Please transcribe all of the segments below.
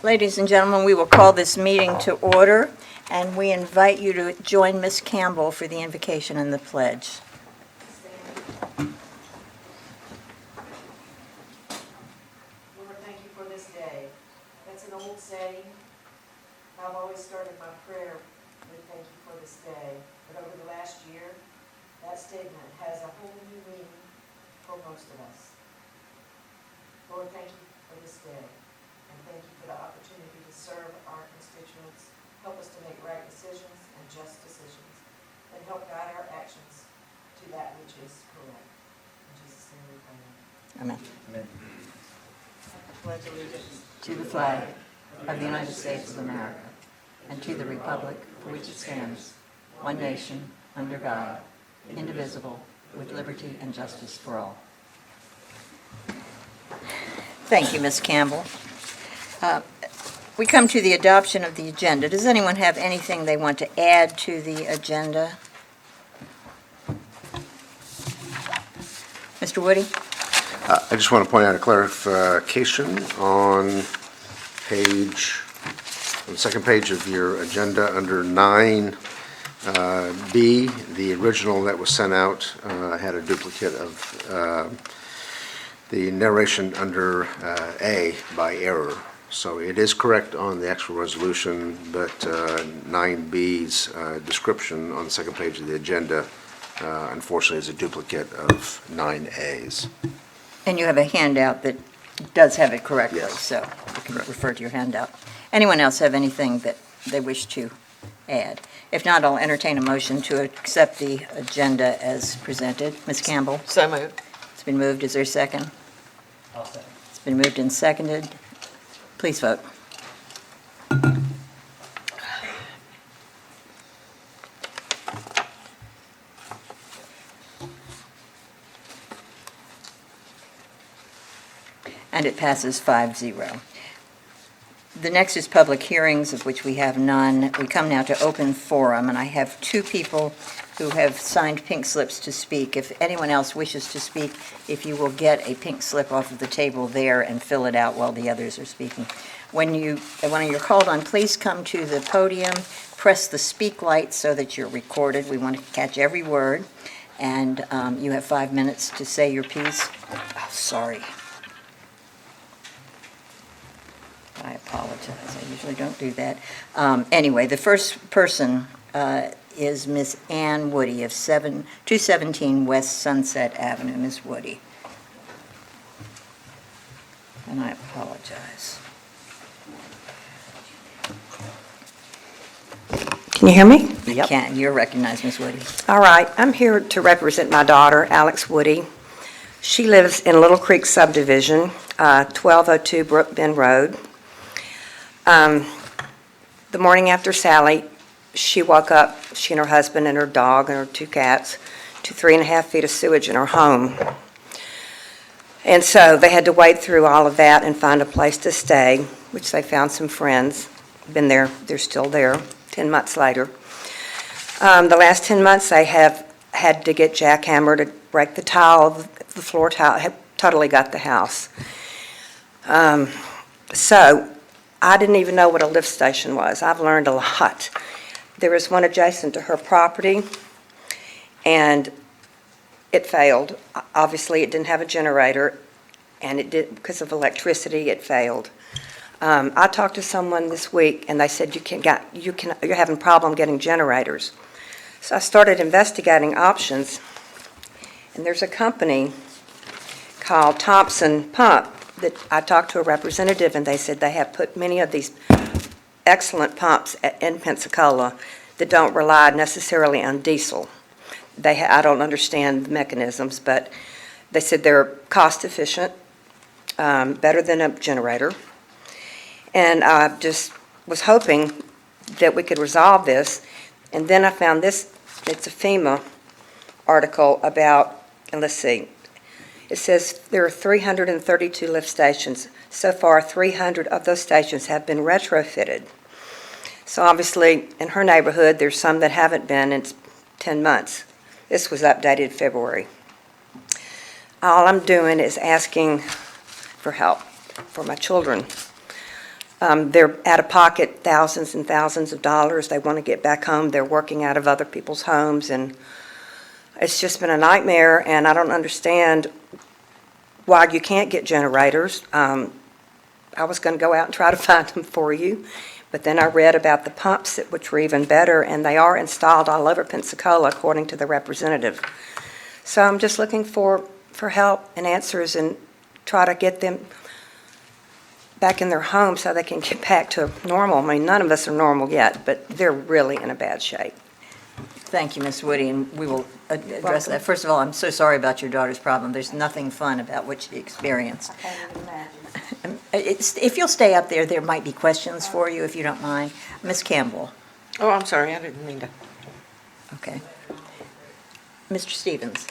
Ladies and gentlemen, we will call this meeting to order, and we invite you to join Ms. Campbell for the invocation and the pledge. Lord, thank you for this day. That's an old saying. I've always started my prayer with thank you for this day. But over the last year, that statement has a whole new meaning for most of us. Lord, thank you for this day. And thank you for the opportunity to serve our constituents. Help us to make right decisions and just decisions. And help guide our actions to that which is correct. In Jesus' name we pray. Amen. Amen. Pledge allegiance to the flag of the United States of America and to the republic for which it stands, one nation, under God, indivisible, with liberty and justice for all. Thank you, Ms. Campbell. We come to the adoption of the agenda. Does anyone have anything they want to add to the agenda? Mr. Woody? I just want to point out a clarification on the second page of your agenda under 9B. The original that was sent out had a duplicate of the narration under A by error. So it is correct on the actual resolution, but 9B's description on the second page of the agenda unfortunately is a duplicate of 9A's. And you have a handout that does have it correctly, Yes. so you can Correct. refer to your handout. Anyone else have anything that they wish to add? If not, I'll entertain a motion to accept the agenda as presented. Ms. Campbell? So moved. It's been moved. Is there a second? I'll second. It's been moved and seconded. Please vote. And it passes 5-0. The next is public hearings, of which we have none. We come now to open forum, and I have two people who have signed pink slips to speak. If anyone else wishes to speak, if you will get a pink slip off of the table there and fill it out while the others are speaking. When you're called on, please come to the podium, press the speak light so that you're recorded. We want to catch every word, and you have 5 minutes to say your piece. Oh, sorry. I apologize. I usually don't do that. Anyway, the first person is Miss Ann Woody of 217 West Sunset Avenue. Miss Woody. And I apologize. Can you hear me? You can't. You're recognized, Miss Woody. All right. I'm here to represent my daughter, Alex Woody. She lives in Little Creek subdivision, 1202 Brook Bend Road. The morning after Sally, she woke up, she and her husband and her dog and her 2 cats, to 3.5 feet of sewage in her home. And so they had to wade through all of that and find a place to stay, which they found some friends. Been there, they're still there, 10 months later. The last 10 months, they have had to get jackhammer to break the tile, the floor tile, had totally got the house. So I didn't even know what a lift station was. I've learned a lot. There was one adjacent to her property, and it failed. Obviously, it didn't have a generator, and it did, because of electricity, it failed. I talked to someone this week, and they said you're having a problem getting generators. So I started investigating options, and there's a company called Thompson Pump that I talked to a representative, and they said they have put many of these excellent pumps in Pensacola that don't rely necessarily on diesel. I don't understand the mechanisms, but they said they're cost efficient, better than a generator. And I just was hoping that we could resolve this. And then I found this, it's a FEMA article about, and let's see, it says there are 332 lift stations. So far, 300 of those stations have been retrofitted. So obviously, in her neighborhood, there's some that haven't been in 10 months. This was updated February. All I'm doing is asking for help for my children. They're out of pocket thousands and thousands of dollars. They want to get back home. They're working out of other people's homes, and it's just been a nightmare, and I don't understand why you can't get generators. I was going to go out and try to find them for you, but then I read about the pumps, which were even better, and they are installed all over Pensacola, according to the representative. So I'm just looking for help and answers and try to get them back in their home so they can get back to normal. I mean, none of us are normal yet, but they're really in a bad shape. Thank you, Ms. Woody, and we will address Welcome. that. First of all, I'm so sorry about your daughter's problem. There's nothing fun about what she experienced. can't even imagine. If you'll stay up there, there might be questions for you, if you don't mind. Ms. Campbell, Oh, I'm sorry, I didn't mean to. okay. Mr. Stevens,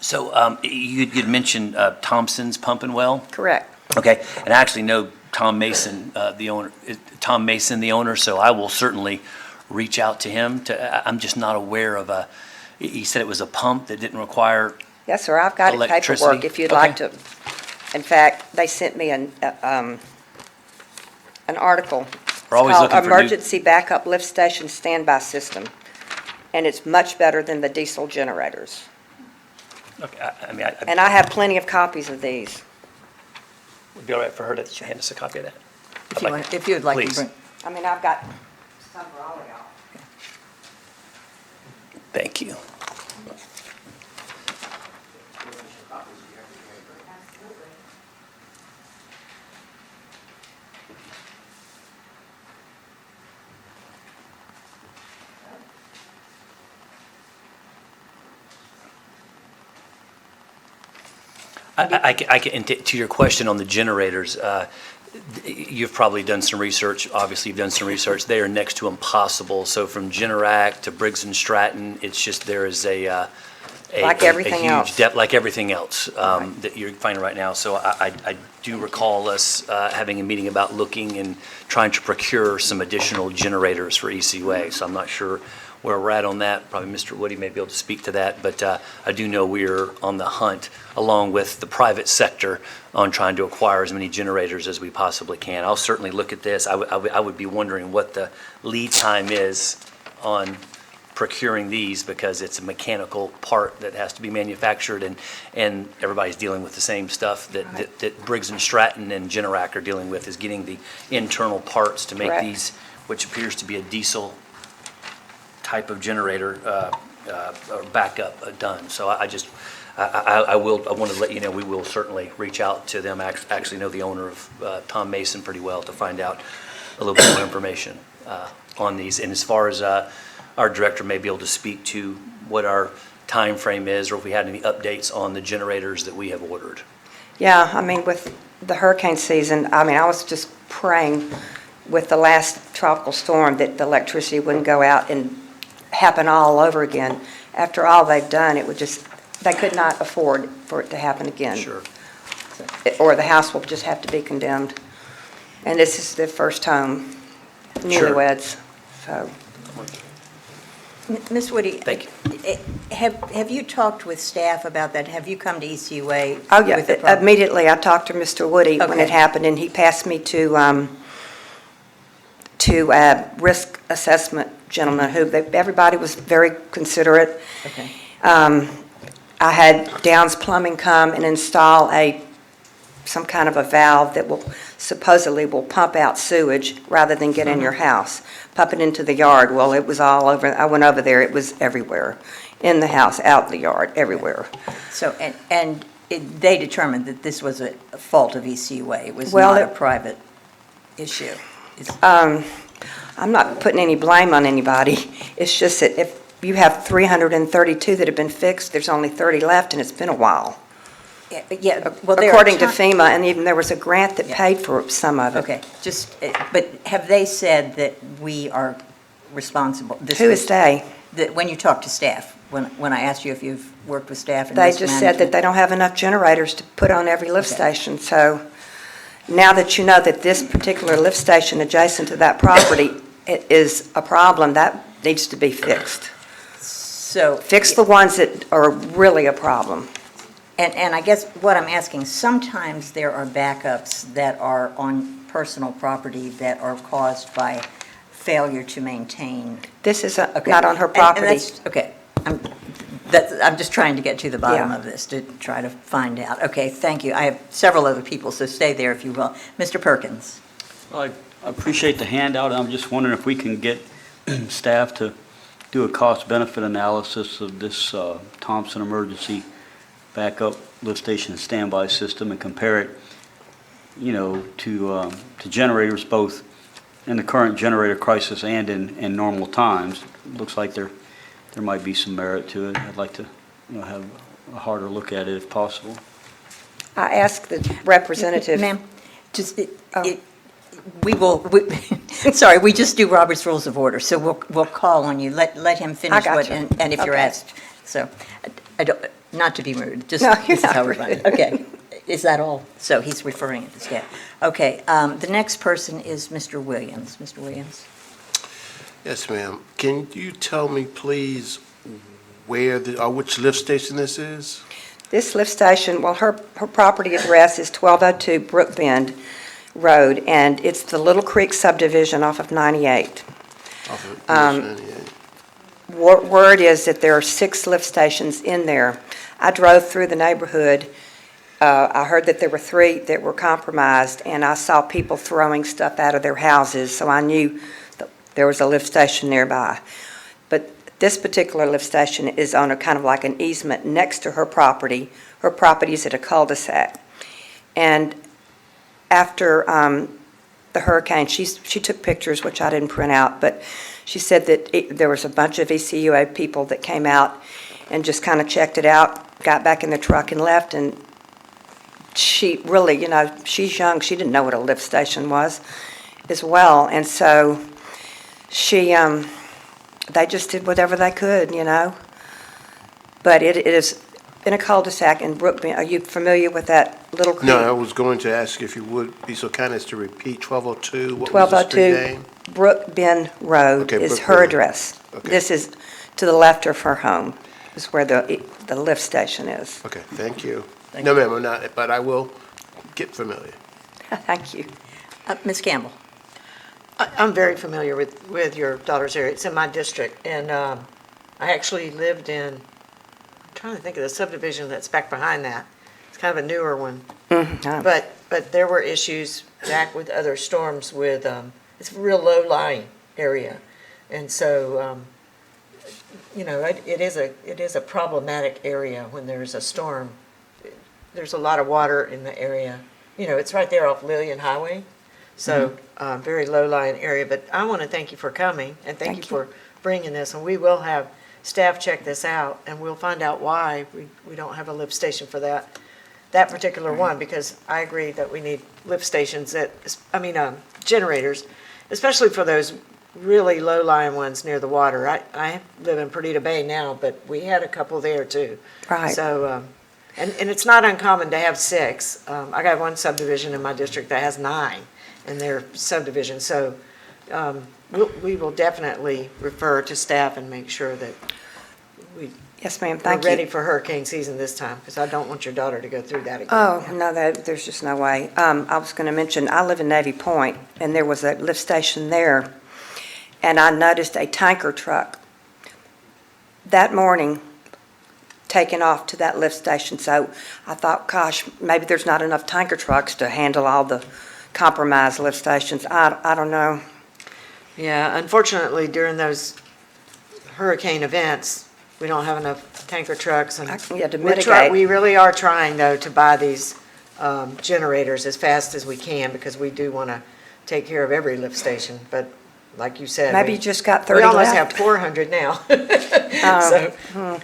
So you'd mentioned Thompson's Pump and Well, Correct. okay? And I actually know Tom Mason, the owner, so I will certainly reach out to him. I'm just not aware of he said it was a pump that didn't require, Yes, sir, I've got it Electricity? paperwork if you'd like to. In fact, they sent me an article. We're always It's looking called for new- Emergency Backup Lift Station Standby System, and it's much better than the diesel generators. okay, I mean, it And I have plenty of copies of these. would be all right for her to hand us a copy of that. if you would like to Please. bring, I mean, I've got some for all of y'all. Thank you. And to your question on the generators, you've probably done some research, obviously you've done some research, they are next to impossible. So from Generac to Briggs and Stratton, it's just, there is a Like everything huge else. depth, like everything else that you're finding right now. So I do recall us having a meeting about looking and trying to procure some additional generators for EC Way. So I'm not sure where we're at on that. Probably Mr. Woody may be able to speak to that, but I do know we're on the hunt, along with the private sector, on trying to acquire as many generators as we possibly can. I'll certainly look at this. I would be wondering what the lead time is on procuring these, because it's a mechanical part that has to be manufactured, and everybody's dealing with the same stuff that Briggs and Stratton and Generac are dealing with, is getting the internal parts to make Correct. these, which appears to be a diesel type of generator or backup done. So I want to let you know, we will certainly reach out to them. Actually know the owner of Tom Mason pretty well, to find out a little bit more information on these. And as far as our director may be able to speak to what our time frame is, or if we had any updates on the generators that we have ordered. Yeah, I mean, with the hurricane season, I mean, I was just praying with the last tropical storm that the electricity wouldn't go out and happen all over again. After all they've done, it would just, they could not afford for it to happen again. Sure. Or the house will just have to be condemned. And this is the first home, Sure. newlyweds, so. Ms. Woody. Thank you. Have you talked with staff about that? Have you come to EC Way? Oh, yeah, with the problem? immediately, I talked to Mr. Woody when Okay. it happened, and he passed me to a risk assessment gentleman everybody was very considerate. Okay. I had Downs Plumbing come and install some kind of a valve that supposedly will pump out sewage rather than get in your house, pump it into the yard. Well, it was all over, I went over there, it was everywhere, in the house, out in the yard, everywhere. So, they determined that this was a fault of EC Way. It was Well, not a it- private issue. I'm not putting any blame on anybody. It's just that if you have 332 that have been fixed, there's only 30 left, and it's been a while. Yeah, well, there are According to ti- FEMA, and even there was a grant that Yeah. paid for some of it. Okay, but have they said that we are responsible? Who is they? When you talk to staff, when I asked you if you've worked with staff in They risk just said that they management? don't have enough generators to put on every lift Okay. station, so now that you know that this particular lift station adjacent to that property is a problem, that needs to be fixed. So. Fix the ones that are really a problem. And I guess what I'm asking, sometimes there are backups that are on personal property that are caused by failure to maintain. This is Okay. not on her And property. that's- Okay, I'm just trying to get to the bottom Yeah. of this, to try to find out. Okay, thank you. I have several other people, so stay there if you will. Mr. Perkins? Well, I appreciate the handout. I'm just wondering if we can get staff to do a cost-benefit analysis of this Thompson Emergency Backup Lift Station Standby System and compare it, to generators both in the current generator crisis and in normal times. Looks like there might be some merit to it. I'd like to, have a harder look at it if possible. I asked the representative. Ma'am, just, Oh. sorry, we just do Robert's Rules of Order, so we'll call on you. Let him finish got what, you. and if you're Okay. asked. So, I don't, not to be rude, just, No, this you're is how not we're running. rude. Okay, is that all? So he's referring it to staff. Okay, the next person is Mr. Williams. Mr. Williams? Yes, ma'am. Can you tell me, please, which lift station this is? This lift station, well, her property address is 1202 Brookbend Road, and it's the Little Creek subdivision off of 98. Off of Um, US 98. Word is that there are 6 lift stations in there. I drove through the neighborhood. I heard that there were 3 that were compromised, and I saw people throwing stuff out of their houses, so I knew that there was a lift station nearby. But this particular lift station is on a kind of like an easement next to her property. Her property is at a cul-de-sac. And after the hurricane, she took pictures, which I didn't print out, but she said that there was a bunch of ECUA people that came out and just kind of checked it out, got back in the truck and left, and she really, she's young, she didn't know what a lift station was as well, and so they just did whatever they could, But it is in a cul-de-sac in Brookbend. Are you familiar with that Little Creek? No, I was going to ask if you would be so kind as to repeat 1202. What was the street 1202 name? Brookbend Road Okay, is Brookbend. her address. Okay. This is to the left of her home, is where the lift station is. Okay, thank you. Thank No, ma'am, I'm not, but I will get familiar. Thank you. Ms. Campbell? I'm very familiar with your daughter's area. It's in my district, and I actually lived in, I'm trying to think of the subdivision that's back behind that. It's kind of a newer one. But there were issues back with other storms with, it's a real low-lying area. And so, it is a problematic area when there's a storm. There's a lot of water in the area. It's right there off Lillian Highway. So, very low-lying area. But I want to thank you for coming, and thank you for bringing this. And we will have staff check this out, and we'll find out why we don't have a lift station for that particular one, because I agree that we need lift stations generators, especially for those really low-lying ones near the water. I live in Perdita Bay now, but we had a couple there too. Right. So, and it's not uncommon to have 6. I got one subdivision in my district that has 9 in their subdivision. So, we will definitely refer to staff and make sure that Yes, ma'am, we're thank ready you. for hurricane season this time, because I don't want your daughter to go through that again. Oh, no, there's just no way. I was going to mention, I live in Navy Point, and there was a lift station there, and I noticed a tanker truck that morning taking off to that lift station. So I thought, gosh, maybe there's not enough tanker trucks to handle all the compromised lift stations. I don't know. Yeah, unfortunately, during those hurricane events, we don't have enough tanker trucks, and Yeah, to we mitigate. really are trying, though, to buy these generators as fast as we can, because we do want to take care of every lift station, but like you said. Maybe we- you just got 30 We almost left. have 400 now. So,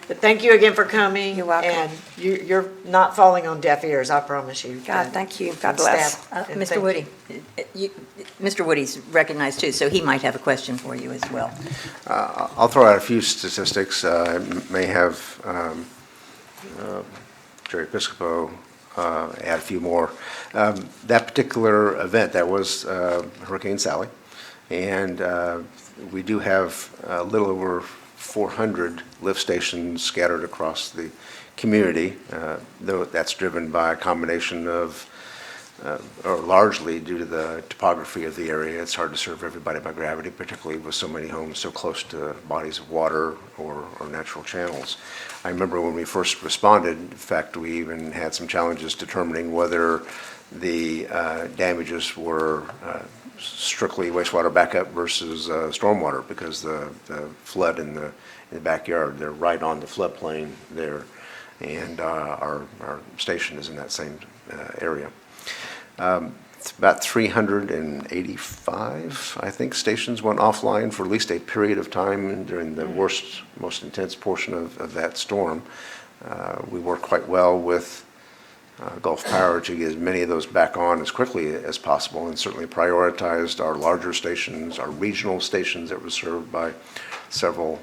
but thank you again for coming. You're welcome. And you're not falling on deaf ears, I promise you. God, And- thank you. God and bless. staff. And Mr. thank Woody, Mr. Woody's recognized too, so he might have a question for you as well. I'll throw out a few statistics. I may have Jerry Piscopo add a few more. That particular event, that was Hurricane Sally, and we do have a little over 400 lift stations scattered across the community, though that's driven by a combination of or largely due to the topography of the area. It's hard to serve everybody by gravity, particularly with so many homes so close to bodies of water or natural channels. I remember when we first responded, in fact, we even had some challenges determining whether the damages were strictly wastewater backup versus stormwater, because the flood in the backyard, they're right on the floodplain there, and our station is in that same area. It's about 385, I think, stations went offline for at least a period of time during the worst, most intense portion of that storm. We worked quite well with Gulf Power to get as many of those back on as quickly as possible, and certainly prioritized our larger stations, our regional stations that were served by several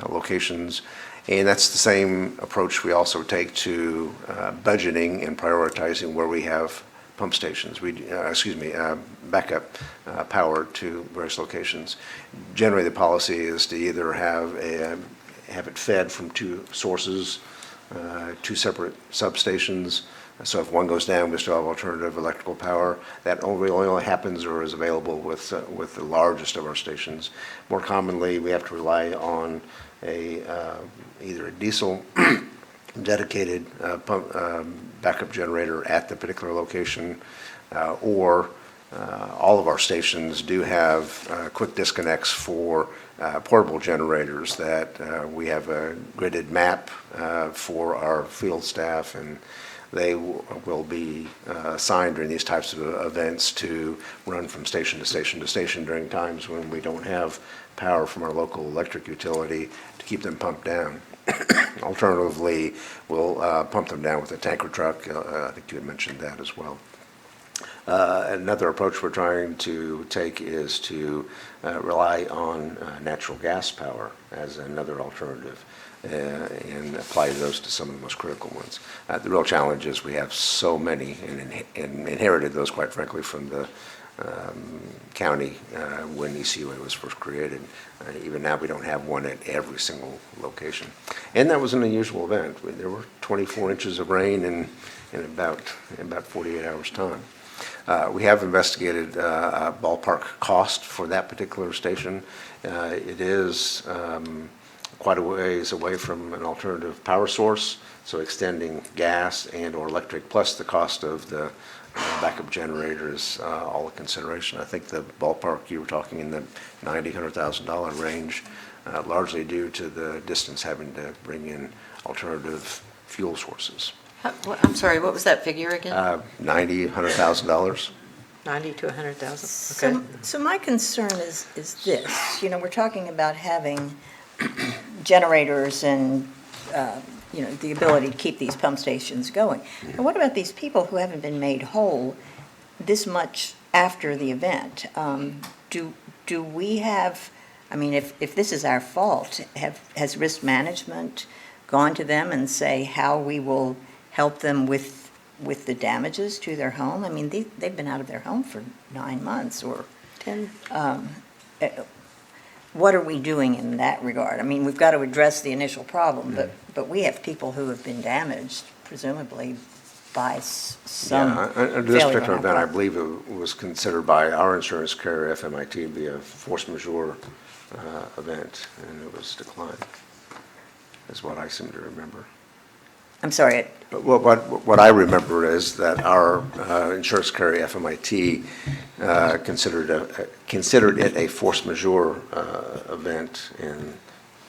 locations. And that's the same approach we also take to budgeting and prioritizing where we have pump stations, backup power to various locations. Generally, the policy is to either have it fed from two sources, two separate substations. So if one goes down, we still have alternative electrical power. That only happens or is available with the largest of our stations. More commonly, we have to rely on either a diesel dedicated backup generator at the particular location, or all of our stations do have quick disconnects for portable generators that we have a gridded map for our field staff, and they will be assigned during these types of events to run from station to station to station during times when we don't have power from our local electric utility to keep them pumped down. Alternatively, we'll pump them down with a tanker truck. I think you had mentioned that as well. Another approach we're trying to take is to rely on natural gas power as another alternative, and apply those to some of the most critical ones. The real challenge is we have so many, and inherited those, quite frankly, from the county when ECUA was first created. Even now, we don't have one at every single location. And that was an unusual event. There were 24 inches of rain in about 48 hours' time. We have investigated a ballpark cost for that particular station. It is quite a ways away from an alternative power source, so extending gas and or electric, plus the cost of the backup generators, all a consideration. I think the ballpark, you were talking in the $100,000 range, largely due to the distance having to bring in alternative fuel sources. I'm sorry, what was that figure again? $100,000. 90 to 100,000, okay. So my concern is this, we're talking about having generators and, the ability to keep these pump stations going. But what about these people who haven't been made whole this much after the event? Do we have, if this is our fault, has risk management gone to them and say how we will help them with the damages to their home? They've been out of their home for 9 months or 10. What are we doing in that regard? We've got to address the initial problem, but we have people who have been damaged, presumably by some Yeah, under this failure particular on our event, I part. believe it was considered by our insurance carrier, FMIT, to be a force majeure event, and it was declined, is what I seem to remember. I'm sorry, But what I remember is that our insurance carrier, FMIT, considered it a force majeure event, and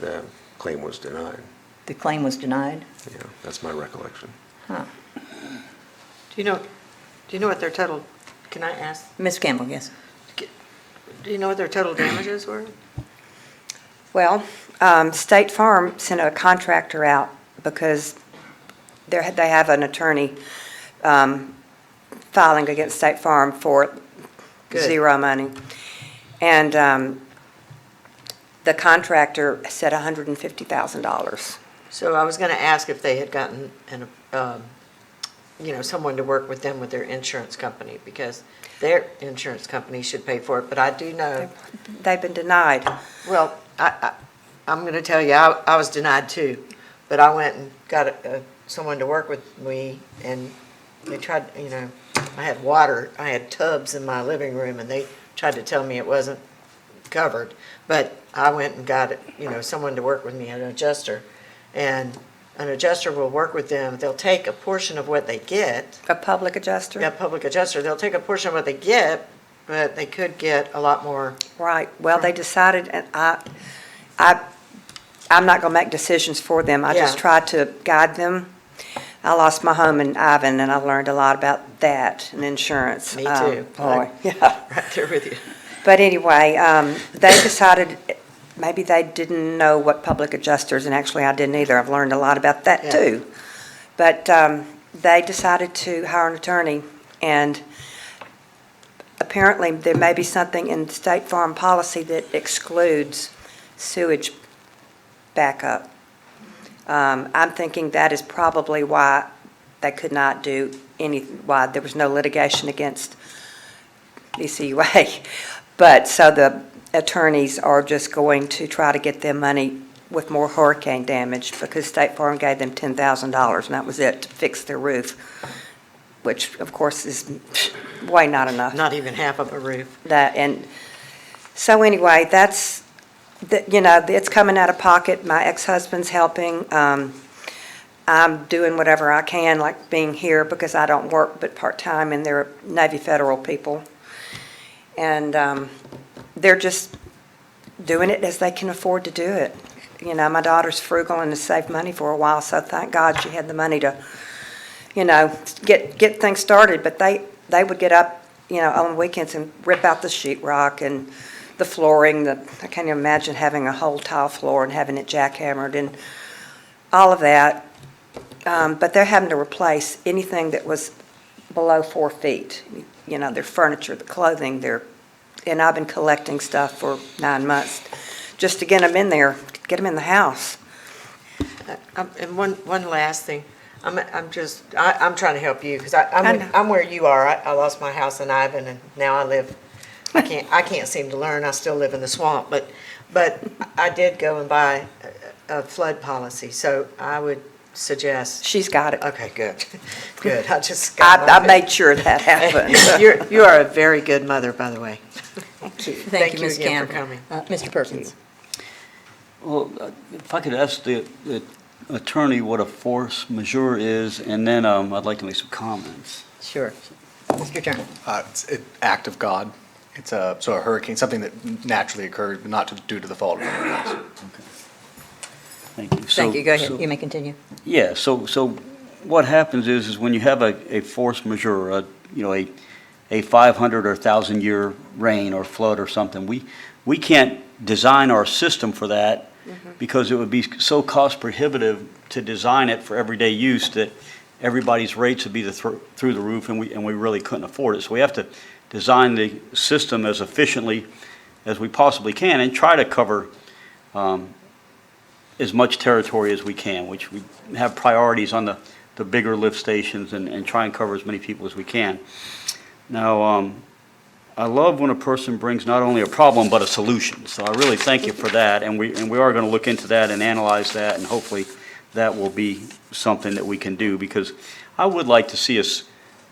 the claim was denied. the claim was denied? Yeah, that's my recollection. Huh. Do you know what their total, can I ask, Ms. Campbell, yes. do you know what their total damages were? Well, State Farm sent a contractor out because they have an attorney filing against State Farm for Good. zero money. And the contractor said $150,000. So I was going to ask if they had gotten someone to work with them with their insurance company, because their insurance company should pay for it, but I do know, They've been denied. well, I'm going to tell you, I was denied too, but I went and got someone to work with me, and they tried, I had water, I had tubs in my living room, and they tried to tell me it wasn't covered. But I went and got, someone to work with me, an adjuster. And an adjuster will work with them. They'll take a portion of what they get, A public adjuster? a public adjuster, they'll take a portion of what they get, but they could get a lot more. Right, well, they decided, and I'm not gonna make decisions for them, I just Yeah. tried to guide them. I lost my home in Ivan, and I learned a lot about that and insurance. Me too. Boy, yeah. Right there with you. But anyway, they decided, maybe they didn't know what public adjusters, and actually I didn't either, I've learned a lot about that Yeah. too. But they decided to hire an attorney, and apparently there may be something in state farm policy that excludes sewage backup. I'm thinking that is probably why they could not do why there was no litigation against ECUA. But, so the attorneys are just going to try to get them money with more hurricane damage, because State Farm gave them $10,000, and that was it, to fix their roof, which, of course, is way not enough. Not even half of a roof. That, and, so anyway, that's, it's coming out of pocket. My ex-husband's helping. I'm doing whatever I can, like being here, because I don't work but part-time, and they're Navy Federal people. And they're just doing it as they can afford to do it. My daughter's frugal and has saved money for a while, so thank God she had the money to, get things started. But they would get up, on weekends and rip out the sheetrock and the flooring. I can't even imagine having a whole tile floor and having it jackhammered and all of that. But they're having to replace anything that was below 4 feet. Their furniture, the clothing, and I've been collecting stuff for 9 months just to get them in there, get them in the house. And one last thing, I'm trying to help you, because I know. I'm where you are. I lost my house in Ivan, and now I can't seem to learn. I still live in the swamp, but I did go and buy a flood policy, so I would suggest. She's got it. Okay, good, good. I just got I made sure that happened. You are a very good mother, by the way. Thank you, Ms. again for Campbell. coming. Mr. Perkins. Well, if I could ask the attorney what a force majeure is, and then I'd like to make some comments. Sure. Mr. Turner. It's an act of God. It's a hurricane, something that naturally occurred, but not due to the fault of anyone else. Thank you. Thank you, go So- ahead, you may continue. Yeah, so what happens is when you have a force majeure, a 500 or 1,000-year rain or flood or something, we can't design our system for that because it would be so cost prohibitive to design it for everyday use that everybody's rates would be through the roof, and we really couldn't afford it. So we have to design the system as efficiently as we possibly can and try to cover as much territory as we can, which we have priorities on the bigger lift stations and try and cover as many people as we can. Now, I love when a person brings not only a problem but a solution, so I really thank you for that, and we are going to look into that and analyze that, and hopefully that will be something that we can do, because I would like to see us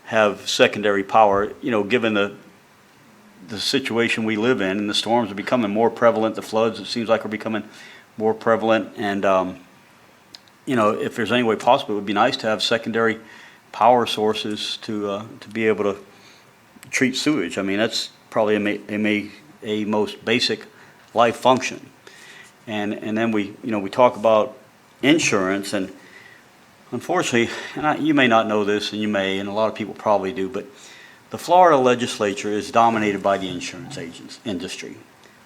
have secondary power, given the situation we live in, and the storms are becoming more prevalent, the floods, it seems like, are becoming more prevalent, and, if there's any way possible, it would be nice to have secondary power sources to be able to treat sewage. I mean, that's probably a most basic life function. And then we talk about insurance, and unfortunately, and you may not know this, and you may, and a lot of people probably do, but the Florida legislature is dominated by the insurance industry.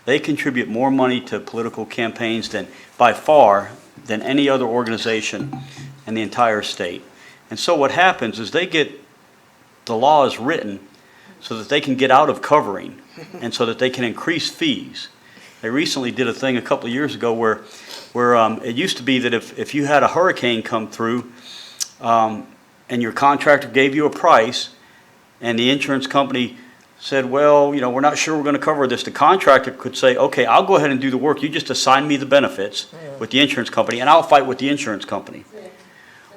They contribute more money to political campaigns by far than any other organization in the entire state. And so what happens is the law is written so that they can get out of covering and so that they can increase fees. They recently did a thing a couple of years ago where it used to be that if you had a hurricane come through and your contractor gave you a price and the insurance company said, well, we're not sure we're going to cover this, the contractor could say, okay, I'll go ahead and do the work. You just assign me the benefits with the insurance company, and I'll fight with the insurance company.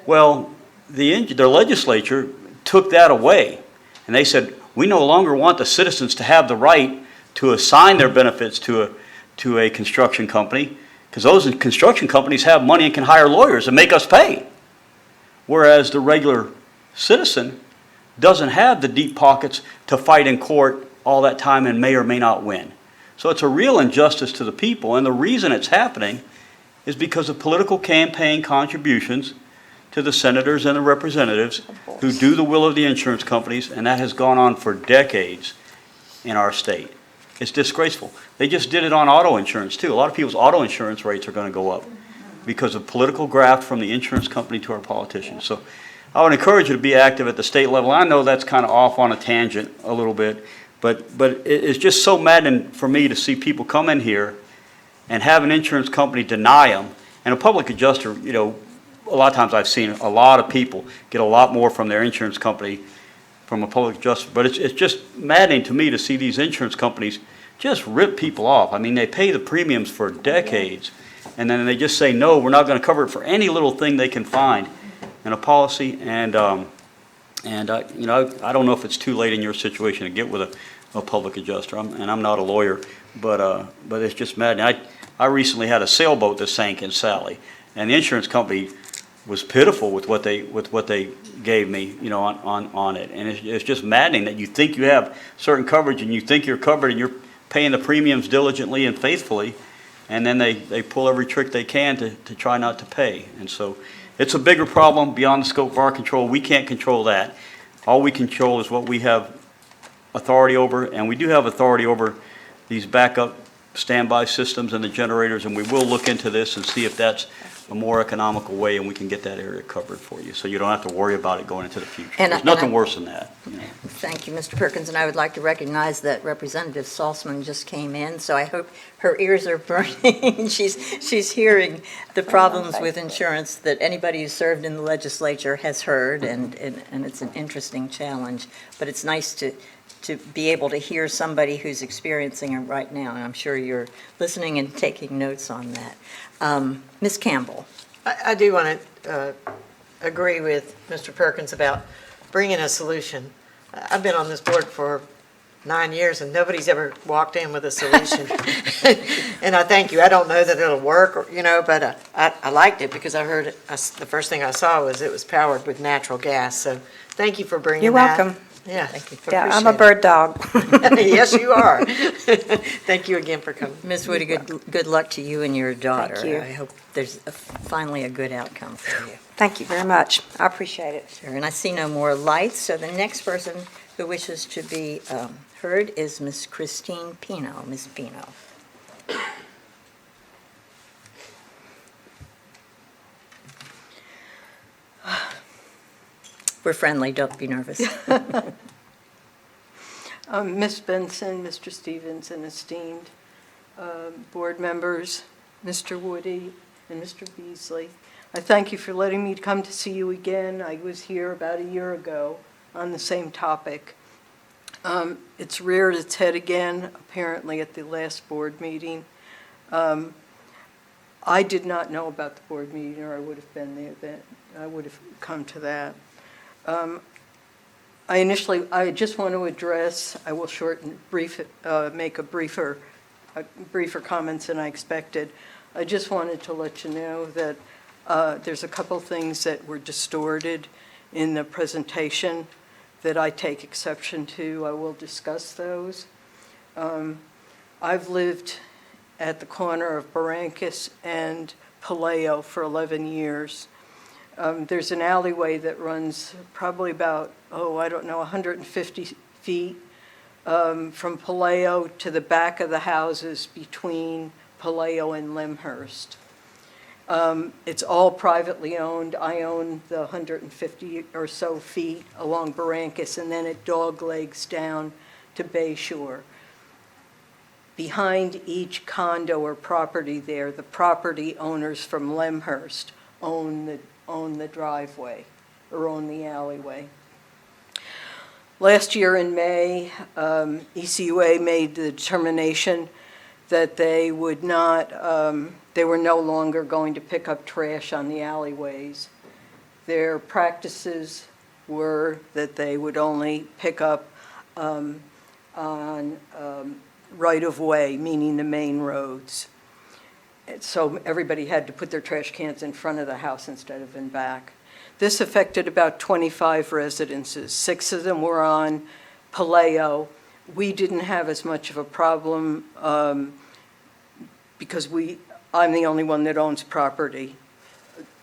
Well, the legislature took that away, And they said, we no longer want the citizens to have the right to assign their benefits to a construction company, because those construction companies have money and can hire lawyers and make us pay. Whereas the regular citizen doesn't have the deep pockets to fight in court all that time and may or may not win. So it's a real injustice to the people, and the reason it's happening is because of political campaign contributions to the senators and the representatives who do the will of the insurance companies, and that has gone on for decades in our state. It's disgraceful. They just did it on auto insurance too. A lot of people's auto insurance rates are going to go up because of political graft from the insurance company to our politicians. So I would encourage you to be active at the state level. I know that's kind of off on a tangent a little bit, but it's just so maddening for me to see people come in here and have an insurance company deny them. And a public adjuster, you know, a lot of times I've seen a lot of people get a lot more from their insurance company from a public adjuster. But it's just maddening to me to see these insurance companies just rip people off. I mean, they pay the premiums for decades, and then they just say, no, we're not going to cover it for any little thing they can find in a policy. And you know, I don't know if it's too late in your situation to get with a public adjuster. I'm not a lawyer, but it's just maddening. I recently had a sailboat that sank in Sally, and the insurance company was pitiful with what they gave me, you know, on it. And it's just maddening that you think you have certain coverage and you think you're covered and you're paying the premiums diligently and faithfully, and then they pull every trick they can to try not to pay. And so it's a bigger problem beyond the scope of our control. We can't control that. All we control is what we have authority over, and we do have authority over these backup standby systems and the generators, and we will look into this and see if that's a more economical way, and we can get that area covered for you, so you don't have to worry about it going into the future. There's nothing worse than that. You know. Thank you, Mr. Perkins, and I would like to recognize that Representative Salzman just came in, so I hope her ears are burning. She's hearing the problems with insurance that anybody who served in the legislature has heard, and it's an interesting challenge. But it's nice to be able to hear somebody who's experiencing it right now, and I'm sure you're listening and taking notes on that. Ms. Campbell. I do want to agree with Mr. Perkins about bringing a solution. I've been on this board for 9 years, and nobody's ever walked in with a solution. And I thank you. I don't know that it'll work, or, you know, but I liked it because I heard it. The first thing I saw was it was powered with natural gas. So thank you for bringing You're that. welcome. Yeah, Yeah, I'm a bird dog. Yes, you are. Thank you again for coming. Ms. Woody, good luck to you and your daughter. Thank you. I hope there's finally a good outcome for you. Thank you very much. I appreciate it. Sure, and I see no more lights, so the next person who wishes to be heard is Ms. Christine Pino. Ms. Pino. We're friendly, don't be nervous. Ms. Benson, Mr. Stevens, and esteemed board members, Mr. Woody and Mr. Beasley, I thank you for letting me come to see you again. I was here about a year ago on the same topic. It's reared its head again, apparently at the last board meeting. I did not know about the board meeting, or I would have been there. I would have come to that. I just want to address, I will make a briefer comments than I expected. I just wanted to let you know that there's a couple things that were distorted in the presentation that I take exception to. I will discuss those. I've lived at the corner of Barrancas and Palaio for 11 years. There's an alleyway that runs probably about, 150 feet from Palaio to the back of the houses between Palaio and Limhurst. It's all privately owned. I own the 150 or so feet along Barrancas, and then it doglegs down to Bayshore. Behind each condo or property there, the property owners from Limhurst own the driveway or own the alleyway. Last year in May, ECUA made the determination that they would not, they were no longer going to pick up trash on the alleyways. Their practices were that they would only pick up on right-of-way, meaning the main roads. And so everybody had to put their trash cans in front of the house instead of in back. This affected about 25 residences. 6 of them were on Paleo. We didn't have as much of a problem because I'm the only one that owns property.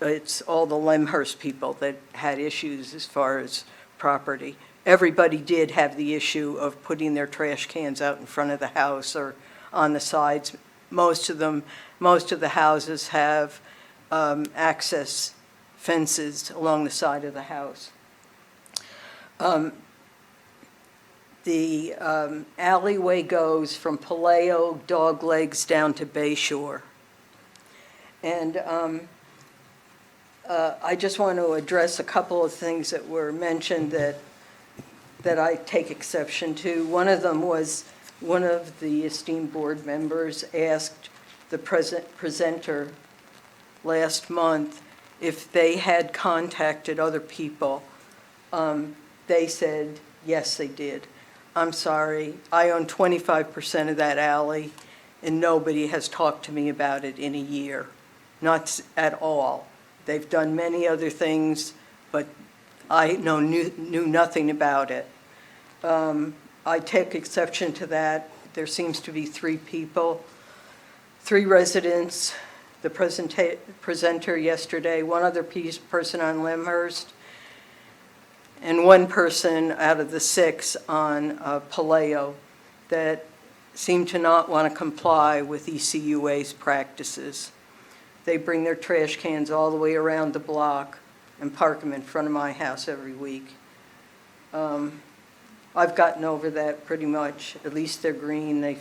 It's all the Lemhurst people that had issues as far as property. Everybody did have the issue of putting their trash cans out in front of the house or on the sides. Most of the houses have access fences along the side of the house. The alleyway goes from Paleo, Doglegs, down to Bayshore. And I just want to address a couple of things that were mentioned that I take exception to. One of them was one of the esteemed board members asked the presenter last month if they had contacted other people. They said, yes, they did. I'm sorry, I own 25% of that alley, and nobody has talked to me about it in a year, not at all. They've done many other things, but I knew nothing about it. I take exception to that. There seems to be 3 people, 3 residents, the presenter yesterday, one other person on Lemhurst, and 1 person out of the 6 on Paleo that seem to not want to comply with ECUA's practices. They bring their trash cans all the way around the block and park them in front of my house every week. I've gotten over that pretty much. At least they're green. They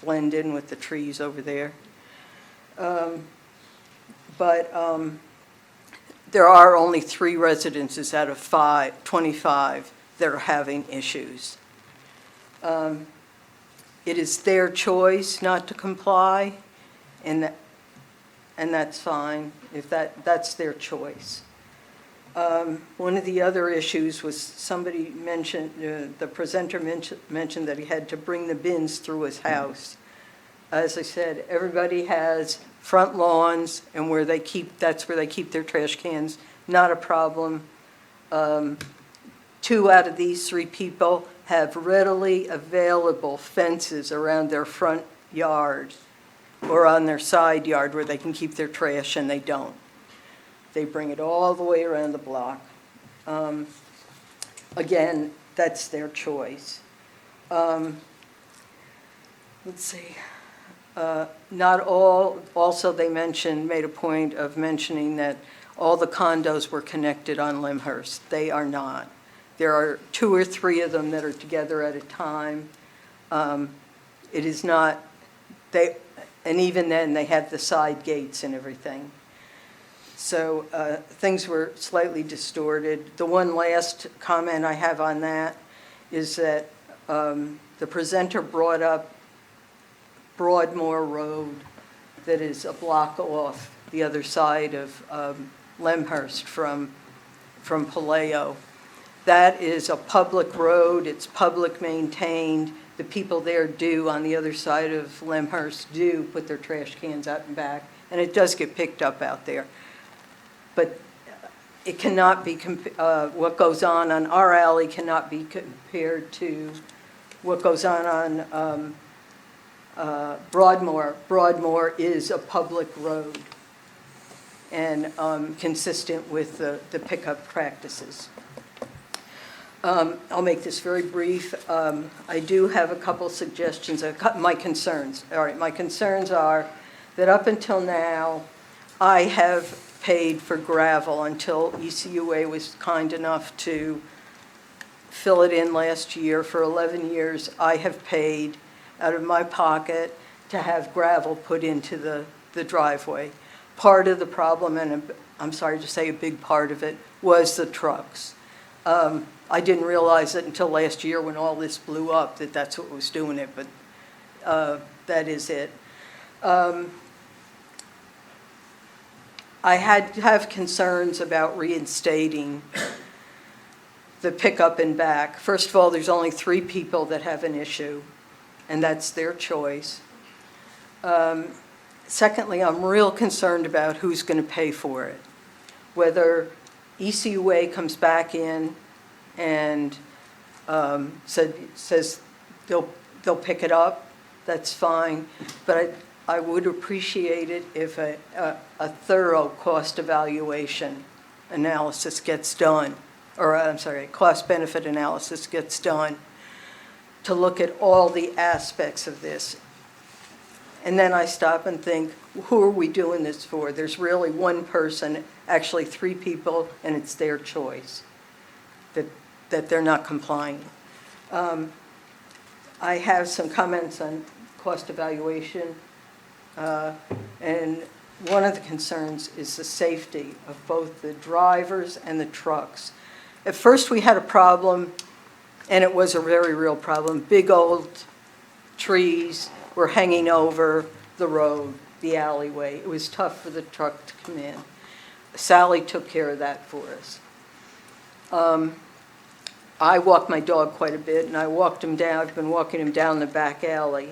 blend in with the trees over there. But there are only 3 residences out of 25 that are having issues. It is their choice not to comply, and that's fine, if that's their choice. One of the other issues was somebody mentioned, the presenter mentioned that he had to bring the bins through his house. As I said, everybody has front lawns and that's where they keep their trash cans, not a problem. 2 out of these 3 people have readily available fences around their front yard or on their side yard where they can keep their trash, and they don't. They bring it all the way around the block. Again, that's their choice. Let's see. Not all, also they made a point of mentioning that all the condos were connected on Lemhurst. They are not. There are 2 or 3 of them that are together at a time. It is not, and even then, they have the side gates and everything. So things were slightly distorted. The one last comment I have on that is that the presenter brought up Broadmoor Road that is a block off the other side of Lemhurst from Paleo. That is a public road. It's public maintained. The people there on the other side of Lemhurst do put their trash cans out and back, and it does get picked up out there. But it cannot be, what goes on our alley cannot be compared to what goes on Broadmoor. Broadmoor is a public road and consistent with the pickup practices. I'll make this very brief. I do have a couple suggestions, my concerns. All right, my concerns are that up until now, I have paid for gravel until ECUA was kind enough to fill it in last year. For 11 years, I have paid out of my pocket to have gravel put into the driveway. Part of the problem, and I'm sorry to say a big part of it, was the trucks. I didn't realize it until last year when all this blew up that that's what was doing it, but that is it. I have concerns about reinstating the pickup and back. First of all, there's only 3 people that have an issue, and that's their choice. Secondly, I'm real concerned about who's going to pay for it. Whether ECUA comes back in and says they'll pick it up, that's fine. But I would appreciate it if a thorough cost evaluation analysis gets done, or I'm sorry, a cost-benefit analysis gets done to look at all the aspects of this. And then I stop and think, who are we doing this for? There's really one person, actually 3 people, and it's their choice that they're not complying. I have some comments on cost evaluation, and one of the concerns is the safety of both the drivers and the trucks. At first, we had a problem, and it was a very real problem. Big old trees were hanging over the road, the alleyway. It was tough for the truck to come in. Sally took care of that for us. I walk my dog quite a bit, and I walked him down. I've been walking him down the back alley.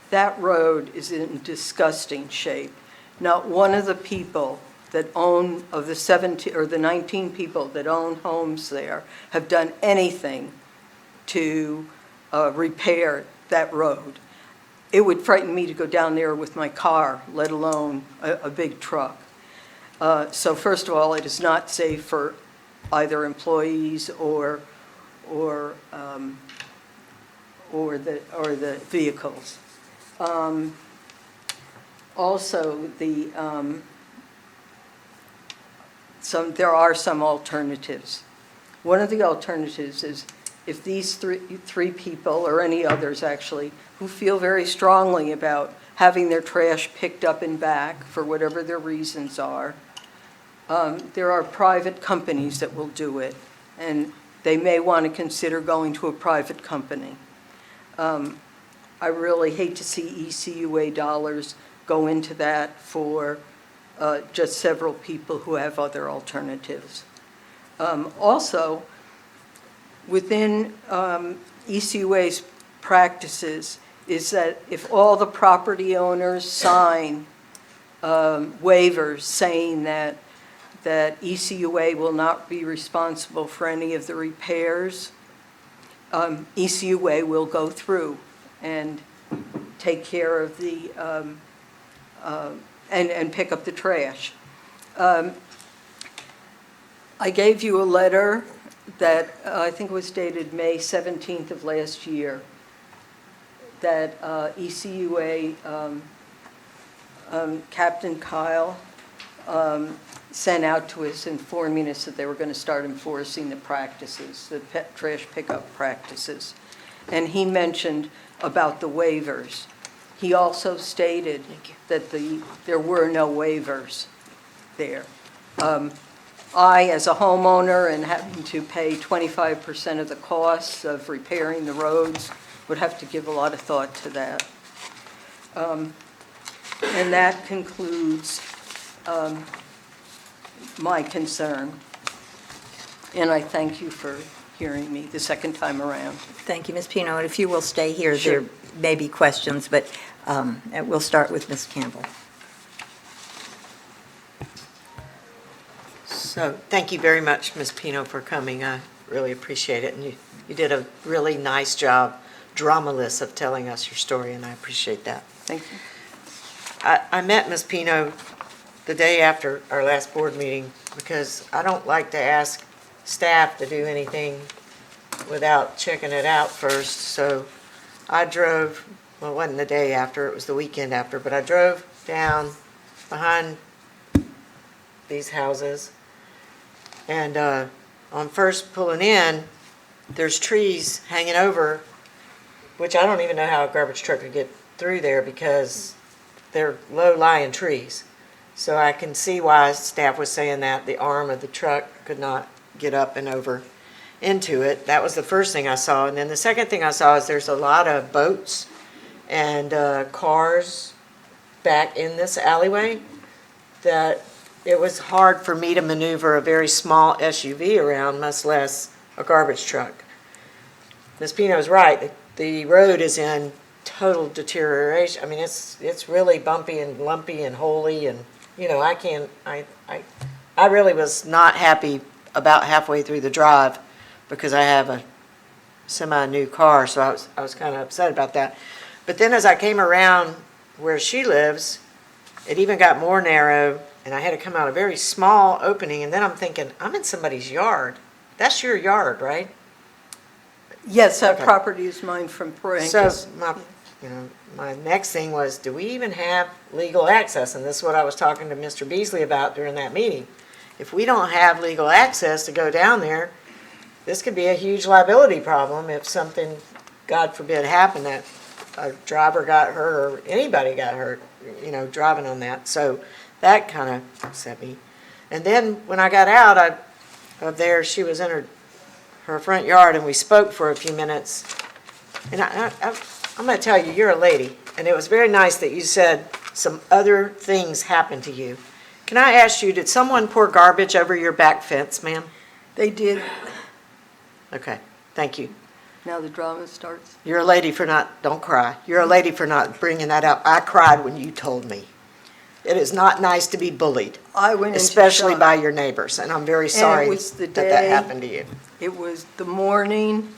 That road is in disgusting shape. Not one of the people that own, of the 17 or the 19 people that own homes there, have done anything to repair that road. It would frighten me to go down there with my car, let alone a big truck. So first of all, it is not safe for either employees or the vehicles. Also, there are some alternatives. One of the alternatives is if these three people, or any others actually, who feel very strongly about having their trash picked up and back for whatever their reasons are, there are private companies that will do it, and they may want to consider going to a private company. I really hate to see ECUA dollars go into that for just several people who have other alternatives. Also, within ECUA's practices is that if all the property owners sign waivers saying that ECUA will not be responsible for any of the repairs, ECUA will go through and take care of the, and pick up the trash. I gave you a letter that I think was dated May 17th of last year, that ECUA Captain Kyle sent out to us informing us that they were going to start enforcing the practices, the trash pickup practices. And he mentioned about the waivers. He also stated that there were no waivers there. I, as a homeowner and having to pay 25% of the costs of repairing the roads, would have to give a lot of thought to that. And that concludes my concern. And I thank you for hearing me the second time around. Thank you, Ms. Pino. And if you will stay here, Sure. there may be questions, but we'll start with Ms. Campbell. So, thank you very much, Ms. Pino, for coming. I really appreciate it, and you did a really nice job, dramaless, of telling us your story, and I appreciate that. Thank you. I met Ms. Pino the day after our last board meeting because I don't like to ask staff to do anything without checking it out first. So I drove, well, it wasn't the day after, it was the weekend after, but I drove down behind these houses. And on first pulling in, there's trees hanging over, which I don't even know how a garbage truck could get through there because they're low-lying trees. So I can see why staff was saying that the arm of the truck could not get up and over into it. That was the first thing I saw. And then the second thing I saw is there's a lot of boats and cars back in this alleyway that it was hard for me to maneuver a very small SUV around, much less a garbage truck. Ms. Pino's right, the road is in total deterioration. I mean, it's really bumpy and lumpy and holy, and, you know, I really was not happy about halfway through the drive because I have a semi-new car, so I was kind of upset about that. But then as I came around where she lives, it even got more narrow, and I had to come out a very small opening, and then I'm thinking, I'm in somebody's yard. That's your yard, right? Yes, that Okay. property is mine from So Parancus. my next thing was, do we even have legal access? And this is what I was talking to Mr. Beasley about during that meeting. If we don't have legal access to go down there, this could be a huge liability problem if something, God forbid, happened, that a driver got hurt or anybody got hurt, you know, driving on that. So that kind of upset me. And then when I got out of there, she was in her front yard, and we spoke for a few minutes. And I'm going to tell you, you're a lady, and it was very nice that you said some other things happened to you. Can I ask you, did someone pour garbage over your back fence, ma'am? They did, Okay, thank you. now the drama starts. You're a lady for not, don't cry. You're a lady for not bringing that up. I cried when you told me. It is not nice to be bullied, I went into especially shock. by your neighbors, and I'm very sorry was the that that day- happened to you. It was the morning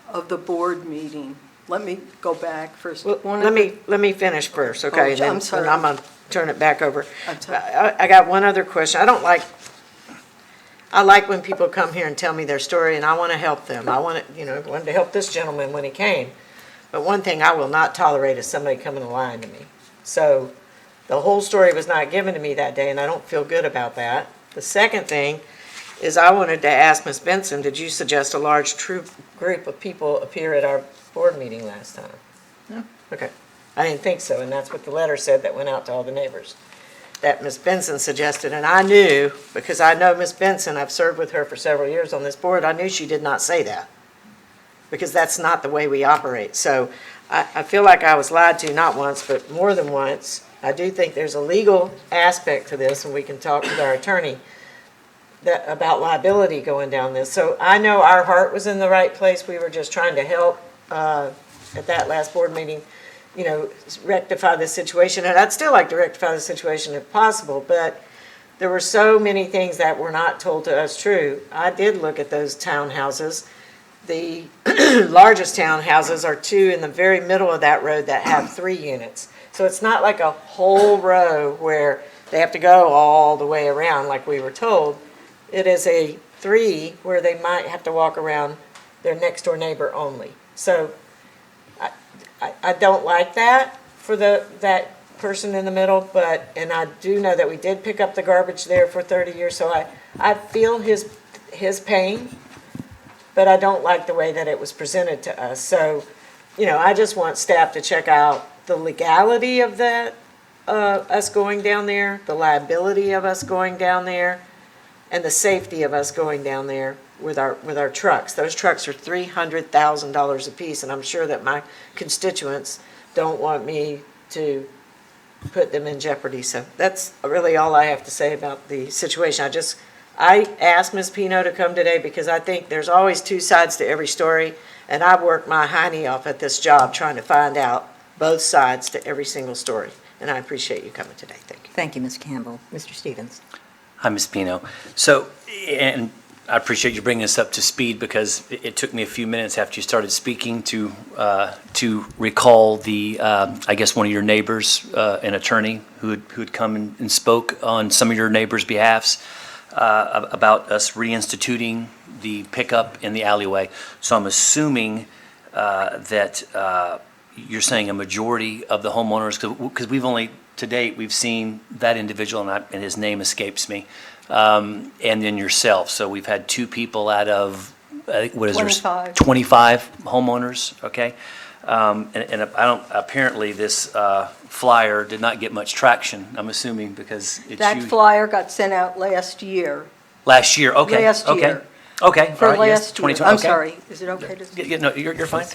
of the board meeting. Let me go back first. Well, One let of the- me finish first, okay? Oh, and then- I'm sorry. And I'm going to turn it back over. I'm sorry. I got one other question. I like when people come here and tell me their story, and I want to help them. I wanted to help this gentleman when he came. But one thing I will not tolerate is somebody coming and lying to me. So the whole story was not given to me that day, and I don't feel good about that. The second thing is I wanted to ask Ms. Benson, did you suggest a large group of people appear at our board meeting last time? No. Okay. I didn't think so, and that's what the letter said that went out to all the neighbors, that Ms. Benson suggested. And I knew, because I know Ms. Benson, I've served with her for several years on this board, I knew she did not say that, because that's not the way we operate. So I feel like I was lied to, not once, but more than once. I do think there's a legal aspect to this, and we can talk with our attorney about liability going down this. So I know our heart was in the right place. We were just trying to help at that last board meeting, you know, rectify this situation. And I'd still like to rectify the situation if possible, but there were so many things that were not told to us true. I did look at those townhouses. The largest townhouses are two in the very middle of that road that have 3 units. So it's not like a whole row where they have to go all the way around like we were told. It is a 3 where they might have to walk around their next door neighbor only. So I don't like that for that person in the middle, and I do know that we did pick up the garbage there for 30 years, so I feel his pain, but I don't like the way that it was presented to us. So, you know, I just want staff to check out the legality of that, us going down there, the liability of us going down there, and the safety of us going down there with our trucks. Those trucks are $300,000 apiece, and I'm sure that my constituents don't want me to put them in jeopardy. So that's really all I have to say about the situation. I asked Ms. Pino to come today because I think there's always 2 sides to every story, and I've worked my hiney off at this job trying to find out both sides to every single story. And I appreciate you coming today. Thank you. Thank you, Ms. Campbell. Mr. Stevens? Hi, Ms. Pino. So, and I appreciate you bringing us up to speed because it took me a few minutes after you started speaking to recall the, I guess, one of your neighbors, an attorney who'd come and spoke on some of your neighbors' behalfs about us reinstituting the pickup in the alleyway. So I'm assuming that you're saying a majority of the homeowners, because we've only, to date, we've seen that individual, and his name escapes me, and then yourself. So we've had 2 people out of, I think, what is there? 25. 25 homeowners, okay? And I don't, apparently this flyer did not get much traction, I'm assuming, because it's That flyer got sent out last year. last year, okay, Last okay. year. Okay, all For right, yes, last year. 2020, I'm okay. sorry, is it okay to? Yeah, no, you're fine.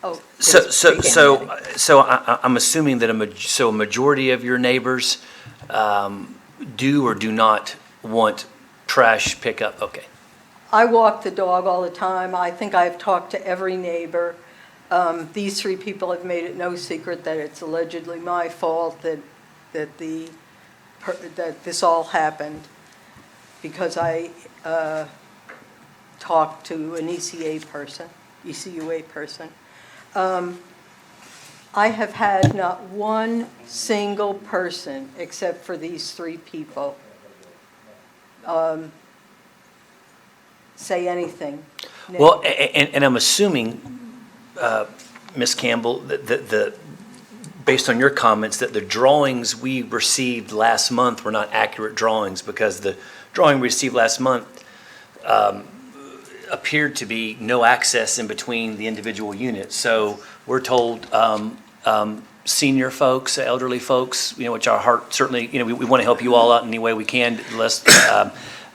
Oh, So I'm assuming that a majority of your neighbors do or do not want trash pickup? Okay. I walk the dog all the time. I think I've talked to every neighbor. These three people have made it no secret that it's allegedly my fault that this all happened because I talked to an ECUA person. I have had not one single person, except for these three people, say anything. Well, and I'm assuming, Ms. Campbell, that based on your comments, that the drawings we received last month were not accurate drawings, because the drawing we received last month appeared to be no access in between the individual units. So we're told senior folks, elderly folks, which our heart certainly, we want to help you all out in any way we can,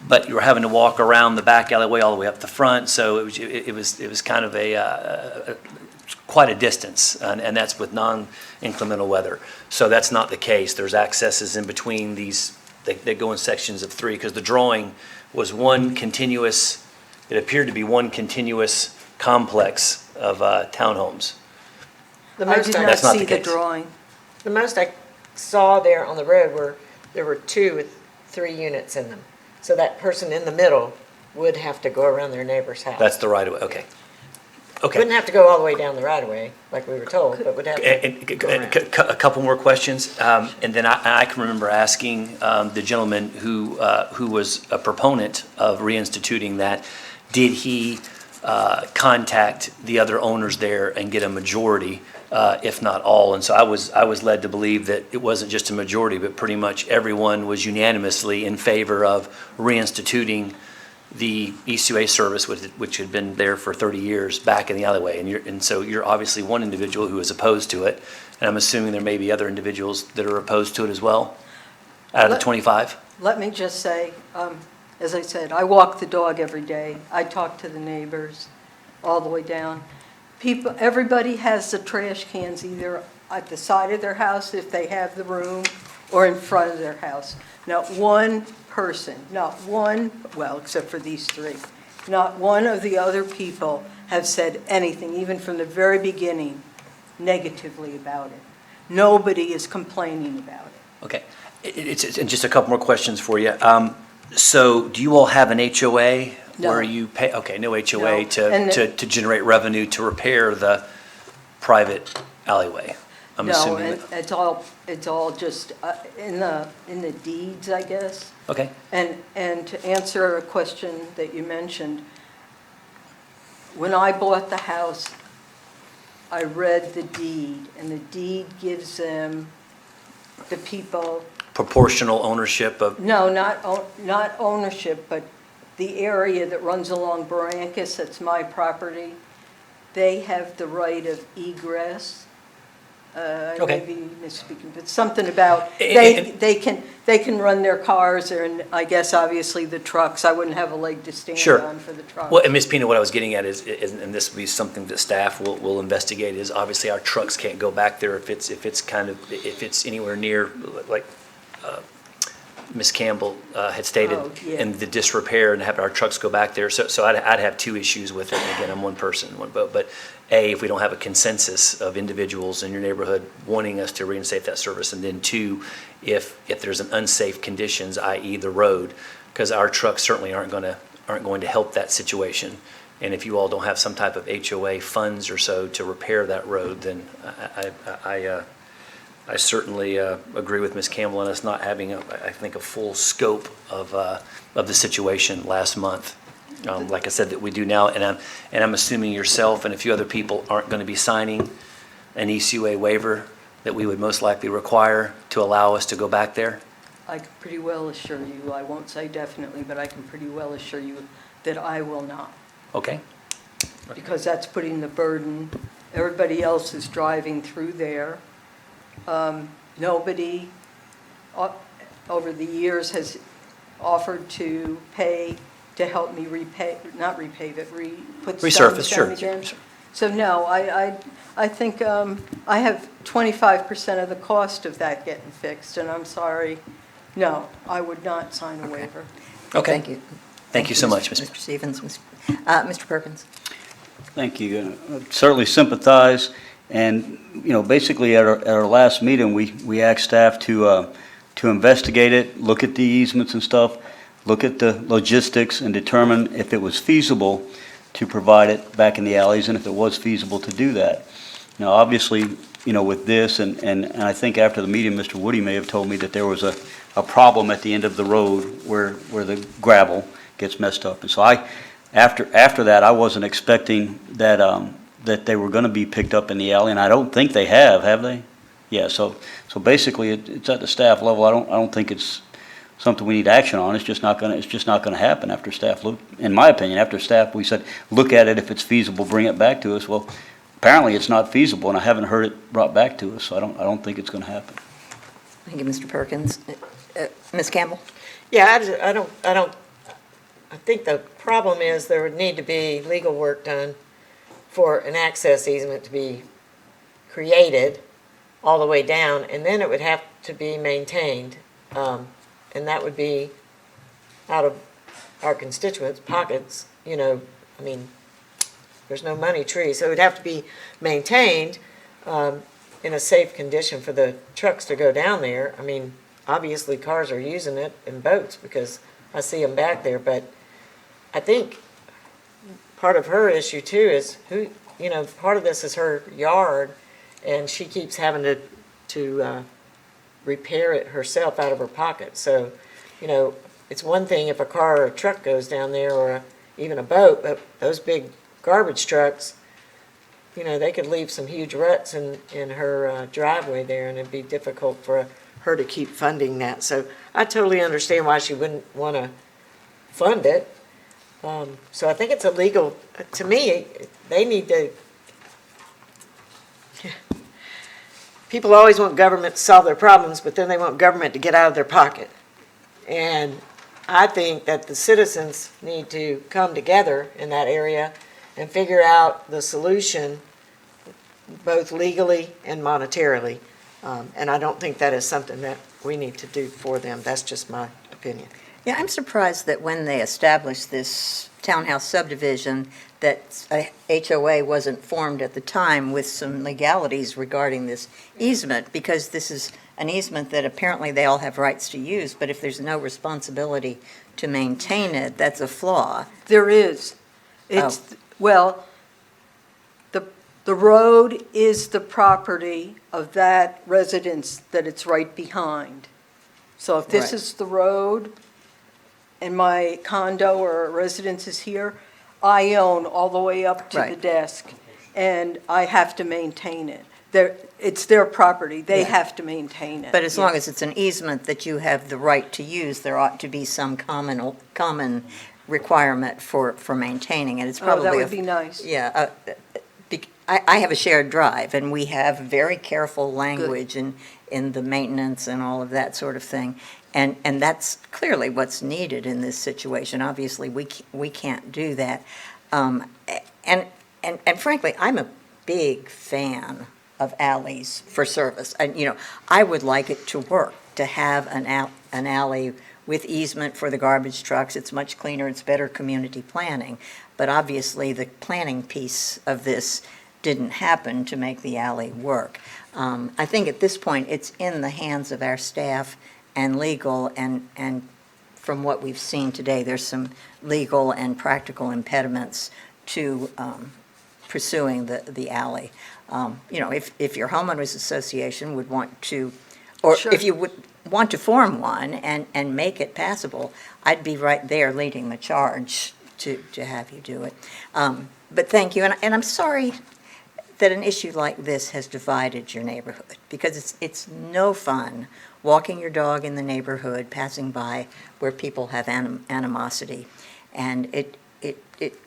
but you were having to walk around the back alleyway all the way up the front, so it was kind of quite a distance, and that's with non-inclemental weather. So that's not the case. There's accesses in between these, they go in sections of three, because the drawing was one continuous, it appeared to be one continuous complex of townhomes. The I most did I- not That's not see the the case. drawing. The most I saw there on the road there were two with 3 units in them. So that person in the middle would have to go around their neighbor's house. That's the right of way, okay. Okay. Wouldn't have to go all the way down the right of way, like we were told, but would have to go around. A couple more questions, and then I can remember asking the gentleman who was a proponent of reinstituting that, did he contact the other owners there and get a majority, if not all? And so I was led to believe that it wasn't just a majority, but pretty much everyone was unanimously in favor of reinstituting the ECUA service, which had been there for 30 years, back in the alleyway. And so you're obviously one individual who is opposed to it, and I'm assuming there may be other individuals that are opposed to it as well, out of the 25? Let me just say, as I said, I walk the dog every day. I talk to the neighbors all the way down. Everybody has the trash cans either at the side of their house if they have the room, or in front of their house. Not one person, not one, well, except for these three, not one of the other people have said anything, even from the very beginning, negatively about it. Nobody is complaining about it. Okay. And just a couple more questions for you. So do you all have an HOA? No. Where you pay, okay, no HOA No. And to generate revenue to repair the private alleyway? I'm No, assuming and that- it's all just in the deeds, I guess. Okay. And to answer a question that you mentioned, when I bought the house, I read the deed, and the deed gives them, the people, Proportional ownership of, no, not ownership, but the area that runs along Barrancas, that's my property, they have the right of egress. I Okay. may be misspeaking, but something about, And- they can run their cars, and I guess obviously the trucks, I wouldn't have a leg to stand Sure. on for the trucks. well, and Ms. Pina, what I was getting at is, and this will be something that staff will investigate, is obviously our trucks can't go back there if it's anywhere near, like Ms. Campbell had stated, Oh, yeah. and the disrepair and have our trucks go back there. So I'd have two issues with it. And again, I'm one person, one vote. But A, if we don't have a consensus of individuals in your neighborhood wanting us to reinstate that service, and then two, if there's an unsafe conditions, i.e. the road, because our trucks certainly aren't going to help that situation. And if you all don't have some type of HOA funds or so to repair that road, then I certainly agree with Ms. Campbell on us not having, I think, a full scope of the situation last month. Like I said, that we do now, and I'm assuming yourself and a few other people aren't going to be signing an ECUA waiver that we would most likely require to allow us to go back there? I can pretty well assure you, I won't say definitely, but I can pretty well assure you that I will not, Okay? because that's putting the burden, everybody else is driving through there. Nobody over the years has offered to pay to help me not repave it, put stones Resurface, sure. down again. So no, I think I have 25% of the cost of that getting fixed, and I'm sorry, no, I would not sign a waiver. Okay. Thank you. Thank you so much, Ms. Mr. Stevens. Mr. Perkins? Thank you. Certainly sympathize, and, basically at our last meeting, we asked staff to investigate it, look at the easements and stuff, look at the logistics, and determine if it was feasible to provide it back in the alleys, and if it was feasible to do that. Now, obviously, with this, and I think after the meeting, Mr. Woody may have told me that there was a problem at the end of the road where the gravel gets messed up. And so after that, I wasn't expecting that, that they were gonna be picked up in the alley, and I don't think they have they? Yeah, so basically, it's at the staff level. I don't think it's something we need action on. It's just not gonna happen after staff in my opinion, after staff, we said, look at it, if it's feasible, bring it back to us. Well, apparently it's not feasible, and I haven't heard it brought back to us, so I don't think it's gonna happen. Thank you, Mr. Perkins. Ms. Campbell? Yeah, I think the problem is there would need to be legal work done for an access easement to be created all the way down, and then it would have to be maintained. And that would be out of our constituents' pockets, there's no money tree, so it would have to be maintained in a safe condition for the trucks to go down there. Obviously, cars are using it and boats because I see them back there, but I think part of her issue too is part of this is her yard, and she keeps having to repair it herself out of her pocket. So, it's one thing if a car or a truck goes down there, or even a boat, but those big garbage trucks, they could leave some huge ruts in her driveway there, and it'd be difficult for her to keep funding that. So I totally understand why she wouldn't want to fund it. So I think it's illegal. To me, they need to, people always want government to solve their problems, but then they want government to get out of their pocket. And I think that the citizens need to come together in that area and figure out the solution, both legally and monetarily. And I don't think that is something that we need to do for them. That's just my opinion. Yeah, I'm surprised that when they established this townhouse subdivision, that a HOA wasn't formed at the time with some legalities regarding this easement, because this is an easement that apparently they all have rights to use, but if there's no responsibility to maintain it, that's a flaw. There is. Well, the road is the property of that residence that it's right behind. So if this Right. is the road and my condo or residence is here, I own all the way up to the Right. desk, and I have to maintain it. It's their property. They Yeah. have to maintain it. But as long Yes. as it's an easement that you have the right to use, there ought to be some common requirement for maintaining it. It's Oh, probably that a- would be nice. Yeah, I have a shared drive, and we have very careful language in the maintenance and all of that sort of thing. And that's clearly what's needed in this situation. Obviously, we can't do that. And frankly, I'm a big fan of alleys for service. And, I would like it to work, to have an alley with easement for the garbage trucks. It's much cleaner, it's better community planning. But obviously, the planning piece of this didn't happen to make the alley work. I think at this point, it's in the hands of our staff and legal, and from what we've seen today, there's some legal and practical impediments to pursuing the alley. If your homeowners association would want to, or Sure. if you would want to form one and make it passable, I'd be right there leading the charge to have you do it. But thank you, and I'm sorry that an issue like this has divided your neighborhood, because it's no fun walking your dog in the neighborhood, passing by where people have animosity. And it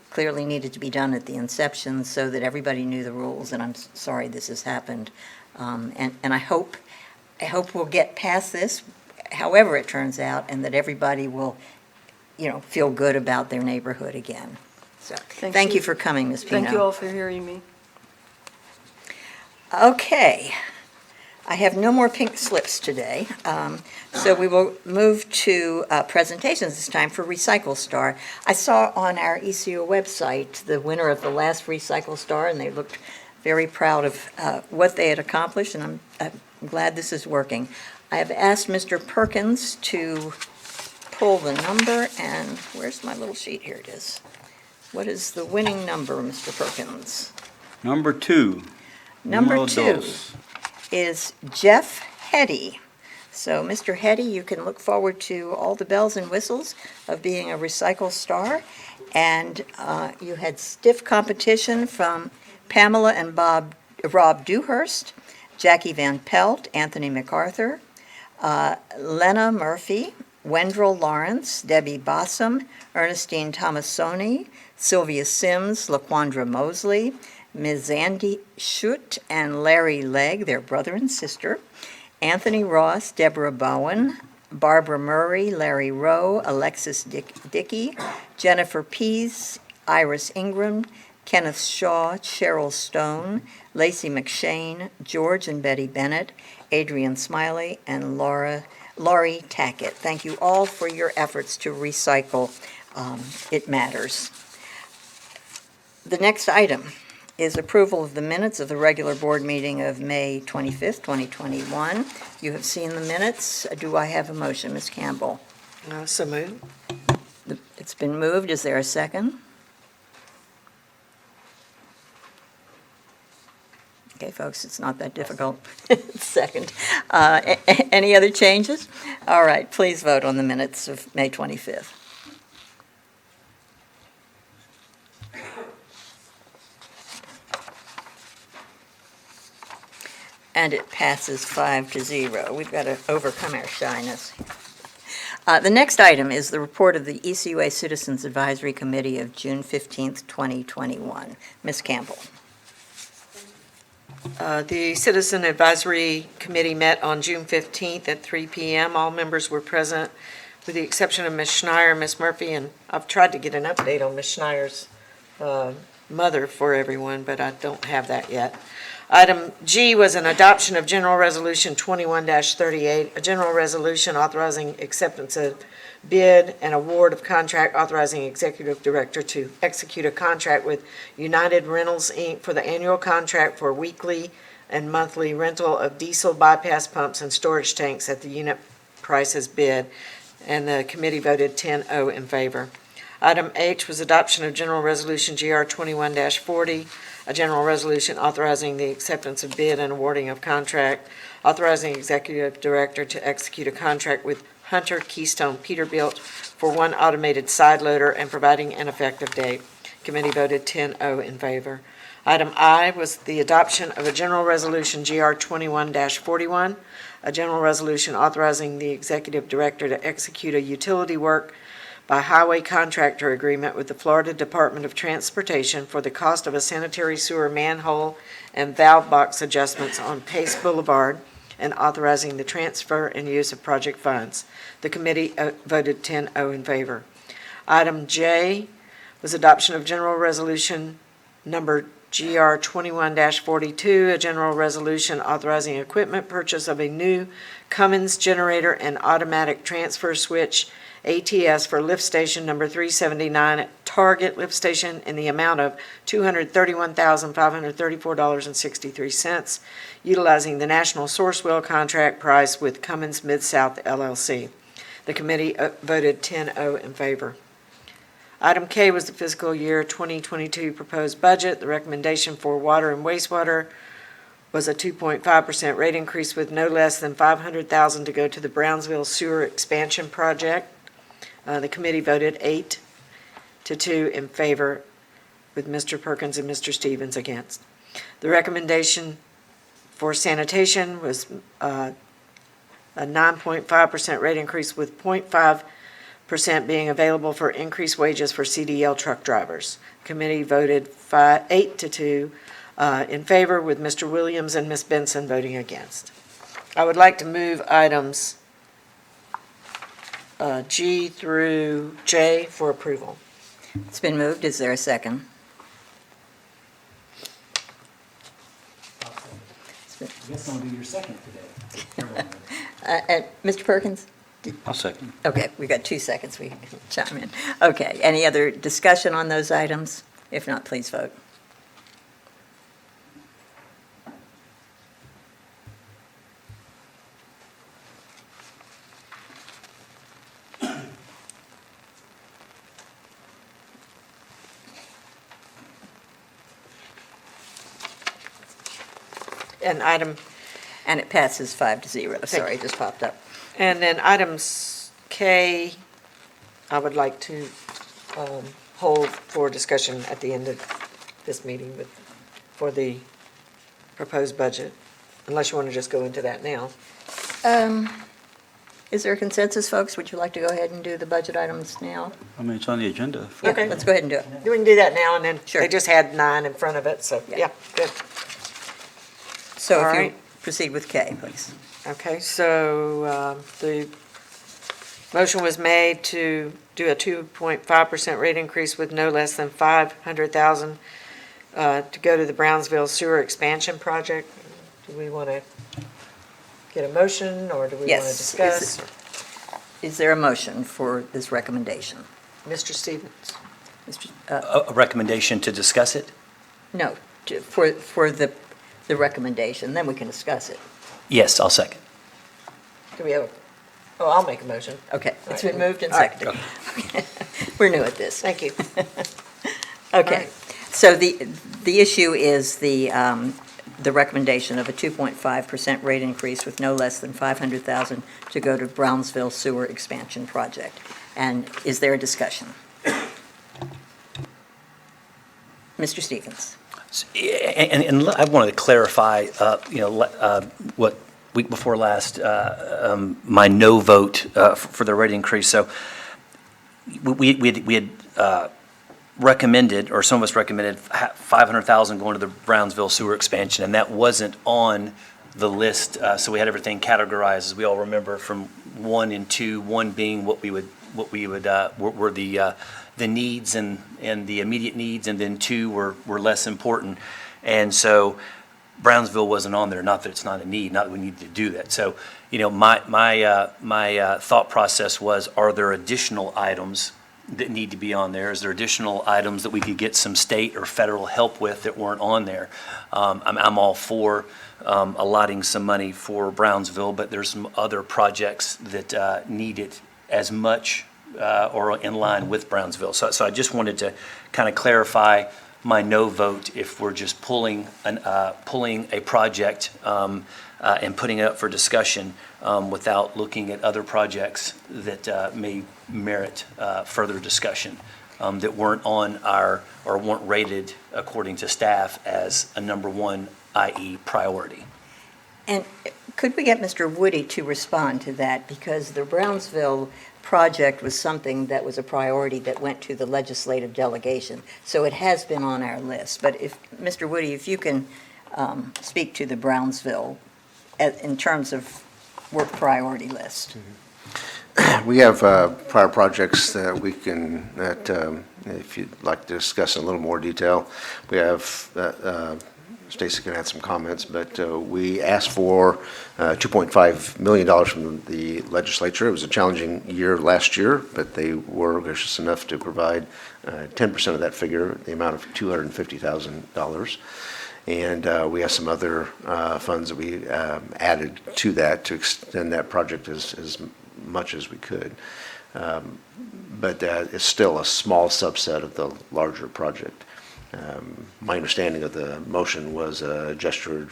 clearly needed to be done at the inception so that everybody knew the rules, and I'm sorry this has happened. And I hope we'll get past this, however it turns out, and that everybody will, feel good about their neighborhood again. So, thank you for coming, Ms. Pino. Thank you all for hearing me. Okay. I have no more pink slips today, so we will move to presentations this time for Recycle Star. I saw on our ECO website the winner of the last Recycle Star, and they looked very proud of what they had accomplished, and I'm glad this is working. I have asked Mr. Perkins to pull the number, and where's my little sheet? Here it is. What is the winning number, Mr. Perkins? Number 2. Number Numero 2 dos. is Jeff Hetty. So, Mr. Hetty, you can look forward to all the bells and whistles of being a Recycle Star. And you had stiff competition from Pamela and Rob Dewhurst, Jackie Van Pelt, Anthony MacArthur, Lena Murphy, Wendell Lawrence, Debbie Bossum, Ernestine Tomasoni, Sylvia Sims, LaQuandra Mosley, Ms. Andy Schutt, and Larry Legg, their brother and sister, Anthony Ross, Deborah Bowen, Barbara Murray, Larry Rowe, Alexis Dickey, Jennifer Pease, Iris Ingram, Kenneth Shaw, Cheryl Stone, Lacey McShane, George and Betty Bennett, Adrian Smiley, and Laurie Tackett. Thank you all for your efforts to recycle. It matters. The next item is approval of the minutes of the regular board meeting of May 25th, 2021. You have seen the minutes. Do I have a motion, Ms. Campbell? So moved. It's been moved. Is there a second? Okay, folks, it's not that difficult. Second. Any other changes? All right, please vote on the minutes of May 25th. And it passes 5-0. We've got to overcome our shyness. The next item is the report of the ECUA Citizens Advisory Committee of June 15th, 2021. Ms. Campbell. The Citizen Advisory Committee met on June 15th at 3 p.m. All members were present, with the exception of Ms. Schneier and Ms. Murphy, and I've tried to get an update on Ms. Schneier's mother for everyone, but I don't have that yet. Item G was an adoption of General Resolution 21-38, a general resolution authorizing acceptance of bid and award of contract, authorizing executive director to execute a contract with United Rentals, Inc. for the annual contract for weekly and monthly rental of diesel bypass pumps and storage tanks at the unit price as bid, and the committee voted 10-0 in favor. Item H was adoption of General Resolution GR 21-40, a general resolution authorizing the acceptance of bid and awarding of contract, authorizing executive director to execute a contract with Hunter Keystone Peterbilt for one automated side loader and providing an effective date. Committee voted 10-0 in favor. Item I was the adoption of a general resolution GR 21-41, a general resolution authorizing the executive director to execute a utility work by highway contractor agreement with the Florida Department of Transportation for the cost of a sanitary sewer manhole and valve box adjustments on Pace Boulevard, and authorizing the transfer and use of project funds. The committee voted 10-0 in favor. Item J was adoption of General Resolution number GR 21-42, a general resolution authorizing equipment purchase of a new Cummins generator and automatic transfer switch ATS for lift station number 379 at Target Lift Station in the amount of $231,534.63, utilizing the National Sourcewell contract price with Cummins Mid-South LLC. The committee voted 10-0 in favor. Item K was the fiscal year 2022 proposed budget. The recommendation for water and wastewater was a 2.5% rate increase with no less than $500,000 to go to the Brownsville Sewer Expansion Project. The committee voted 8-2 in favor, with Mr. Perkins and Mr. Stevens against. The recommendation for sanitation was a 9.5% rate increase, with 0.5% being available for increased wages for CDL truck drivers. Committee voted 8-2 in favor, with Mr. Williams and Ms. Benson voting against. I would like to move items G through J for approval. It's been moved. Is there a second? It's I guess I'll be your second today. Mr. Perkins? I'll second. Okay, we got 2 seconds, we can chime in. Okay, any other discussion on those items? If not, please vote. And item, And it passes 5-0. Sorry, it just popped up. and then items K, I would like to hold for discussion at the end of this meeting for the proposed budget, unless you want to just go into that now. Is there a consensus, folks? Would you like to go ahead and do the budget items now? I mean, it's on the agenda. Yeah, Okay. let's go ahead and do it. We can do that now, and then Sure. they just had 9 in front of it, so, Yeah. yeah, good. So All if you right. proceed with K, please. Okay, so the motion was made to do a 2.5% rate increase with no less than $500,000 to go to the Brownsville Sewer Expansion Project. Do we want to get a motion, or do we want to Yes. discuss? Is there a motion for this recommendation? Mr. Stevens? Mr. A recommendation to discuss it? No, for the recommendation, then we can discuss it. Yes, I'll second. Do we have, I'll make a motion. Okay, it's All been right. moved and All right. seconded. We're new at this. Thank you. Okay, right. so the issue is the recommendation of a 2.5% rate increase with no less than $500,000 to go to Brownsville Sewer Expansion Project. And is there a discussion? Mr. Stevens? And I wanted to clarify, what, week before last, my no vote for the rate increase. So we had recommended, or some of us recommended, $500,000 going to the Brownsville sewer expansion, and that wasn't on the list. So we had everything categorized, as we all remember, from 1 and 2, 1 being what we would were the needs and the immediate needs, and then 2 were less important. And so Brownsville wasn't on there, not that it's not a need, not that we need to do that. So, my thought process was, are there additional items that need to be on there? Is there additional items that we could get some state or federal help with that weren't on there? I'm all for allotting some money for Brownsville, but there's some other projects that need it as much or in line with Brownsville. So I just wanted to kind of clarify my no vote if we're just pulling a project and putting it up for discussion without looking at other projects that may merit further discussion that weren't on our, or weren't rated according to staff as a number 1 IE priority. And could we get Mr. Woody to respond to that? Because the Brownsville project was something that was a priority that went to the legislative delegation. So it has been on our list. But if, Mr. Woody, if you can speak to the Brownsville in terms of work priority list. We have prior projects that we can, if you'd like to discuss in a little more detail, we have, Stacy can add some comments, but we asked for $2.5 million from the legislature. It was a challenging year last year, but they were gracious enough to provide 10% of that figure, the amount of $250,000. And we have some other funds that we added to that to extend that project as much as we could. But it's still a small subset of the larger project. My understanding of the motion was a gesture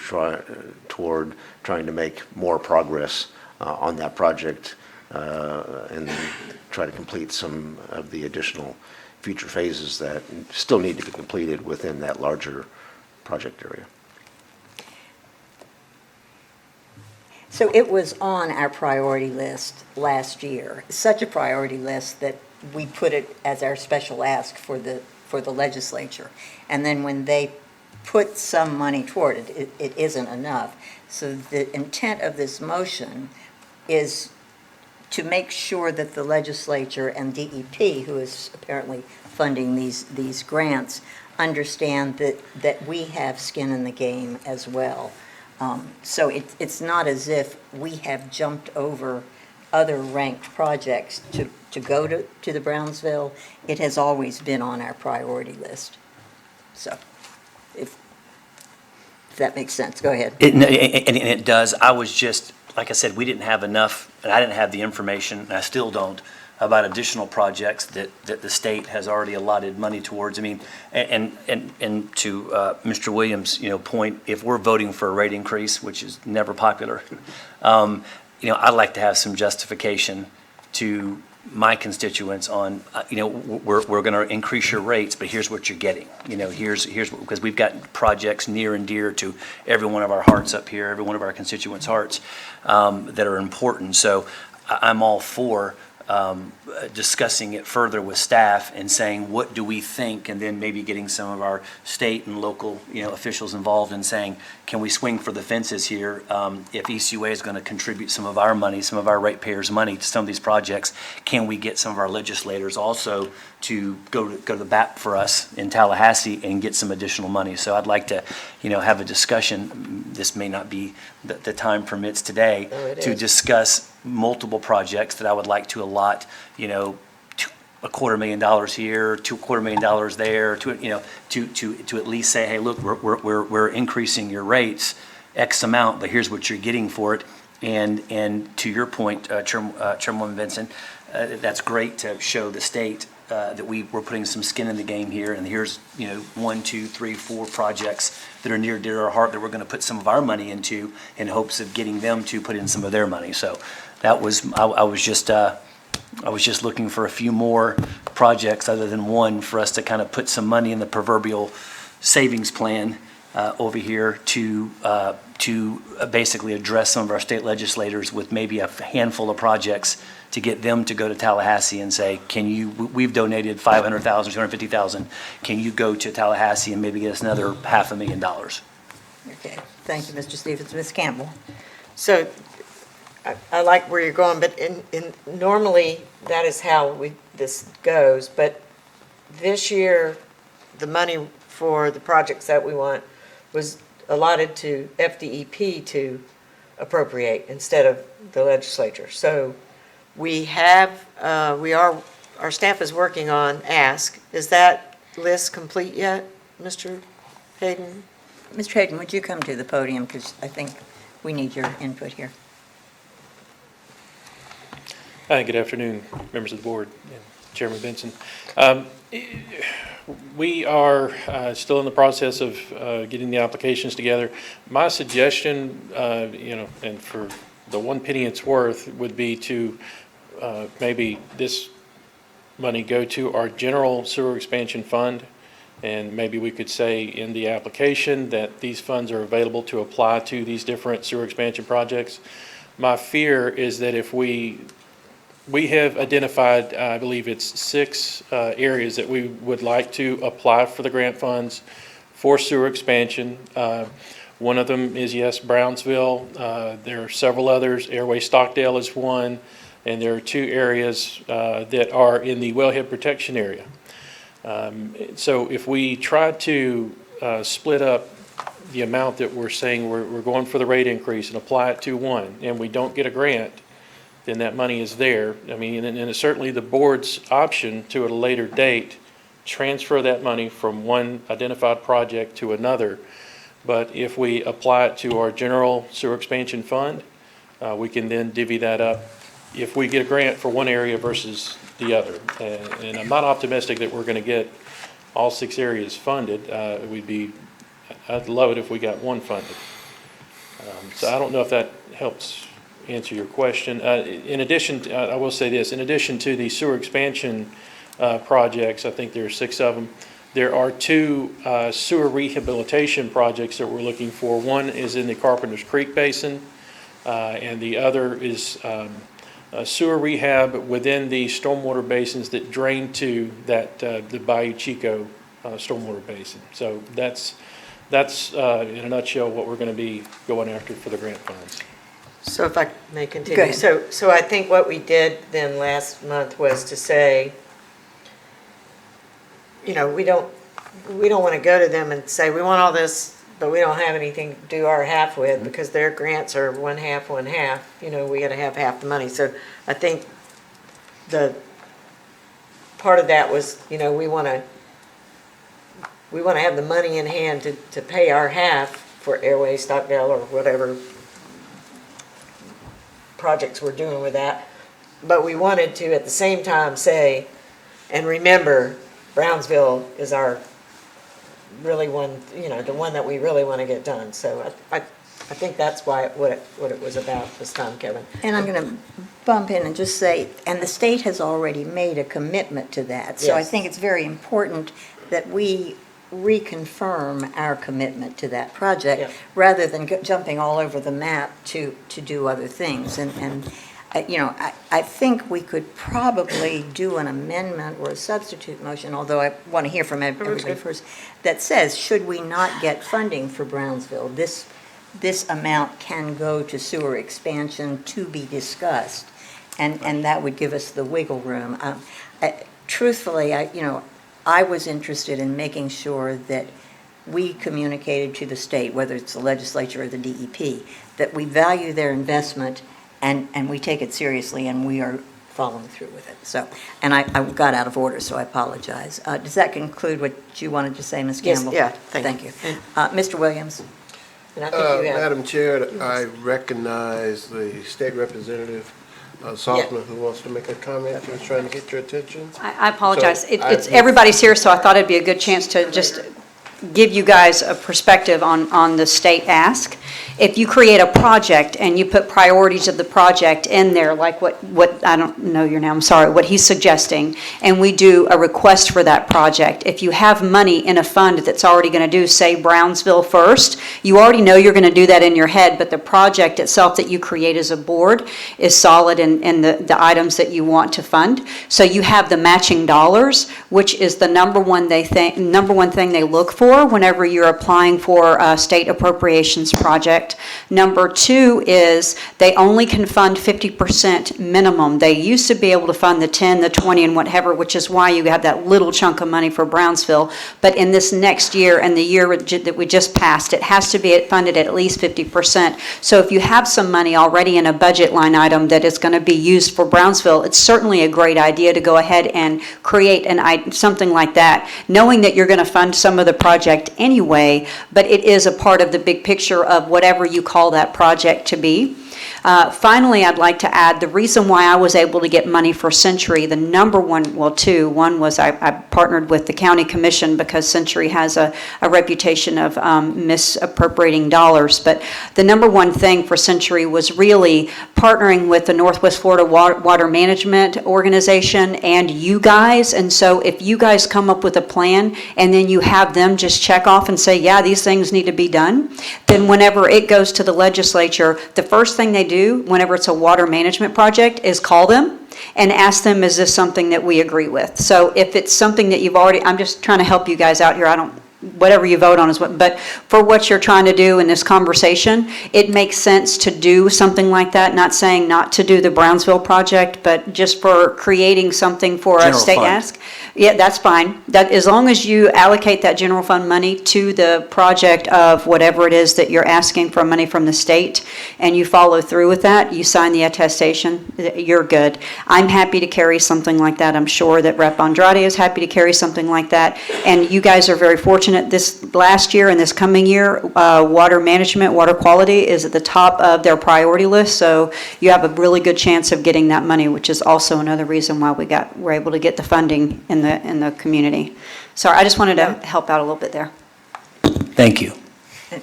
toward trying to make more progress on that project and try to complete some of the additional future phases that still need to be completed within that larger project area. So it was on our priority list last year, such a priority list that we put it as our special ask for the legislature. And then when they put some money toward it, it isn't enough. So the intent of this motion is to make sure that the legislature and DEP, who is apparently funding these grants, understand that we have skin in the game as well. So it's not as if we have jumped over other ranked projects to go to the Brownsville. It has always been on our priority list. So, if that makes sense, go ahead. And it does. I was just, like I said, we didn't have enough, and I didn't have the information, and I still don't, about additional projects that the state has already allotted money towards. I mean, and to Mr. Williams', point, if we're voting for a rate increase, which is never popular, I'd like to have some justification to my constituents on, we're going to increase your rates, but here's what you're getting. Because we've got projects near and dear to every one of our hearts up here, every one of our constituents' hearts, that are important. So I'm all for discussing it further with staff and saying, what do we think? And then maybe getting some of our state and local, officials involved and saying, can we swing for the fences here? If ECUA is going to contribute some of our money, some of our ratepayers' money to some of these projects, can we get some of our legislators also to go to the bat for us in Tallahassee and get some additional money? So I'd like to, have a discussion. This may not be the time permits today to discuss multiple projects that I would like to allot, $250,000 here, $250,000 there, to at least say, hey, look, we're increasing your rates X amount, but here's what you're getting for it. And to your point, Chairwoman Benson, that's great to show the state that we're putting some skin in the game here, and here's 1, 2, 3, 4 projects that are near dear our heart that we're going to put some of our money into in hopes of getting them to put in some of their money. So that was I was just looking for a few more projects other than one for us to kind of put some money in the proverbial savings plan over here to basically address some of our state legislators with maybe a handful of projects to get them to go to Tallahassee and say, we've donated $500,000, $250,000. Can you go to Tallahassee and maybe get us another $500,000? Okay, thank you, Mr. Stevens. Ms. Campbell? So I like where you're going, but normally that is how this goes. But this year, the money for the projects that we want was allotted to FDEP to appropriate instead of the legislature. So our staff is working on ask. Is that list complete yet, Mr. Hayden? Mr. Hayden, would you come to the podium, because I think we need your input here. Hi, good afternoon, members of the board and Chairman Benson. We are still in the process of getting the applications together. My suggestion, and for the 1 penny it's worth, would be to maybe this money go to our general sewer expansion fund, and maybe we could say in the application that these funds are available to apply to these different sewer expansion projects. My fear is that if we have identified, I believe it's 6 areas that we would like to apply for the grant funds for sewer expansion. One of them is, yes, Brownsville. There are several others. Airway Stockdale is one. And there are 2 areas that are in the wellhead protection area. So if we try to split up the amount that we're saying we're going for the rate increase and apply it to one, and we don't get a grant, then that money is there. I mean, and it's certainly the board's option to, at a later date, transfer that money from one identified project to another. But if we apply it to our general sewer expansion fund, we can then divvy that up if we get a grant for one area versus the other. And I'm not optimistic that we're going to get all 6 areas funded. I'd love it if we got one funded. So I don't know if that helps answer your question. In addition, I will say this, in addition to the sewer expansion projects, I think there are 6 of them, there are 2 sewer rehabilitation projects that we're looking for. One is in the Carpenters Creek Basin, and the other is sewer rehab within the stormwater basins that drain to the Bayou Chico stormwater basin. So that's in a nutshell what we're going to be going after for the grant funds. So if I may continue. Go ahead. So I think what we did then last month was to say, we don't want to go to them and say, we want all this but we don't have anything to do our half with because their grants are one half, we gotta have half the money. So I think part of that was, we wanna have the money in hand to pay our half for Airway, Stockdale, or whatever projects we're doing with that. But we wanted to, at the same time, say, and remember, Brownsville is our really one, the one that we really want to get done. So I think that's what it was about this time, Kevin. And I'm going to bump in and just say, and the state has already made a commitment to that. So I Yes. think it's very important that we reconfirm our commitment to that project, Yeah. rather than jumping all over the map to do other things. I think we could probably do an amendment or a substitute motion, although I want to hear from everybody first, that says, should we not get funding for Brownsville, this amount can go to sewer expansion to be discussed, and that would give us the wiggle room. Truthfully, I was interested in making sure that we communicated to the state, whether it's the legislature or the DEP, that we value their investment and we take it seriously and we are following through with it. So, and I got out of order, so I apologize. Does that conclude what you wanted to say, Ms. Yes, Campbell? yeah, thank you. you. Mr. Williams? And I think you have, Madam Chair, I recognize the state representative, Saltzman, who wants to make a comment. He was trying to get your attention. I apologize. So It's everybody's here, so I thought it'd be a good chance to just give you guys a perspective on the state ask. If you create a project and you put priorities of the project in there, like what I don't know your name, I'm sorry, what he's suggesting, and we do a request for that project, if you have money in a fund that's already going to do, say, Brownsville first, you already know you're going to do that in your head, but the project itself that you create as a board is solid in the items that you want to fund. So you have the matching dollars, which is the number one thing they look for whenever you're applying for a state appropriations project. Number two is they only can fund 50% minimum. They used to be able to fund the 10, the 20, and whatever, which is why you have that little chunk of money for Brownsville. But in this next year and the year that we just passed, it has to be funded at least 50%. So if you have some money already in a budget line item that is going to be used for Brownsville, it's certainly a great idea to go ahead and create something like that, knowing that you're going to fund some of the project anyway, but it is a part of the big picture of whatever you call that project to be. Finally, I'd like to add the reason why I was able to get money for Century, the number one, well, two. One was I partnered with the county commission because Century has a reputation of misappropriating dollars. But the number one thing for Century was really partnering with the Northwest Florida Water Management Organization and you guys. And so if you guys come up with a plan and then you have them just check off and say, yeah, these things need to be done, then whenever it goes to the legislature, the first thing they do whenever it's a water management project is call them and ask them, is this something that we agree with? So if it's something that you've already, I'm just trying to help you guys out here. Whatever you vote on is what, but for what you're trying to do in this conversation, it makes sense to do something like that. Not saying not to do the Brownsville project, but just for creating something for a General state fund. ask. Yeah, that's fine. That, as long as you allocate that general fund money to the project of whatever it is that you're asking for money from the state, and you follow through with that, you sign the attestation, you're good. I'm happy to carry something like that. I'm sure that Rep. Andrade is happy to carry something like that. And you guys are very fortunate. This last year and this coming year, water management, water quality is at the top of their priority list. So you have a really good chance of getting that money, which is also another reason why we're able to get the funding in the community. Sorry, I just wanted to help out a little bit there. Thank you.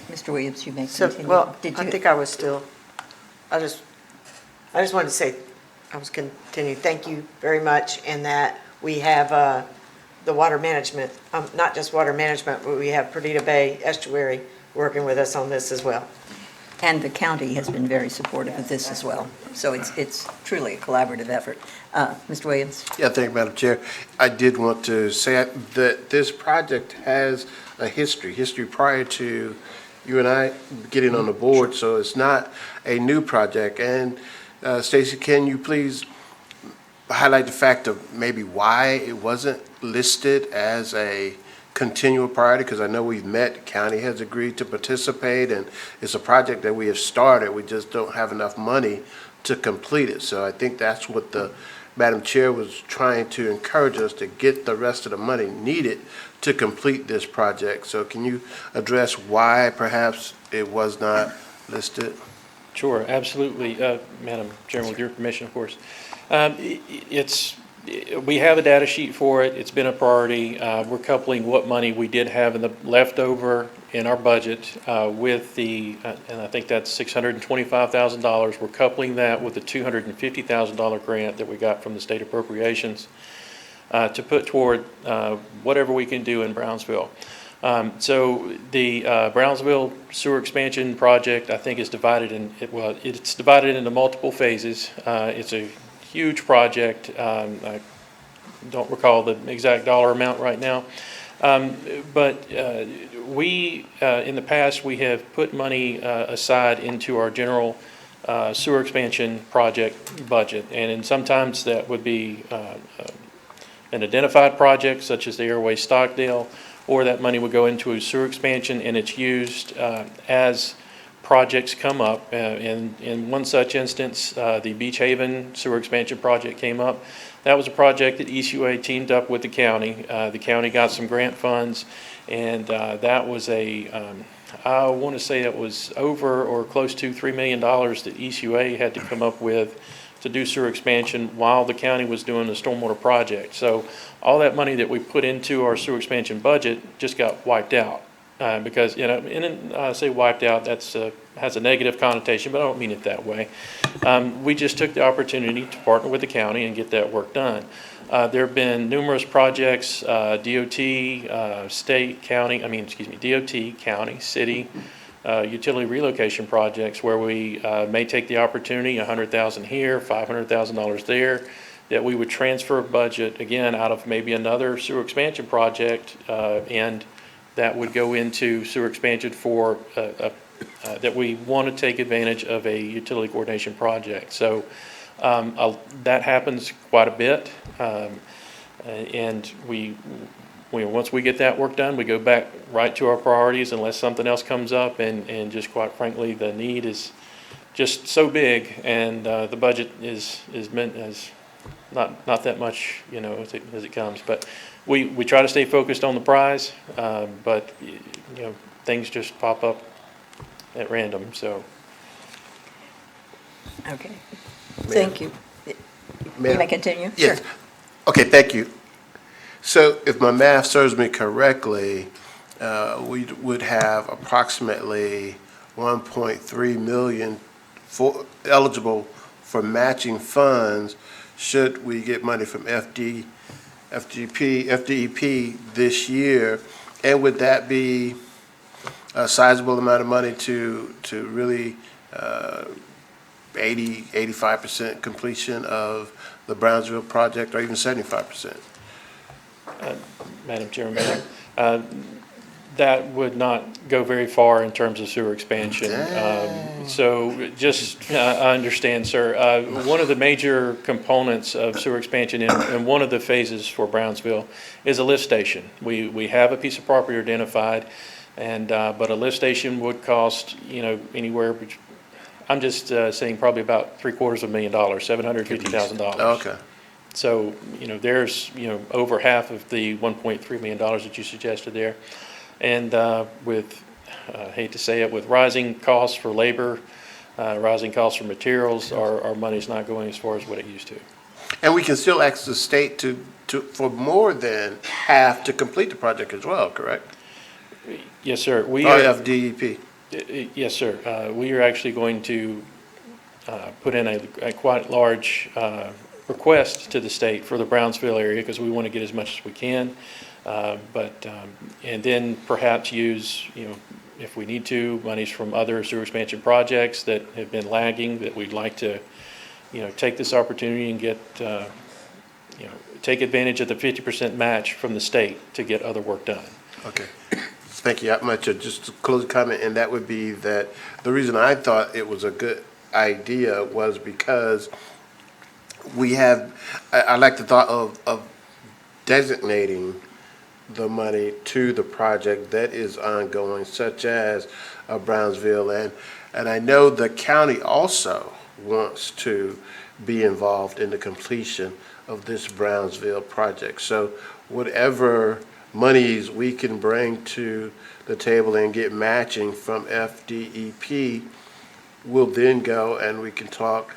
Mr. Williams, you may So, continue. well, Did I you- think I was still, I just wanted to say, I was continue, thank you very much, and that we have the water management, not just water management, but we have Perdita Bay Estuary working with us on this as well. And the county has been very supportive of this as well. So it's truly a collaborative effort. Mr. Williams? Yeah, thank you, Madam Chair. I did want to say that this project has a history prior to you and I getting on the board, so it's not a new project. And Stacy, can you please highlight the fact of maybe why it wasn't listed as a continual priority? Because I know we've met, county has agreed to participate, and it's a project that we have started. We just don't have enough money to complete it. So I think that's what the Madam Chair was trying to encourage us to get the rest of the money needed to complete this project. So can you address why perhaps it was not listed? Sure, absolutely, Madam Chairman, with your permission, of course. We have a data sheet for it, it's been a priority. We're coupling what money we did have in the leftover in our budget with the, and I think that's $625,000. We're coupling that with the $250,000 grant that we got from the state appropriations to put toward whatever we can do in Brownsville. So the Brownsville sewer expansion project, I think, is divided it's divided into multiple phases. It's a huge project. I don't recall the exact dollar amount right now. But we, in the past, we have put money aside into our general sewer expansion project budget. And sometimes that would be an identified project, such as the Airway Stockdale, or that money would go into a sewer expansion, and it's used as projects come up. In one such instance, the Beach Haven sewer expansion project came up. That was a project that ECUA teamed up with the county. The county got some grant funds, and that was I want to say it was over or close to $3 million that ECUA had to come up with to do sewer expansion while the county was doing the stormwater project. So all that money that we put into our sewer expansion budget just got wiped out. Because, and I say wiped out, that's has a negative connotation, but I don't mean it that way. We just took the opportunity to partner with the county and get that work done. There have been numerous projects, DOT, state, county, DOT, county, city, utility relocation projects where we may take the opportunity, $100,000 here, $500,000 there, that we would transfer budget, again, out of maybe another sewer expansion project, and that would go into sewer expansion for, that we want to take advantage of a utility coordination project. So that happens quite a bit. And once we get that work done, we go back right to our priorities unless something else comes up, and just quite frankly, the need is just so big, and the budget is meant as not that much, as it comes. But we try to stay focused on the prize, but things just pop up at random, so. Okay. Thank you. You may continue? Yes. Sure. Okay, thank you. So if my math serves me correctly, we would have approximately 1.3 million eligible for matching funds should we get money from FDEP this year. And would that be a sizable amount of money to really 85% completion of the Brownsville project, or even 75%? Madam Chairman, that would not go very far in terms of sewer expansion. So just, I understand, sir. One of the major components of sewer expansion in one of the phases for Brownsville is a lift station. We have a piece of property identified, and but a lift station would cost, anywhere, I'm just saying probably about $750,000, $750,000. Okay. So, there's, over half of the $1.3 million that you suggested there. And with, hate to say it, with rising costs for labor, rising costs for materials, our money's not going as far as what it used to. And we can still ask the state for more than half to complete the project as well, correct? Yes, sir. FDEP. Yes, sir. We are actually going to put in a quite large request to the state for the Brownsville area, because we want to get as much as we can. And then perhaps use, if we need to, monies from other sewer expansion projects that have been lagging, that we'd like to, take this opportunity and get, take advantage of the 50% match from the state to get other work done. Okay. Thank you. Just a closing comment, and that would be that the reason I thought it was a good idea was because I like the thought of designating the money to the project that is ongoing, such as Brownsville. And I know the county also wants to be involved in the completion of this Brownsville project. So whatever monies we can bring to the table and get matching from FDEP will then go and we can talk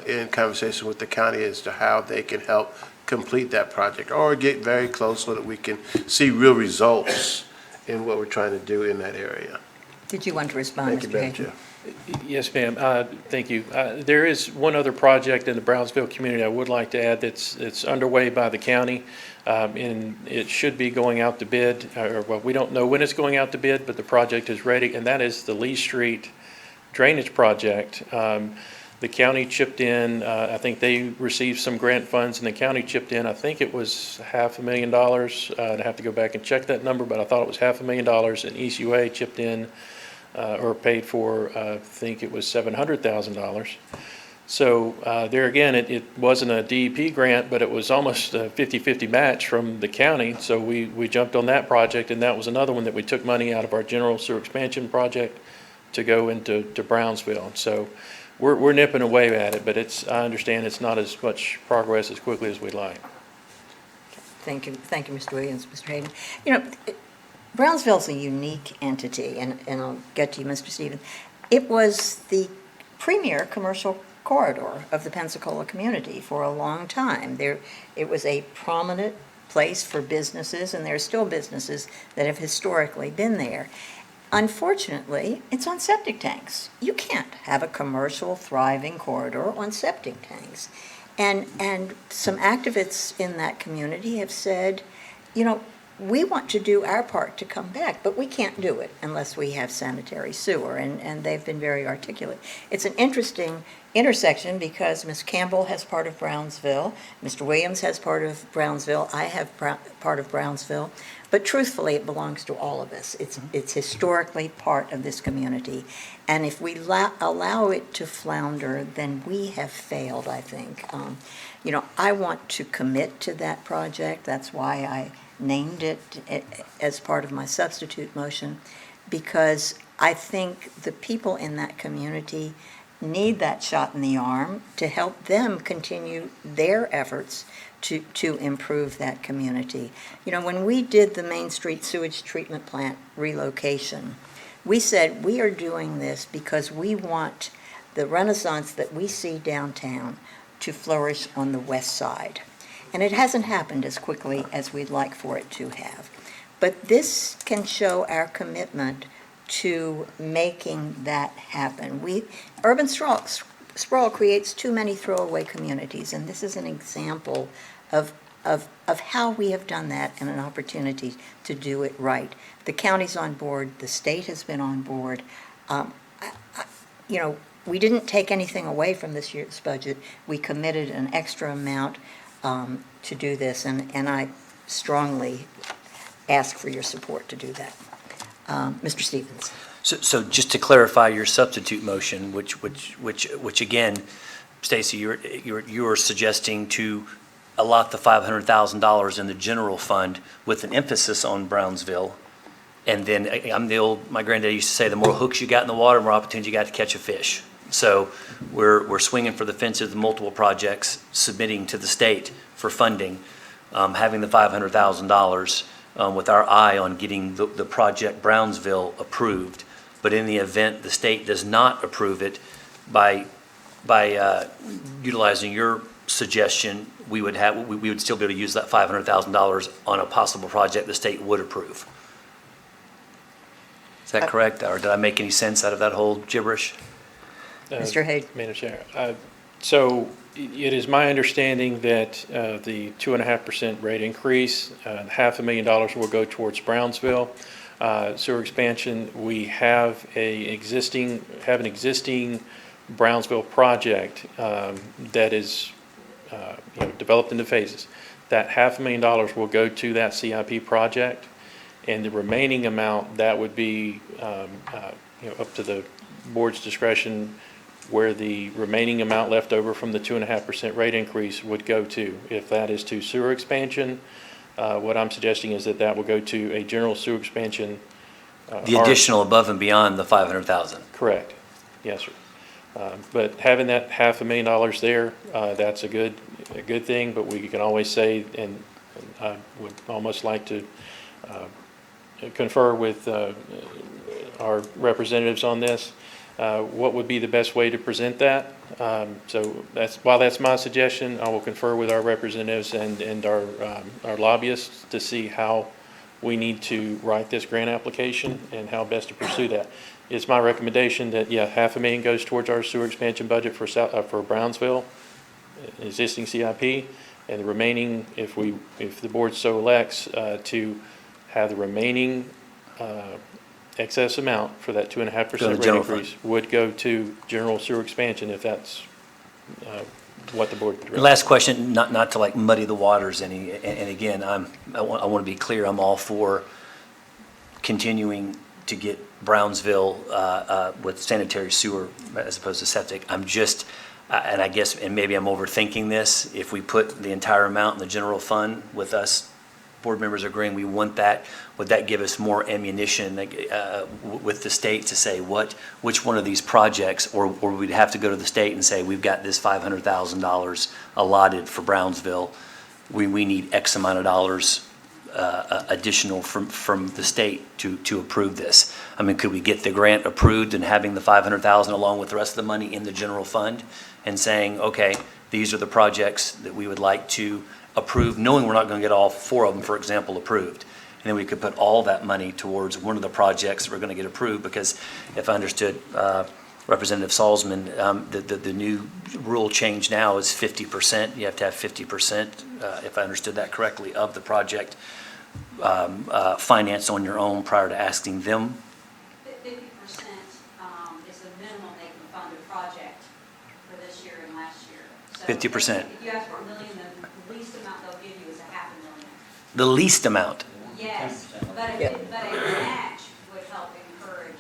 in conversation with the county as to how they can help complete that project or get very close so that we can see real results in what we're trying to do in that area. Did you want to respond, Thank you, Mr. Madam Hayden? Chair. Yes, ma'am. Thank you. There is one other project in the Brownsville community I would like to add that's underway by the county, and it should be going out to bid, well, we don't know when it's going out to bid, but the project is ready, and that is the Lee Street Drainage Project. The county chipped in, I think they received some grant funds, and the county chipped in, I think it was $500,000. I'd have to go back and check that number, but I thought it was $500,000, and ECUA chipped in or paid for, I think it was $700,000. So there again, it wasn't a DEP grant, but it was almost a 50-50 match from the county. So we jumped on that project, and that was another one that we took money out of our general sewer expansion project to go into Brownsville. So we're nipping away at it, but I understand it's not as much progress as quickly as we'd like. Thank you, Mr. Williams, Mr. Hayden. You know, Brownsville's a unique entity, and I'll get to you, Mr. Stevens. It was the premier commercial corridor of the Pensacola community for a long time. It was a prominent place for businesses, and there are still businesses that have historically been there. Unfortunately, it's on septic tanks. You can't have a commercial thriving corridor on septic tanks. And some activists in that community have said, you know, we want to do our part to come back, but we can't do it unless we have sanitary sewer, and they've been very articulate. It's an interesting intersection because Ms. Campbell has part of Brownsville, Mr. Williams has part of Brownsville, I have part of Brownsville, but truthfully, it belongs to all of us. It's historically part of this community, and if we allow it to flounder, then we have failed, I think. You know, I want to commit to that project. That's why I named it as part of my substitute motion, because I think the people in that community need that shot in the arm to help them continue their efforts to improve that community. You know, when we did the Main Street sewage treatment plant relocation, we said we are doing this because we want the renaissance that we see downtown to flourish on the west side. And it hasn't happened as quickly as we'd like for it to have. But this can show our commitment to making that happen. Urban sprawl creates too many throwaway communities, and this is an example of how we have done that and an opportunity to do it right. The county's on board, the state has been on board. You know, we didn't take anything away from this year's budget. We committed an extra amount to do this, and I strongly ask for your support to do that. Mr. Stevens. So just to clarify your substitute motion, which again, Stacy, you were suggesting to allot the $500,000 in the general fund with an emphasis on Brownsville. And then my granddad used to say, the more hooks you got in the water, the more opportunity you got to catch a fish. So we're swinging for the fences with multiple projects, submitting to the state for funding, having the $500,000 with our eye on getting the project Brownsville approved. But in the event the state does not approve it, by utilizing your suggestion, we would still be able to use that $500,000 on a possible project the state would approve. Is that correct, or did I make any sense out of that whole gibberish? Mr. Hayden. Madam Chair. So it is my understanding that the 2.5% rate increase, $500,000 will go towards Brownsville sewer expansion. We have an existing Brownsville project that is developed into phases. That $500,000 will go to that CIP project, and the remaining amount, that would be up to the board's discretion where the remaining amount left over from the 2.5% rate increase would go to. If that is to sewer expansion, What I'm suggesting is that that will go to a general sewer expansion. The additional above and beyond the 500,000. Correct. Yes, sir. But having that $500,000 there, that's a good thing, but we can always say, and I would almost like to confer with our representatives on this, what would be the best way to present that? So while that's my suggestion, I will confer with our representatives and our lobbyists to see how we need to write this grant application and how best to pursue that. It's my recommendation that, yeah, $500,000 goes towards our sewer expansion budget for Brownsville, existing CIP, and the remaining, if the board so elects, to have the remaining excess amount for that 2.5% rate general fund. increase would go to general sewer expansion if that's what the board. Last question, not to like muddy the waters any, and again, I want to be clear, I'm all for continuing to get Brownsville with sanitary sewer as opposed to septic. I'm just, and I guess, and maybe I'm overthinking this, if we put the entire amount in the general fund with us, board members agreeing we want that, would that give us more ammunition with the state to say which one of these projects, or we'd have to go to the state and say, we've got this $500,000 allotted for Brownsville, we need X amount of dollars additional from the state to approve this? I mean, could we get the grant approved and having the $500,000 along with the rest of the money in the general fund and saying, okay, these are the projects that we would like to approve, knowing we're not going to get all 4 of them, for example, approved. And then we could put all that money towards one of the projects that we're going to get approved, because if I understood Representative Salzman, the new rule change now is 50%. You have to have 50%, if I understood that correctly, of the project financed on your own prior to asking them. 50% is the minimum they can fund a project for this year and last year. So 50%. If you ask for $1 million, the least amount they'll give you is $500,000. The least amount. Yes, but a match would help encourage.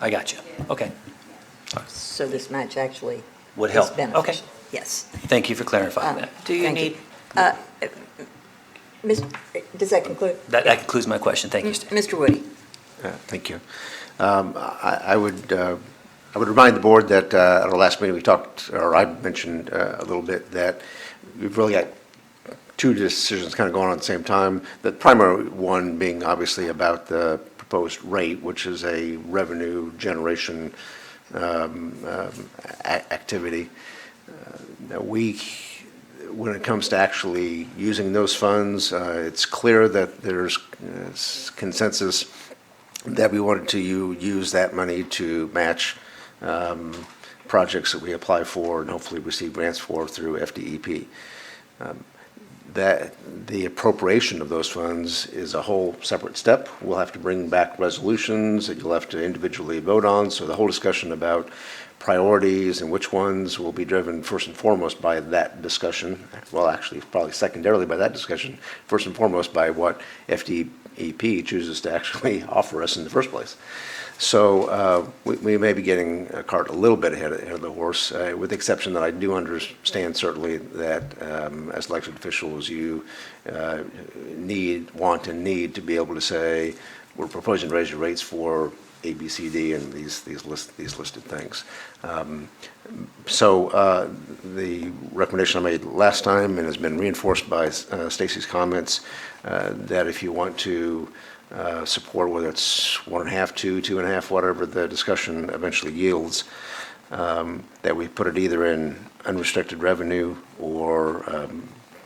I got you. Okay. So this match actually Would is help. Okay. beneficial. Yes. Thank you for clarifying that. Do you Thank need, Does that conclude? That concludes my question. Thank you, Steve. Mr. Woody? Thank you. I would remind the board that at our last meeting, we talked, or I mentioned a little bit, that we've really got 2 decisions kind of going on at the same time. The primary one being obviously about the proposed rate, which is a revenue generation activity. When it comes to actually using those funds, it's clear that there's consensus that we wanted to use that money to match projects that we apply for and hopefully receive grants for through FDEP. That the appropriation of those funds is a whole separate step. We'll have to bring back resolutions that you'll have to individually vote on. So the whole discussion about priorities and which ones will be driven first and foremost by that discussion, well, actually, probably secondarily by that discussion, first and foremost by what FDEP chooses to actually offer us in the first place. So we may be getting a cart a little bit ahead of the horse, with the exception that I do understand certainly that as elected officials, you want and need to be able to say, we're proposing to raise your rates for A, B, C, D, and these listed things. So the recommendation I made last time, and has been reinforced by Stacy's comments, that if you want to support, whether it's 1.5, 2, 2.5, whatever the discussion eventually yields, that we put it either in unrestricted revenue or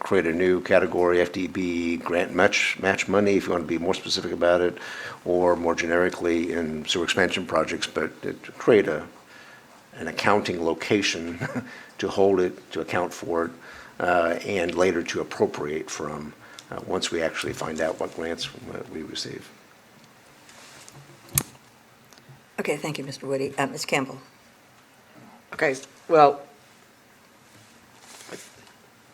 create a new category, FDB grant match money, if you want to be more specific about it, or more generically in sewer expansion projects, but to create an accounting location to hold it, to account for it, and later to appropriate from once we actually find out what grants we receive. Okay, thank you, Mr. Woody. Ms. Campbell? okay, well,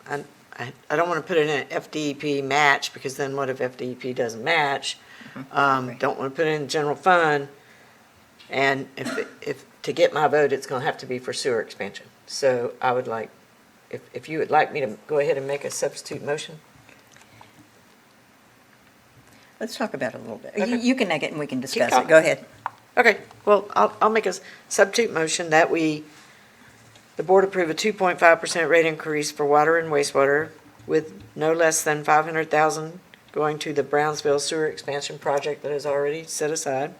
I don't want to put it in an FDEP match, because then what if FDEP doesn't match? Don't want to put it in the general fund, and if to get my vote, it's going to have to be for sewer expansion. So I would like, if you would like me to go ahead and make a substitute motion? Let's talk about it a little bit. You can make it and we can discuss it. talking. Go ahead. Okay, well, I'll make a substitute motion that the board approve a 2.5% rate increase for water and wastewater with no less than 500,000 going to the Brownsville sewer expansion project that is already set aside.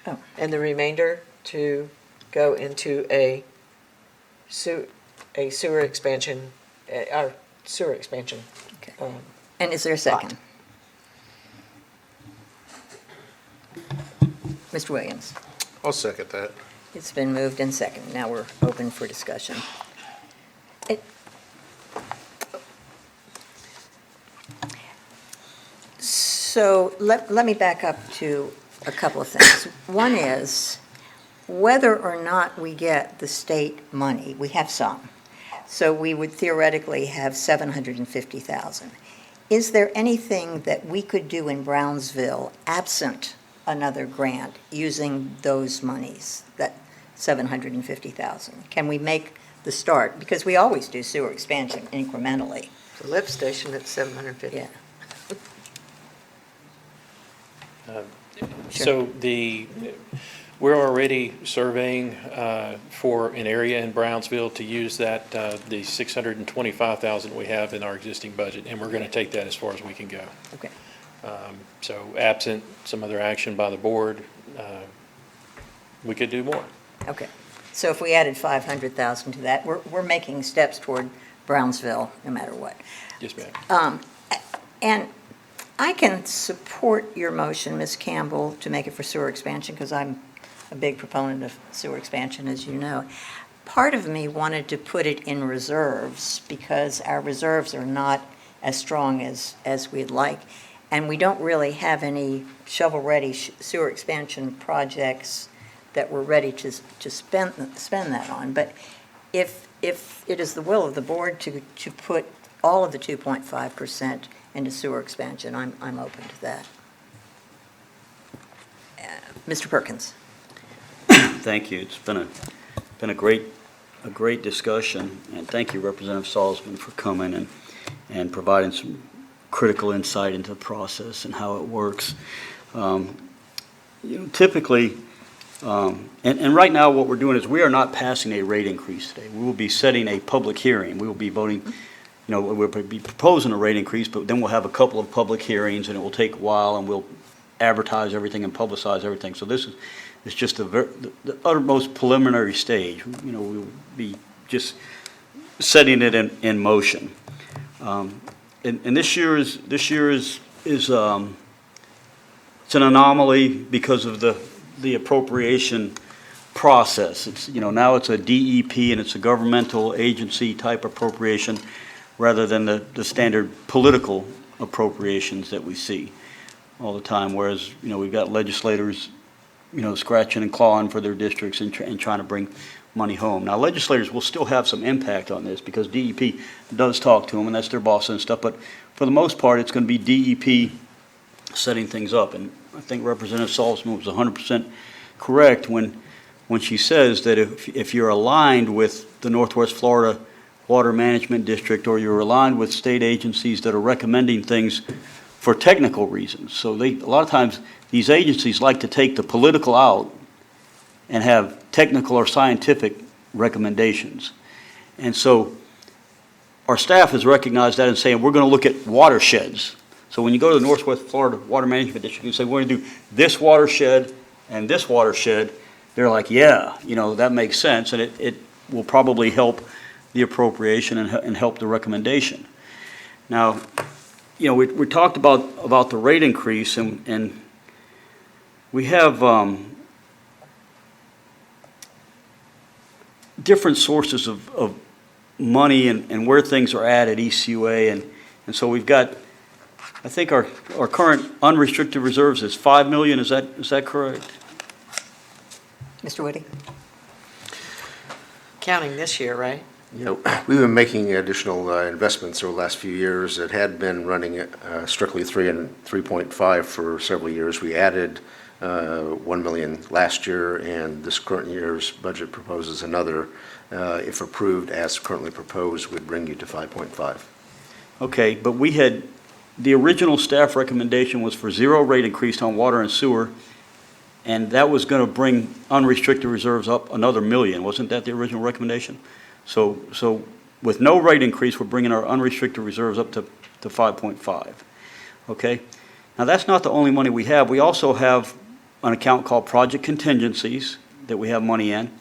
Oh. And the remainder to go into a sewer expansion, our sewer expansion. Okay. And is there a second? Mr. Williams? I'll second that. It's been moved and seconded. Now we're open for discussion. So let me back up to a couple of things. One is whether or not we get the state money, we have some. So we would theoretically have 750,000. Is there anything that we could do in Brownsville absent another grant using those monies, that 750,000? Can we make the start? Because we always do sewer expansion incrementally. The lift station at 750. Yeah. So we're already surveying for an area in Brownsville to use that, the 625,000 we have in our existing budget, and we're going to take that as far as we can go. Okay. So absent some other action by the board, we could do more. Okay. So if we added 500,000 to that, we're making steps toward Brownsville no matter what. Yes, ma'am. And I can support your motion, Ms. Campbell, to make it for sewer expansion, because I'm a big proponent of sewer expansion, as you know. Part of me wanted to put it in reserves, because our reserves are not as strong as we'd like, and we don't really have any shovel-ready sewer expansion projects that we're ready to spend that on. But if it is the will of the board to put all of the 2.5% into sewer expansion, I'm open to that. Mr. Perkins? Thank you. It's been a great discussion, and thank you, Representative Salzman, for coming and providing some critical insight into the process and how it works. Typically, and right now what we're doing is we are not passing a rate increase today. We will be setting a public hearing. We will be voting, we'll be proposing a rate increase, but then we'll have a couple of public hearings, and it will take a while, and we'll advertise everything and publicize everything. So this is just the uttermost preliminary stage. We'll be just setting it in motion. And this year is it's an anomaly because of the appropriation process. It's, now it's a DEP and it's a governmental agency type appropriation rather than the standard political appropriations that we see all the time, whereas, we've got legislators, scratching and clawing for their districts and trying to bring money home. Now, legislators will still have some impact on this because DEP does talk to them, and that's their boss and stuff, but for the most part, it's going to be DEP setting things up. And I think Representative Salzman was 100% correct when she says that if you're aligned with the Northwest Florida Water Management District, or you're aligned with state agencies that are recommending things for technical reasons. So a lot of times, these agencies like to take the political out and have technical or scientific recommendations. And so our staff has recognized that and saying, we're going to look at watersheds. So when you go to the Northwest Florida Water Management District and say, we're going to do this watershed and this watershed, they're like, yeah, that makes sense, and it will probably help the appropriation and help the recommendation. Now, we talked about the rate increase, and we have different sources of money and where things are at ECUA, and so we've got, I think our current unrestricted reserves is $5 million. Is that correct? Mr. Woody? Counting this year, right? We've been making additional investments over the last few years. It had been running strictly 3 and 3.5 for several years. We added $1 million last year, and this current year's budget proposes another, if approved as currently proposed, would bring you to 5.5. Okay, but we had the original staff recommendation was for 0 rate increase on water and sewer, and that was going to bring unrestricted reserves up another $1 million. Wasn't that the original recommendation? So with no rate increase, we're bringing our unrestricted reserves up to 5.5. Okay? Now, that's not the only money we have. We also have an account called project contingencies that we have money in.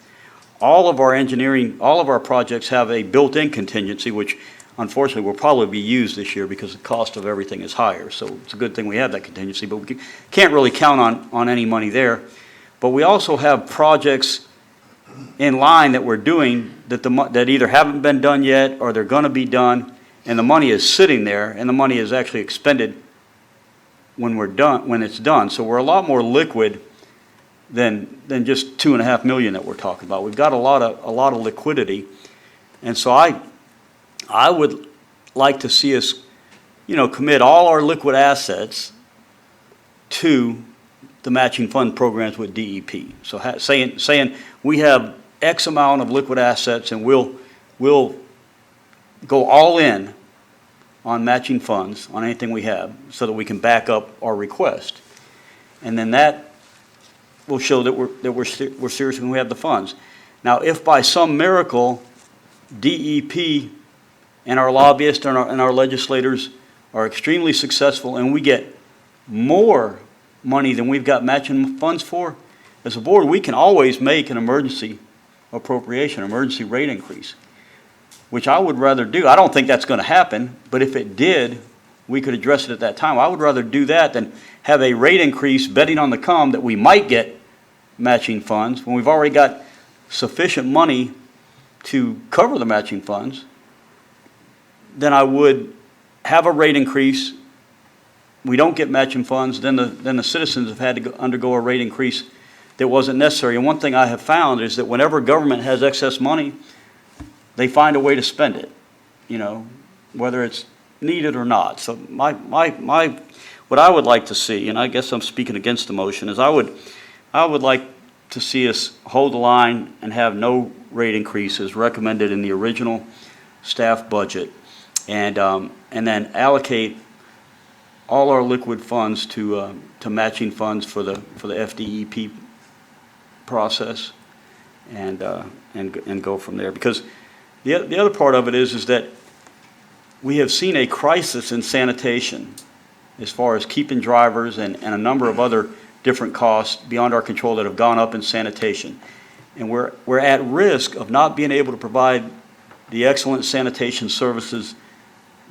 All of our projects have a built-in contingency, which unfortunately will probably be used this year because the cost of everything is higher. So it's a good thing we have that contingency, but we can't really count on any money there. But we also have projects in line that we're doing that either haven't been done yet or they're going to be done, and the money is sitting there, and the money is actually expended when it's done. So we're a lot more liquid than just $2.5 million that we're talking about. We've got a lot of liquidity, and so I would like to see us, commit all our liquid assets to the matching fund programs with DEP. So saying we have X amount of liquid assets and we'll go all in on matching funds on anything we have so that we can back up our request. And then that will show that we're serious when we have the funds. Now, if by some miracle DEP and our lobbyists and our legislators are extremely successful and we get more money than we've got matching funds for, as a board, we can always make an emergency appropriation, emergency rate increase, which I would rather do. I don't think that's going to happen, but if it did, we could address it at that time. I would rather do that than have a rate increase betting on the come that we might get matching funds when we've already got sufficient money to cover the matching funds. Then I would have a rate increase. We don't get matching funds, then the citizens have had to undergo a rate increase that wasn't necessary. And one thing I have found is that whenever government has excess money, they find a way to spend it, whether it's needed or not. So what I would like to see, and I guess I'm speaking against the motion, is I would like to see us hold the line and have no rate increases recommended in the original staff budget, and then allocate all our liquid funds to matching funds for the FDEP process, and go from there. Because the other part of it is that we have seen a crisis in sanitation as far as keeping drivers and a number of other different costs beyond our control that have gone up in sanitation. And we're at risk of not being able to provide the excellent sanitation services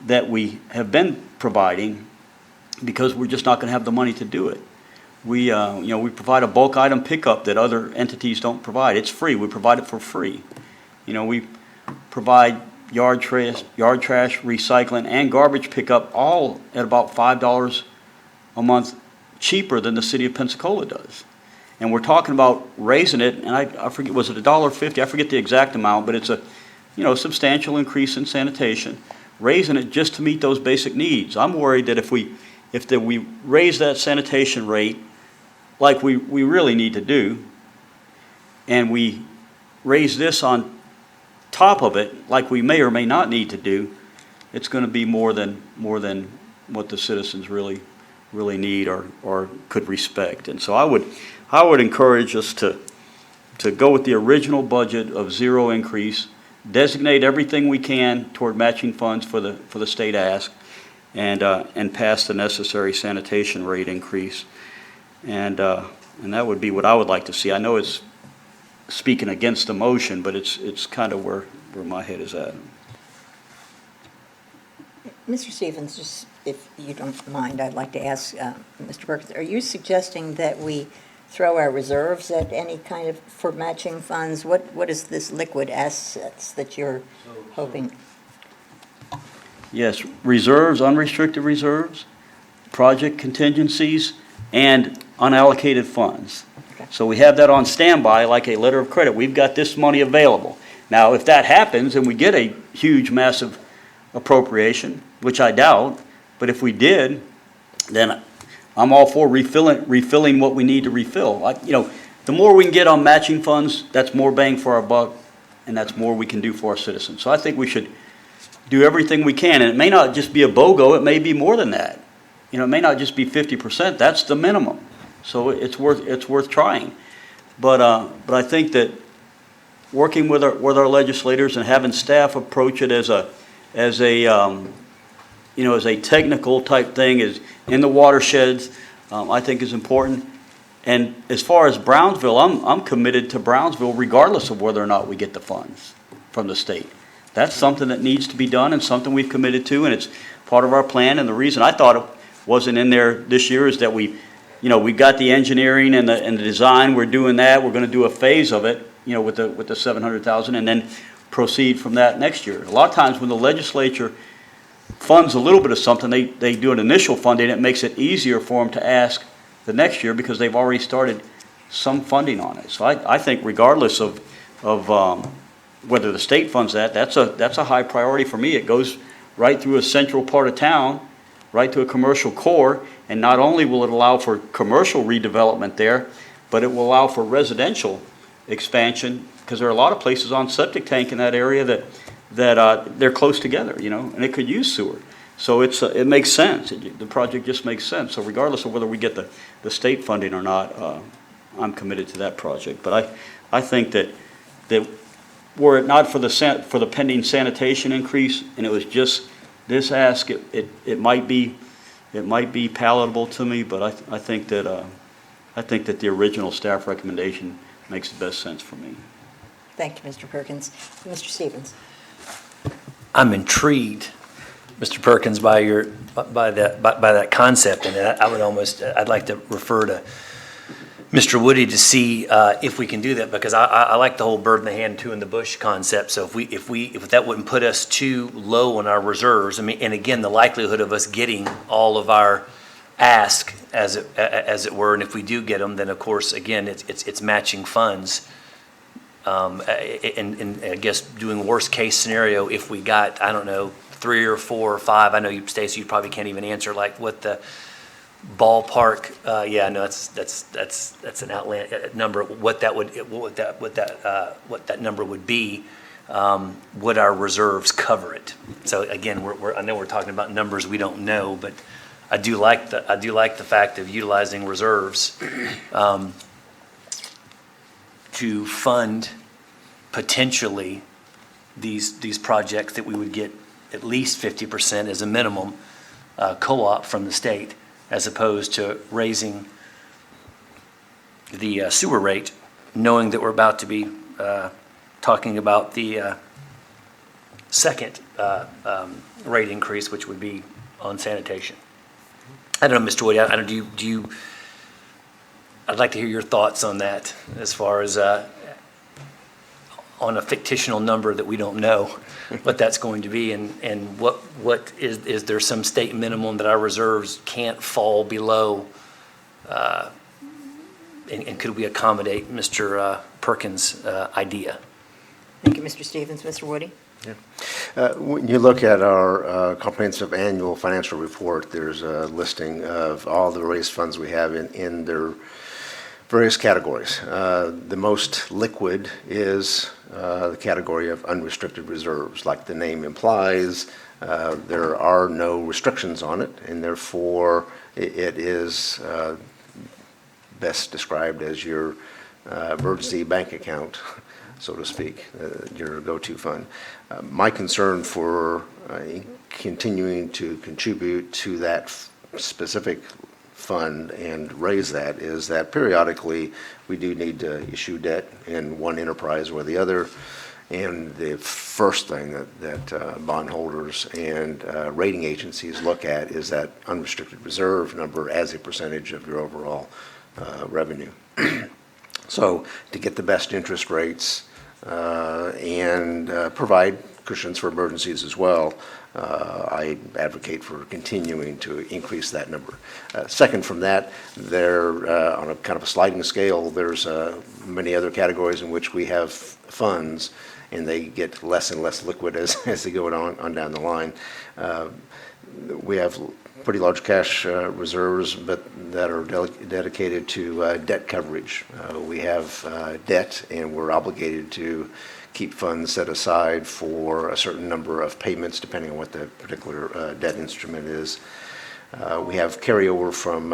that we have been providing because we're just not going to have the money to do it. We provide a bulk item pickup that other entities don't provide. It's free. We provide it for free. We provide yard trash, recycling, and garbage pickup all at about $5 a month cheaper than the city of Pensacola does. And we're talking about raising it, and I forget, was it $1.50? I forget the exact amount, but it's a substantial increase in sanitation, raising it just to meet those basic needs. I'm worried that if we raise that sanitation rate like we really need to do, and we raise this on top of it like we may or may not need to do, it's going to be more than what the citizens really need or could respect. And so I would encourage us to go with the original budget of 0 increase, designate everything we can toward matching funds for the state ask, and pass the necessary sanitation rate increase. And that would be what I would like to see. I know it's speaking against the motion, but it's kind of where my head is at. Mr. Stevens, just if you don't mind, I'd like to ask Mr. Perkins, are you suggesting that we throw our reserves at any kind of, for matching funds? What is this liquid assets that you're hoping? Yes, reserves, unrestricted reserves, project contingencies, and unallocated funds. Okay. So we have that on standby like a letter of credit. We've got this money available. Now, if that happens and we get a huge, massive appropriation, which I doubt, but if we did, then I'm all for refilling what we need to refill. The more we can get on matching funds, that's more bang for our buck, and that's more we can do for our citizens. So I think we should do everything we can. And it may not just be a BOGO, it may be more than that. It may not just be 50%, that's the minimum. So it's worth trying. But I think that working with our legislators and having staff approach it as a technical type thing is in the watersheds, I think is important. And as far as Brownsville, I'm committed to Brownsville regardless of whether or not we get the funds from the state. That's something that needs to be done and something we've committed to, and it's part of our plan. And the reason I thought it wasn't in there this year is that we got the engineering and the design, we're doing that, we're gonna do a phase of it, with the 700,000, and then proceed from that next year. A lot of times when the legislature funds a little bit of something, they do an initial funding, it makes it easier for them to ask the next year because they've already started some funding on it. So I think regardless of whether the state funds that, that's a high priority for me. It goes right through a central part of town, right to a commercial core, and not only will it allow for commercial redevelopment there, but it will allow for residential expansion, because there are a lot of places on septic tank in that area that they're close together, and it could use sewer. So it makes sense. The project just makes sense. So regardless of whether we get the state funding or not, I'm committed to that project. But I think that were it not for the pending sanitation increase, and it was just this ask, it might be palatable to me. But I think that the original staff recommendation makes the best sense for me. Thank you, Mr. Perkins. Mr. Stevens? I'm intrigued, Mr. Perkins, by that concept, and I'd like to refer to Mr. Woody to see if we can do that, because I like the whole bird in the hand, two in the bush concept. So if that wouldn't put us too low on our reserves, and again, the likelihood of us getting all of our ask, as it were, and if we do get them, then of course, again, it's matching funds. And I guess doing worst case scenario, if we got, I don't know, 3 or 4 or 5, I know you, Stacy, you probably can't even answer like what the ballpark, that's an outland number, what that number would be, would our reserves cover it? So again, I know we're talking about numbers we don't know, but I do like the fact of utilizing reserves to fund potentially these projects that we would get at least 50% as a minimum co-op from the state, as opposed to raising the sewer rate, knowing that we're about to be talking about the second rate increase, which would be on sanitation. I don't know, Mr. Woody, I don't, do you, I'd like to hear your thoughts on that, as far as on a fictional number that we don't know what that's going to be, and what is there some state minimum that our reserves can't fall below, and could we accommodate Mr. Perkins' idea? Thank you, Mr. Stevens. Mr. Woody? When you look at our comprehensive annual financial report, there's a listing of all the raised funds we have in their various categories. The most liquid is the category of unrestricted reserves. Like the name implies, there are no restrictions on it, and therefore it is best described as your emergency bank account, so to speak, your go-to fund. My concern for continuing to contribute to that specific fund and raise that is that periodically we do need to issue debt in one enterprise or the other. And the first thing that bondholders and rating agencies look at is that unrestricted reserve number as a percentage of your overall revenue. So to get the best interest rates and provide cushions for emergencies as well, I advocate for continuing to increase that number. Second from that, there on a kind of a sliding scale, there's many other categories in which we have funds, and they get less and less liquid as they go on down the line. We have pretty large cash reserves, but that are dedicated to debt coverage. We have debt, and we're obligated to keep funds set aside for a certain number of payments, depending on what the particular debt instrument is. We have carryover from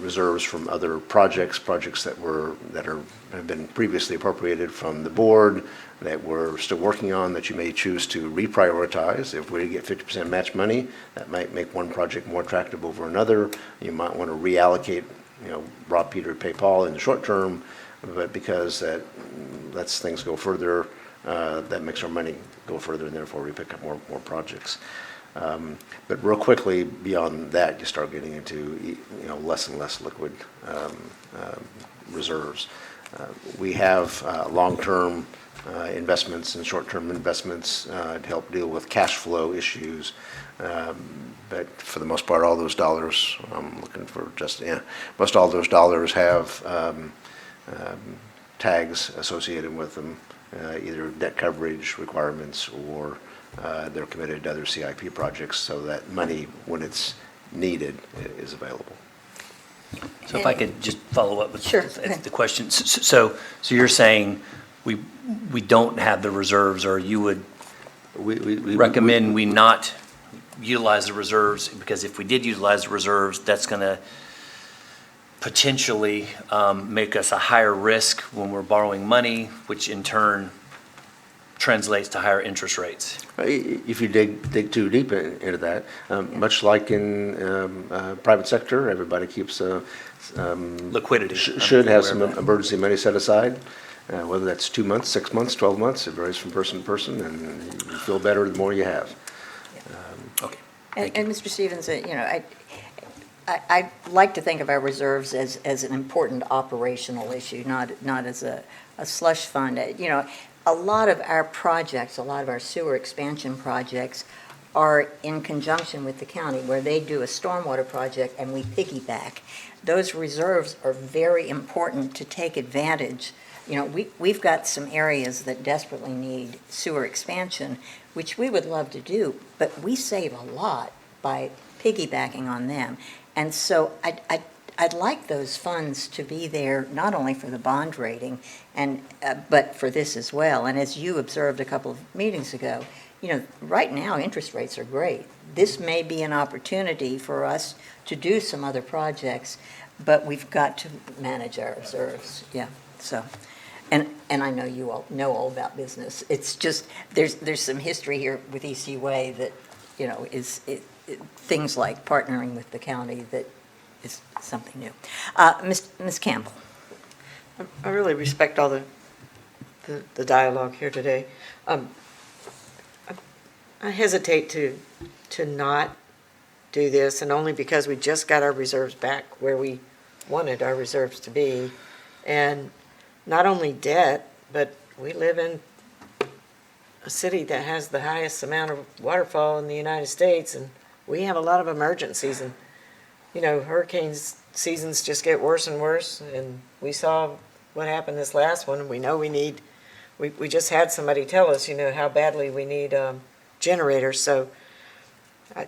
reserves from other projects have been previously appropriated from the board that we're still working on, that you may choose to reprioritize. If we get 50% match money, that might make one project more attractive over another. You might want to reallocate, rob Peter to pay Paul in the short term, but because that lets things go further, that makes our money go further, and therefore we pick up more projects. But real quickly, beyond that, you start getting into, less and less liquid reserves. We have long-term investments and short-term investments to help deal with cash flow issues. But for the most part, all those dollars, I'm looking for most all those dollars have tags associated with them, either debt coverage requirements or they're committed to other CIP projects, so that money, when it's needed, is available. So if I could just follow up with Sure. the question. So you're saying we don't have the reserves, or you would recommend we not utilize the reserves? Because if we did utilize the reserves, that's going to potentially make us a higher risk when we're borrowing money, which in turn translates to higher interest rates. If you dig too deep into that, much like in private sector, everybody keeps Liquidity. should have some I'm aware of that. emergency money set aside, whether that's 2 months, 6 months, 12 months. It varies from person to person, and you feel better the more you have. Okay. And Mr. Stevens, I like to think of our reserves as an important operational issue, not as a slush fund. A lot of our projects, a lot of our sewer expansion projects are in conjunction with the county, where they do a stormwater project and we piggyback. Those reserves are very important to take advantage. We've got some areas that desperately need sewer expansion, which we would love to do, but we save a lot by piggybacking on them. And so I'd like those funds to be there, not only for the bond rating, but for this as well. And as you observed a couple of meetings ago, right now, interest rates are great. This may be an opportunity for us to do some other projects, but we've got to manage our reserves, so. And I know you all know all about business. It's just, there's some history here with EC Way that, is things like partnering with the county that is something new. Ms. Campbell. I really respect all the dialogue here today. I hesitate to not do this, and only because we just got our reserves back where we wanted our reserves to be. And not only debt, but we live in a city that has the highest amount of waterfall in the United States, and we have a lot of emergencies, and hurricanes seasons just get worse and worse, and we saw what happened this last one, and we know we just had somebody tell us, how badly we need generators. So I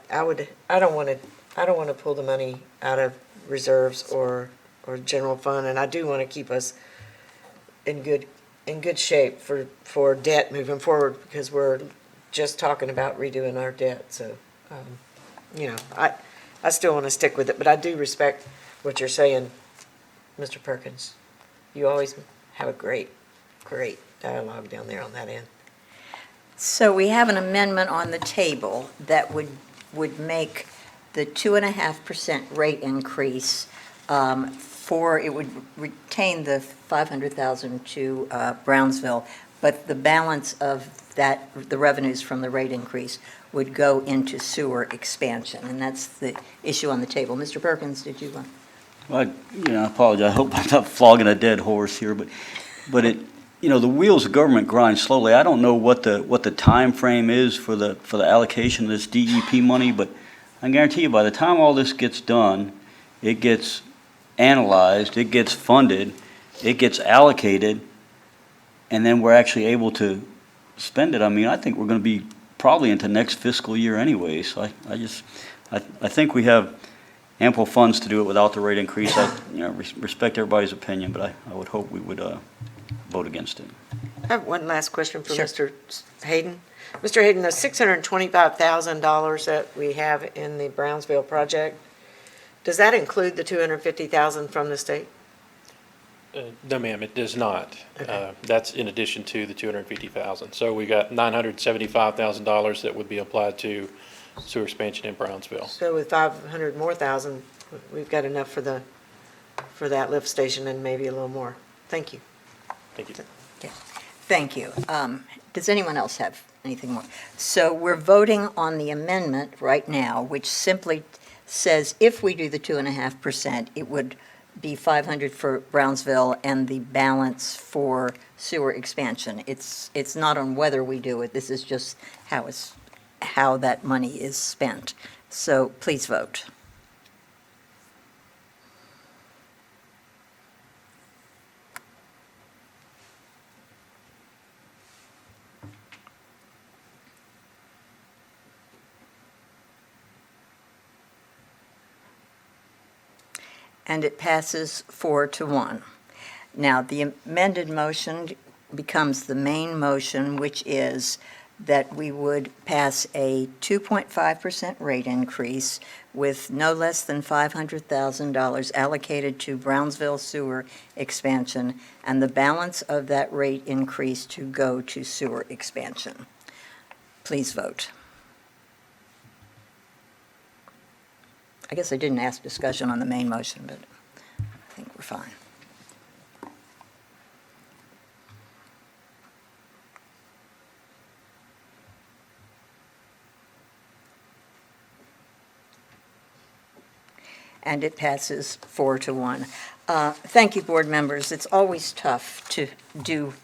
don't want to pull the money out of reserves or general fund, and I do want to keep us in good shape for debt moving forward, because we're just talking about redoing our debt. So I still want to stick with it, but I do respect what you're saying, Mr. Perkins. You always have a great dialogue down there on that end. So we have an amendment on the table that would make the 2.5% rate increase it would retain the $500,000 to Brownsville, but the balance of that, the revenues from the rate increase, would go into sewer expansion, and that's the issue on the table. Mr. Perkins, did you want? Well, I apologize. I hope I'm not flogging a dead horse here, but it, the wheels of government grind slowly. I don't know what the time frame is for the allocation of this DEP money, but I guarantee you, by the time all this gets done, it gets analyzed, it gets funded, it gets allocated, and then we're actually able to spend it. I think we're going to be probably into next fiscal year anyway. So I think we have ample funds to do it without the rate increase. I respect everybody's opinion, but I would hope we would vote against it. I have one last question for Sure. Mr. Hayden. Mr. Hayden, the $625,000 that we have in the Brownsville project, does that include the $250,000 from the state? No, ma'am, it does not. Okay. That's in addition to the 250,000. So we got $975,000 that would be applied to sewer expansion in Brownsville. So with 500 more thousand, we've got enough for that lift station and maybe a little more. Thank you. Thank you. Thank you. Does anyone else have anything more? So we're voting on the amendment right now, which simply says if we do the 2.5%, it would be 500 for Brownsville and the balance for sewer expansion. It's not on whether we do it, this is just how that money is spent. So please vote. And it passes 4-1. Now, the amended motion becomes the main motion, which is that we would pass a 2.5% rate increase with no less than $500,000 allocated to Brownsville sewer expansion, and the balance of that rate increase to go to sewer expansion. Please vote. I guess I didn't ask discussion on the main motion, but I think we're fine. And it passes 4-1. Thank you, board members. It's always tough to do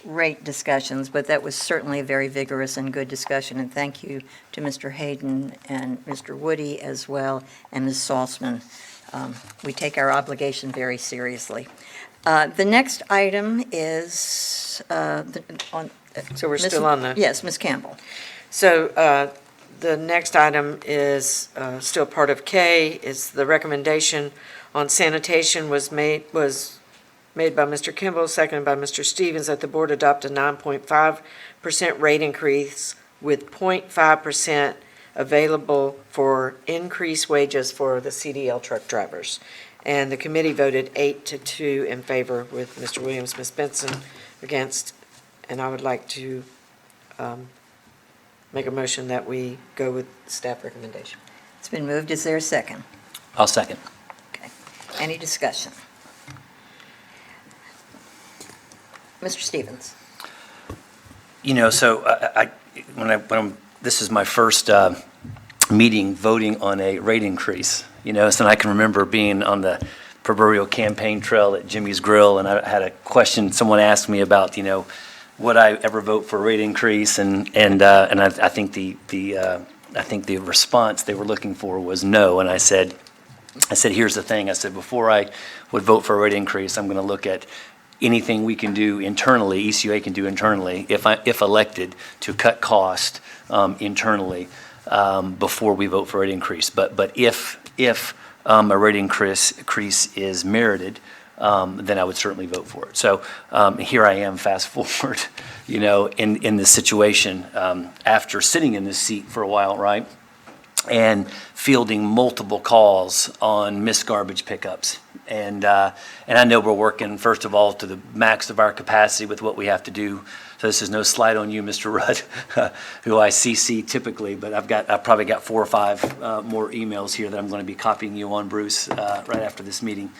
rate discussions, but that was certainly a very vigorous and good discussion, and thank you to Mr. Hayden and Mr. Woody as well, and Ms. Salzman. We take our obligation very seriously. The next item is So we're still on the. Yes, Ms. Campbell. So the next item is still part of K, is the recommendation on sanitation was made by Mr. Kimball, seconded by Mr. Stevens, that the board adopt a 9.5% rate increase with 0.5% available for increased wages for the CDL truck drivers. And the committee voted 8-2 in favor, with Mr. Williams, Ms. Benson against. And I would like to make a motion that we go with staff recommendation. It's been moved. Is there a second? I'll second. Okay. Any discussion? Mr. Stevens? You know, so this is my first meeting voting on a rate increase, you know, so I can remember being on the proverbial campaign trail at Jimmy's Grill, and I had a question, someone asked me about, you know, would I ever vote for a rate increase, and I think the response they were looking for was no, and I said, here's the thing, I said, before I would vote for a rate increase, I'm going to look at anything we can do internally, ECUA can do internally, if elected, to cut cost internally before we vote for a rate increase. But if a rate increase is merited, then I would certainly vote for it. So here I am, fast forward, you know, in this situation, after sitting in this seat for a while, right? And fielding multiple calls on missed garbage pickups. And I know we're working, first of all, to the max of our capacity with what we have to do. So this is no slight on you, Mr. Rudd, who I CC typically, but I've probably got 4 or 5 more emails here that I'm going to be copying you on, Bruce, right after this meeting,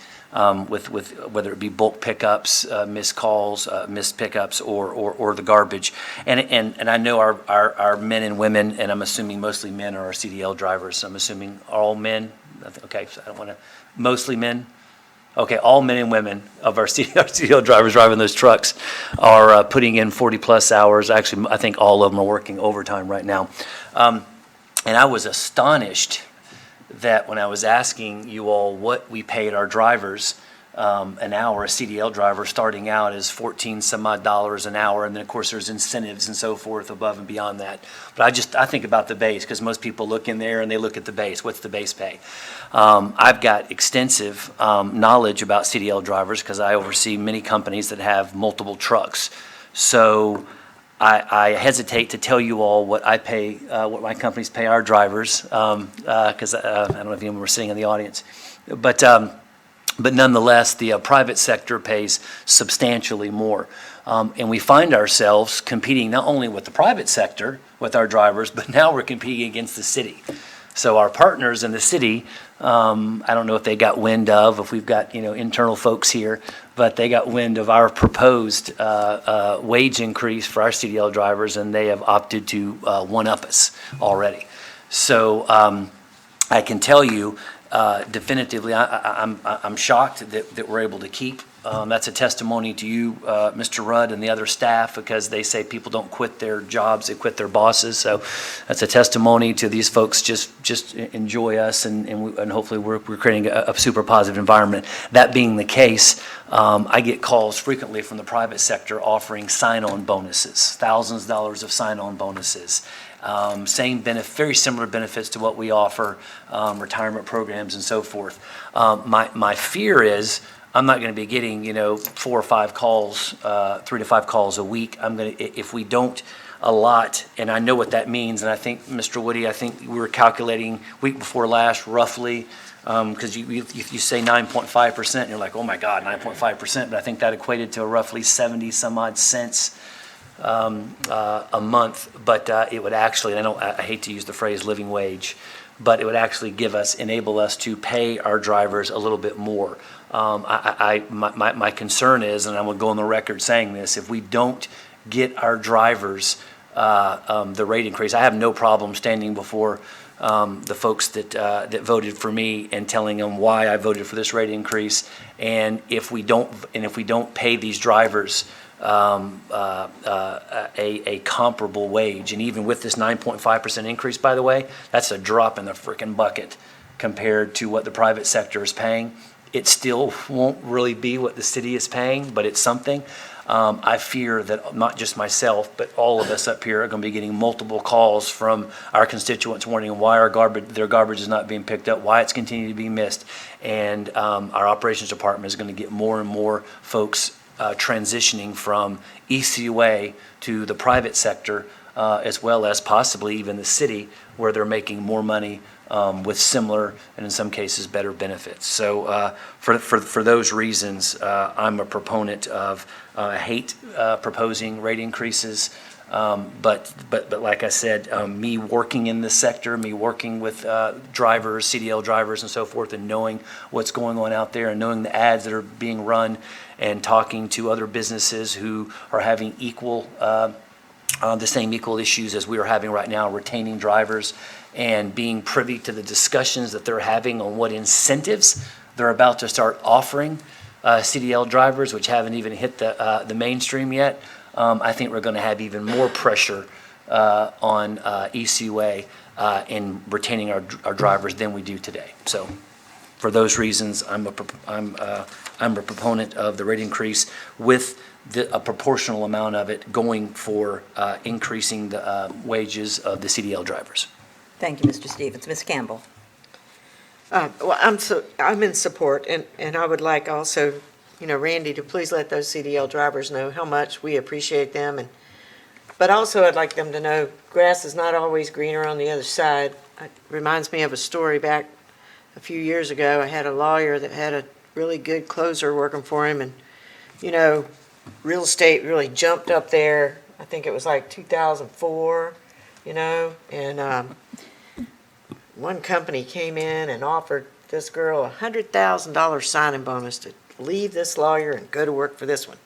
with whether it be bulk pickups, missed calls, missed pickups, or the garbage. And I know our men and women, and I'm assuming mostly men, are our CDL drivers. I'm assuming all men. Okay, so I don't want to, mostly men. Okay, all men and women of our CDL drivers driving those trucks are putting in 40-plus hours. Actually, I think all of them are working overtime right now. And I was astonished that when I was asking you all what we paid our drivers an hour, a CDL driver starting out is $14 some odd an hour, and then of course there's incentives and so forth above and beyond that. But I think about the base, because most people look in there and they look at the base. What's the base pay? I've got extensive knowledge about CDL drivers because I oversee many companies that have multiple trucks. So I hesitate to tell you all what I pay, what my companies pay our drivers, because I don't know if anyone was sitting in the audience. But nonetheless, the private sector pays substantially more. And we find ourselves competing not only with the private sector, with our drivers, but now we're competing against the city. So our partners in the city, I don't know if they got wind of, if we've got, internal folks here, but they got wind of our proposed wage increase for our CDL drivers, and they have opted to one-up us already. So I can tell you definitively, I'm shocked that we're able to keep. That's a testimony to you, Mr. Rudd, and the other staff, because they say people don't quit their jobs, they quit their bosses. So that's a testimony to these folks just enjoy us, and hopefully we're creating a super positive environment. That being the case, I get calls frequently from the private sector offering sign-on bonuses, thousands of dollars of sign-on bonuses. Same benefit, very similar benefits to what we offer, retirement programs and so forth. My fear is I'm not going to be getting, 4 or 5 calls, 3 to 5 calls a week. If we don't allot, and I know what that means, and I think, Mr. Woody, I think we were calculating week before last roughly, because you say 9.5%, and you're like, oh my God, 9.5%, but I think that equated to roughly 70 some odd cents a month, but it would actually, and I hate to use the phrase living wage, but it would actually enable us to pay our drivers a little bit more. My concern is, and I'm going to go on the record saying this, if we don't get our drivers the rate increase, I have no problem standing before the folks that voted for me and telling them why I voted for this rate increase. And if we don't pay these drivers a comparable wage, and even with this 9.5% increase, by the way, that's a drop in the frickin' bucket compared to what the private sector is paying. It still won't really be what the city is paying, but it's something. I fear that not just myself, but all of us up here are going to be getting multiple calls from our constituents wondering why their garbage is not being picked up, why it's continuing to be missed. And our operations department is going to get more and more folks transitioning from ECUA to the private sector, as well as possibly even the city, where they're making more money with similar and in some cases better benefits. So for those reasons, I'm a proponent of, I hate proposing rate increases, but like I said, me working in this sector, me working with drivers, CDL drivers and so forth, and knowing what's going on out there and knowing the ads that are being run and talking to other businesses who are having the same equal issues as we are having right now, retaining drivers, and being privy to the discussions that they're having on what incentives they're about to start offering CDL drivers, which haven't even hit the mainstream yet. I think we're going to have even more pressure on ECUA in retaining our drivers than we do today. So for those reasons, I'm a proponent of the rate increase with a proportional amount of it going for increasing the wages of the CDL drivers. Thank you, Mr. Stevens. Ms. Campbell? Well, I'm in support, and I would like also, Randy, to please let those CDL drivers know how much we appreciate them, but also I'd like them to know grass is not always greener on the other side. It reminds me of a story back a few years ago. I had a lawyer that had a really good closer working for him, and, real estate really jumped up there. I think it was like 2004, and one company came in and offered this girl a $100,000 signing bonus to leave this lawyer and go to work for this one.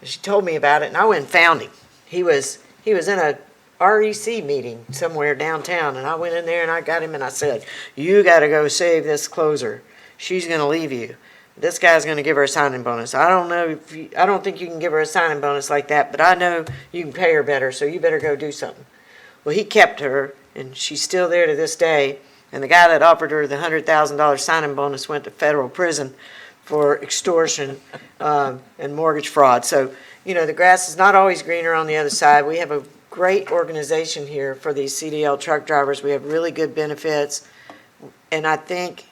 And she told me about it, and I went and found him. He was in a REC meeting somewhere downtown, and I went in there and I got him and I said, "You got to go save this closer. She's going to leave you. This guy's going to give her a signing bonus. I don't think you can give her a signing bonus like that, but I know you can pay her better, so you better go do something." Well, he kept her, and she's still there to this day. And the guy that offered her the $100,000 signing bonus went to federal prison for extortion and mortgage fraud. So, the grass is not always greener on the other side. We have a great organization here for these CDL truck drivers. We have really good benefits. And I think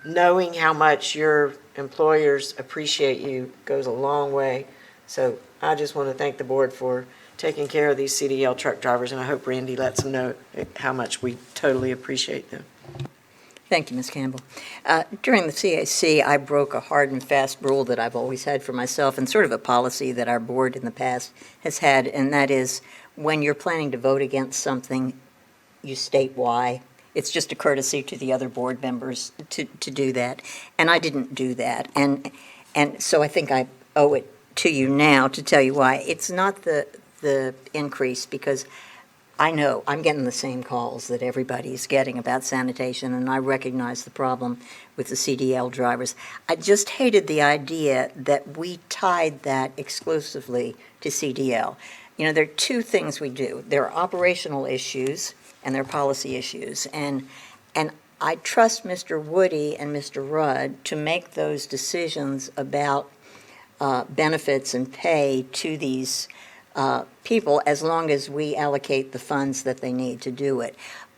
knowing how much your employers appreciate you goes a long way. So I just want to thank the board for taking care of these CDL truck drivers, and I hope Randy lets them know how much we totally appreciate them. Thank you, Ms. Campbell. During the CAC, I broke a hard and fast rule that I've always had for myself, and sort of a policy that our board in the past has had, and that is, when you're planning to vote against something, you state why. It's just a courtesy to the other board members to do that, and I didn't do that. And so I think I owe it to you now to tell you why. It's not the increase, because I know I'm getting the same calls that everybody's getting about sanitation, and I recognize the problem with the CDL drivers. I just hated the idea that we tied that exclusively to CDL. You know, there are two things we do. There are operational issues and there are policy issues. And I trust Mr. Woody and Mr. Rudd to make those decisions about benefits and pay to these people, as long as we allocate the funds that they need to do it.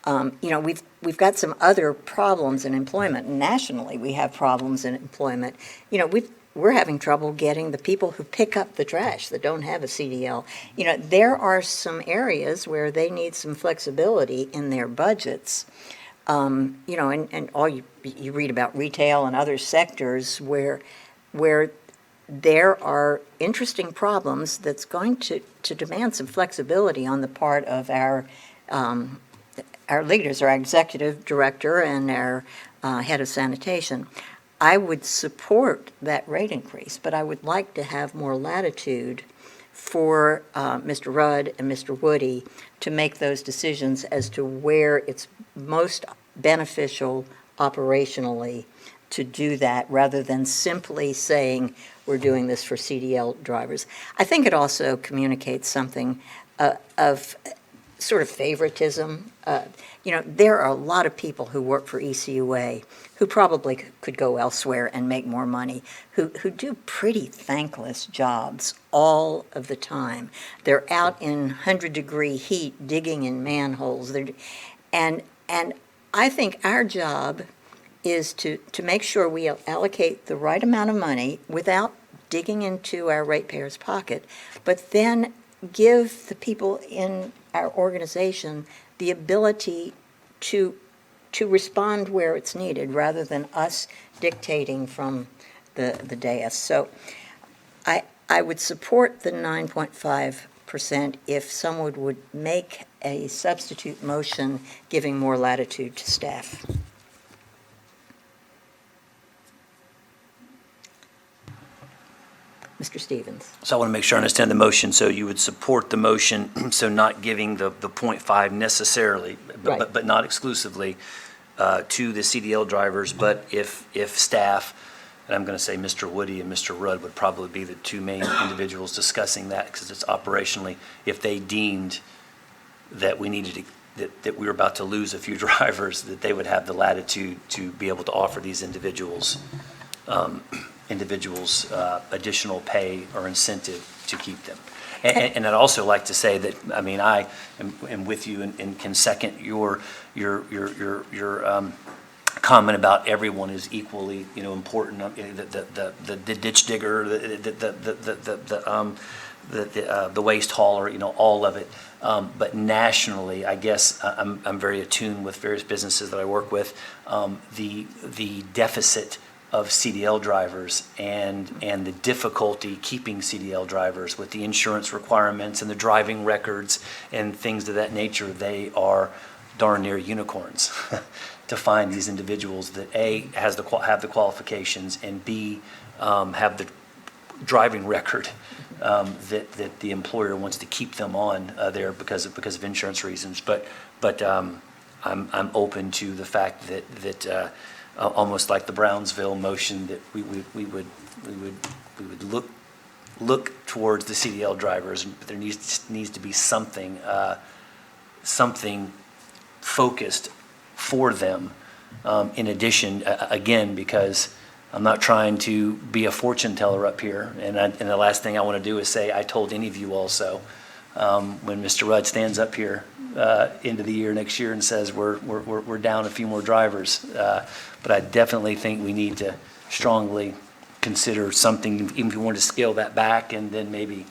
You know, we've got some other problems in employment. Nationally, we have problems in employment. You know, we're having trouble getting the people who pick up the trash that don't have a CDL. You know, there are some areas where they need some flexibility in their budgets. You know, and all you read about retail and other sectors where there are interesting problems that's going to demand some flexibility on the part of our leaders, our executive director and our head of sanitation. I would support that rate increase, but I would like to have more latitude for Mr. Rudd and Mr. Woody to make those decisions as to where it's most beneficial operationally to do that, rather than simply saying we're doing this for CDL drivers. I think it also communicates something of sort of favoritism. You know, there are a lot of people who work for ECUA who probably could go elsewhere and make more money, who do pretty thankless jobs all of the time. They're out in 100-degree heat digging in manholes. And I think our job is to make sure we allocate the right amount of money without digging into our ratepayers' pocket, but then give the people in our organization the ability to respond where it's needed, rather than us dictating from the dais. So I would support the 9.5% if someone would make a substitute motion giving more latitude to staff. Mr. Stevens. So I want to make sure I understand the motion. So you would support the motion, so not giving the 0.5 necessarily, Right. but not exclusively, to the CDL drivers, but if staff, and I'm going to say Mr. Woody and Mr. Rudd would probably be the two main individuals discussing that, because it's operationally, if they deemed that we needed to, that we were about to lose a few drivers, that they would have the latitude to be able to offer these individuals additional pay or incentive to keep them. And I'd also like to say that, I mean, I am with you and can second your comment about everyone is equally, you know, important. The ditch digger, the waste hauler, you know, all of it. But nationally, I guess I'm very attuned with various businesses that I work with. The deficit of CDL drivers and the difficulty keeping CDL drivers with the insurance requirements and the driving records and things of that nature, they are darn near unicorns to find these individuals that A, have the qualifications, and B, have the driving record that the employer wants to keep them on there because of insurance reasons. But I'm open to the fact that almost like the Brownsville motion, that we would look towards the CDL drivers, but there needs to be something focused for them. In addition, again, because I'm not trying to be a fortune teller up here, and the last thing I want to do is say I told any of you also. When Mr. Rudd stands up here into the year next year and says we're down a few more drivers, but I definitely think we need to strongly consider something, even if we want to scale that back, and then maybe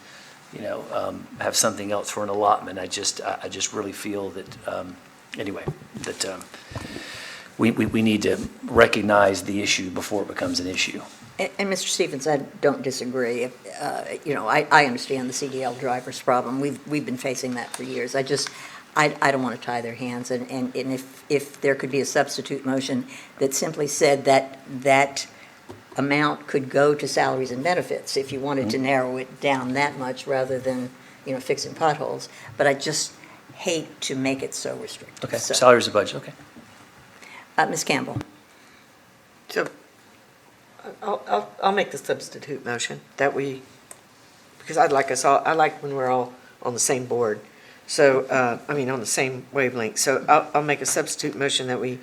have something else for an allotment. I just really feel that, anyway, that we need to recognize the issue before it becomes an issue. And Mr. Stevens, I don't disagree. I understand the CDL driver's problem. We've been facing that for years. I don't want to tie their hands, and if there could be a substitute motion that simply said that amount could go to salaries and benefits, if you wanted to narrow it down that much rather than, fixing potholes. But I just hate to make it so restrictive. Okay, So, salaries and budget, okay. Ms. Campbell, So I'll make the substitute motion that we, because I like when we're all on the same board. So, on the same wavelength. So I'll make a substitute motion that we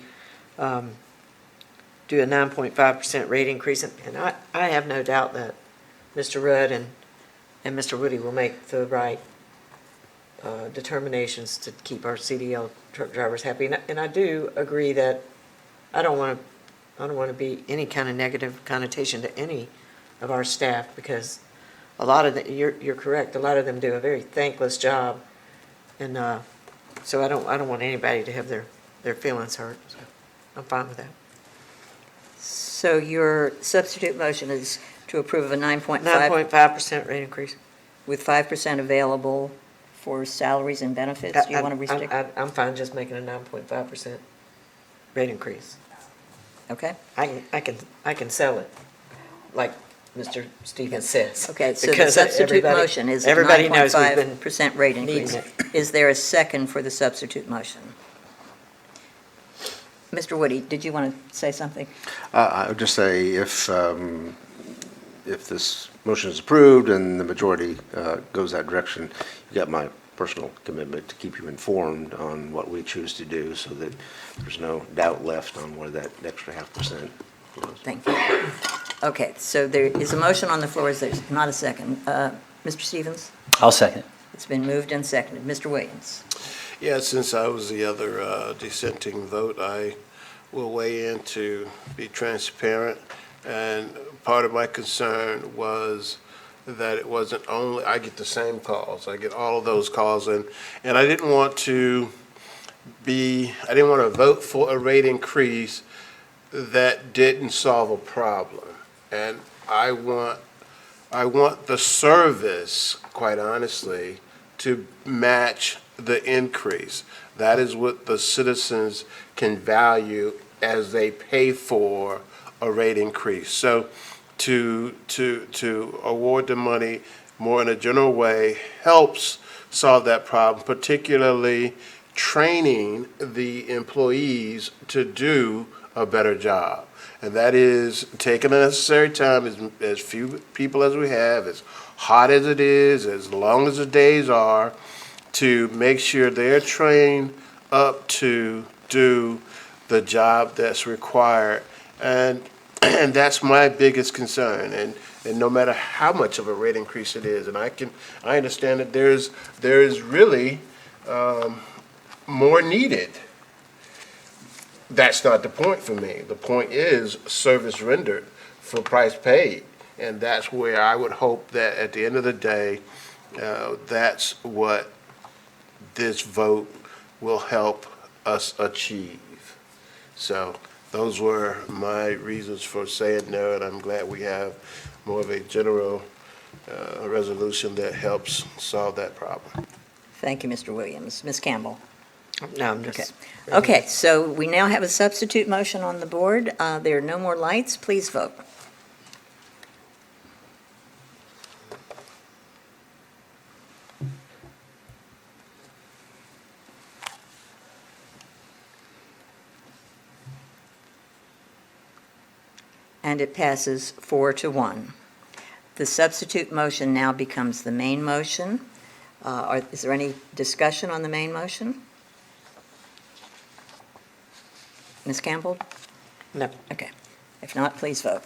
do a 9.5% rate increase. And I have no doubt that Mr. Rudd and Mr. Woody will make the right determinations to keep our CDL truck drivers happy. And I do agree that I don't want to be any kind of negative connotation to any of our staff, because a lot of you're correct, a lot of them do a very thankless job. And so I don't want anybody to have their feelings hurt. So I'm fine with that. so your substitute motion is to approve a 9.5 9.5% rate increase. with 5% available for salaries and benefits? Do you want to restrict? I'm fine just making a 9.5% rate increase. Okay. I can sell it, like Mr. Stevens says. Okay, so the because substitute everybody- motion is a everybody knows we've been 9.5% rate increase. needing Is there a second for the substitute motion? Mr. Woody, did you want to say something? I would just say if this motion is approved and the majority goes that direction, you got my personal commitment to keep you informed on what we choose to do so that there's no doubt left on where that extra 0.5% goes. Thank you. Okay, so there is a motion on the floor. Is there not a second? Mr. Stevens? I'll second. It's been moved and seconded. Mr. Williams? Yeah, since I was the other dissenting vote, I will weigh in to be transparent. And part of my concern was that it wasn't only, I get the same calls. I get all of those calls, and I didn't want to vote for a rate increase that didn't solve a problem. And I want the service, quite honestly, to match the increase. That is what the citizens can value as they pay for a rate increase. So to award the money more in a general way helps solve that problem, particularly training the employees to do a better job. And that is taking the necessary time, as few people as we have, as hot as it is, as long as the days are, to make sure they're trained up to do the job that's required. And that's my biggest concern. And no matter how much of a rate increase it is, and I understand that there is really more needed. That's not the point for me. The point is service rendered for price paid. And that's where I would hope that at the end of the day, that's what this vote will help us achieve. So those were my reasons for saying no, and I'm glad we have more of a general resolution that helps solve that problem. Thank you, Mr. Williams. Ms. Campbell? No, I'm Okay. just. Okay, so we now have a substitute motion on the board. There are no more lights. Please vote. And it passes 4-1. The substitute motion now becomes the main motion. Is there any discussion on the main motion? Ms. Campbell? No. Okay. If not, please vote.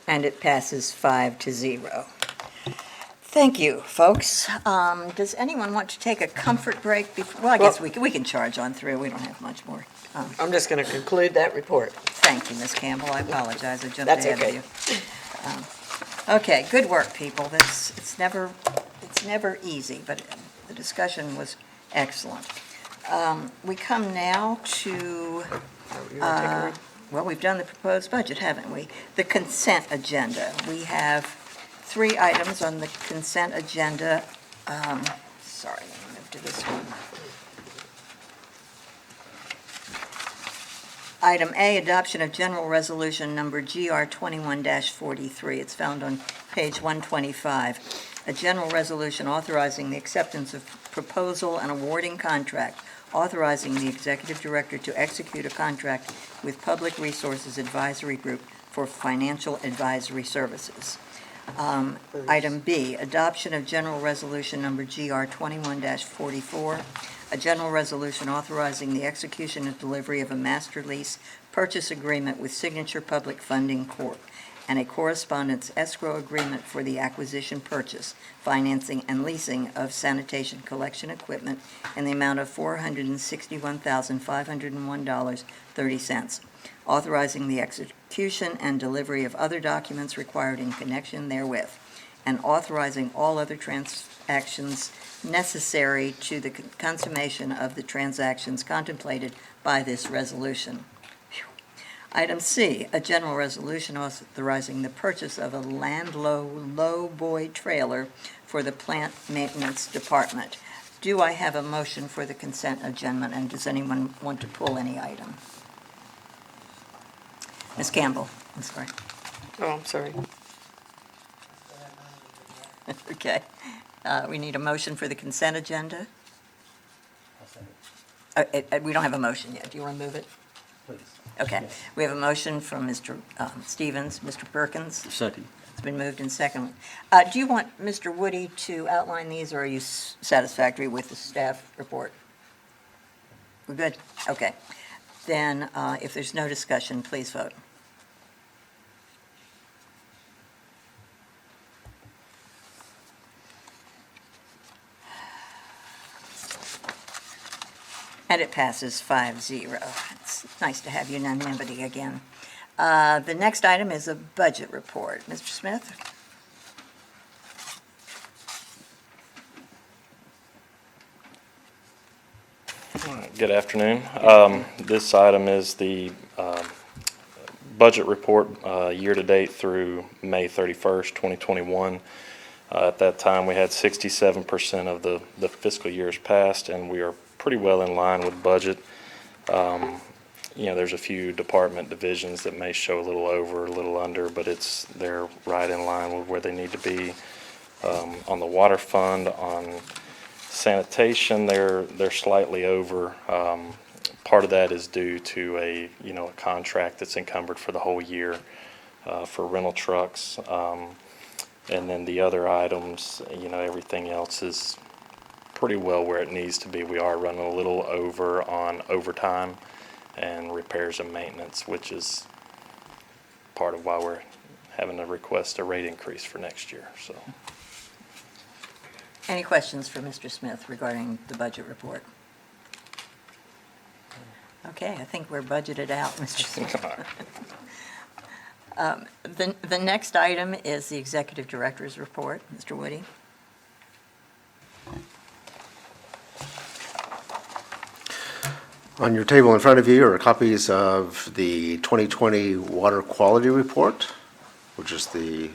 And it passes 5-0. Thank you, folks. Does anyone want to take a comfort break before, well, I guess we can charge on through. We don't have much more. I'm just going to conclude that report. Thank you, Ms. Campbell. I apologize. I jumped That's ahead okay. of you. Okay, good work, people. It's never easy, but the discussion was excellent. We come now to, You wanna take a break? well, we've done the proposed budget, haven't we? The consent agenda. We have 3 items on the consent agenda. Sorry, let me move to this one. Item A, adoption of general resolution number GR 21-43. It's found on page 125. A general resolution authorizing the acceptance of proposal and awarding contract, authorizing the executive director to execute a contract with Public Resources Advisory Group for financial advisory services. Item B, adoption of general resolution number GR 21-44, a general resolution authorizing the execution and delivery of a master lease purchase agreement with Signature Public Funding Corp. and a correspondence escrow agreement for the acquisition, purchase, financing, and leasing of sanitation collection equipment in the amount of $461,501.30, authorizing the execution and delivery of other documents required in connection therewith, and authorizing all other transactions necessary to the consummation of the transactions contemplated by this resolution. Item C, a general resolution authorizing the purchase of a low-boy trailer for the plant maintenance department. Do I have a motion for the consent agenda, and does anyone want to pull any item? Ms. Campbell, I'm sorry. Oh, I'm sorry. Okay. We need a motion for the consent agenda? We don't have a motion yet. Do you want to move it? Please. Okay. We have a motion from Mr. Stevens. Mr. Perkins? Second. It's been moved and seconded. Do you want Mr. Woody to outline these, or are you satisfactory with the staff report? We're good? Okay. Then, if there's no discussion, please vote. And it passes 5-0. It's nice to have unanimity again. The next item is a budget report. Mr. Smith? Good afternoon. This item is the budget report year-to-date through May 31st, 2021. At that time, we had 67% of the fiscal years passed, and we are pretty well in line with budget. There's a few department divisions that may show a little over, a little under, but they're right in line with where they need to be. On the water fund, on sanitation, they're slightly over. Part of that is due to a contract that's encumbered for the whole year for rental trucks. And then the other items, everything else is pretty well where it needs to be. We are running a little over on overtime and repairs and maintenance, which is part of why we're having to request a rate increase for next year. So, Any questions for Mr. Smith regarding the budget report? Okay, I think we're budgeted out, Mr. Smith. The next item is the Executive Director's report. Mr. Woody? On your table in front of you are copies of the 2020 Water Quality Report, which is the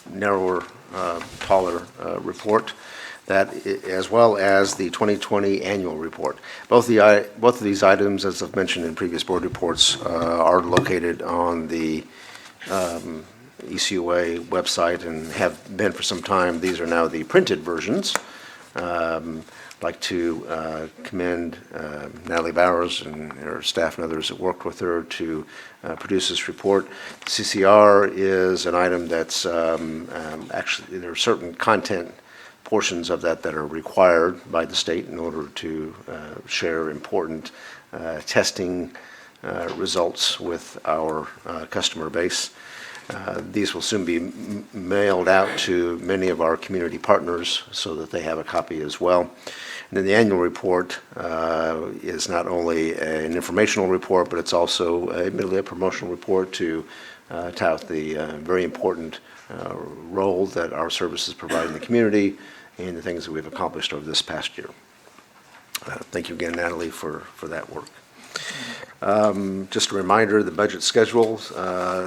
narrower, taller report, as well as the 2020 Annual Report. Both of these items, as I've mentioned in previous board reports, are located on the ECOA website and have been for some time. These are now the printed versions. I'd like to commend Natalie Bowers and her staff and others that worked with her to produce this report. CCR is an item that's actually, there are certain content portions of that are required by the state in order to share important testing results with our customer base. These will soon be mailed out to many of our community partners so that they have a copy as well. And then the annual report is not only an informational report, but it's also admittedly a promotional report to tout the very important role that our services provide in the community and the things that we've accomplished over this past year. Thank you again, Natalie, for that work. Just a reminder, the budget schedule,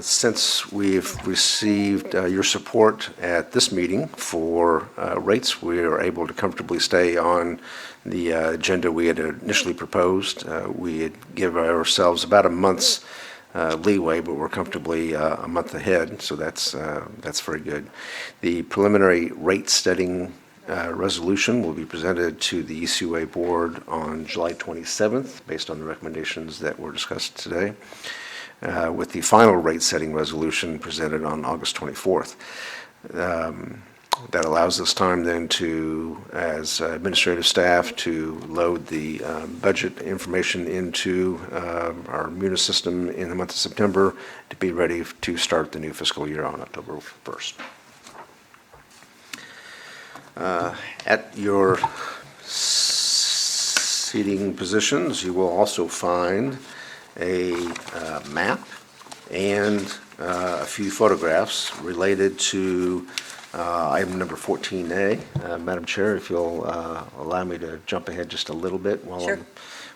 since we've received your support at this meeting for rates, we are able to comfortably stay on the agenda we had initially proposed. We had give ourselves about a month's leeway, but we're comfortably a month ahead, so that's very good. The preliminary rate setting resolution will be presented to the ECUA board on July 27th, based on the recommendations that were discussed today, with the final rate setting resolution presented on August 24th. That allows us time then to, as administrative staff, to load the budget information into our Munis system in the month of September to be ready to start the new fiscal year on October 1st. At your seating positions, you will also find a map and a few photographs related to item number 14A. Madam Chair, if you'll allow me to jump ahead just a little bit while Sure.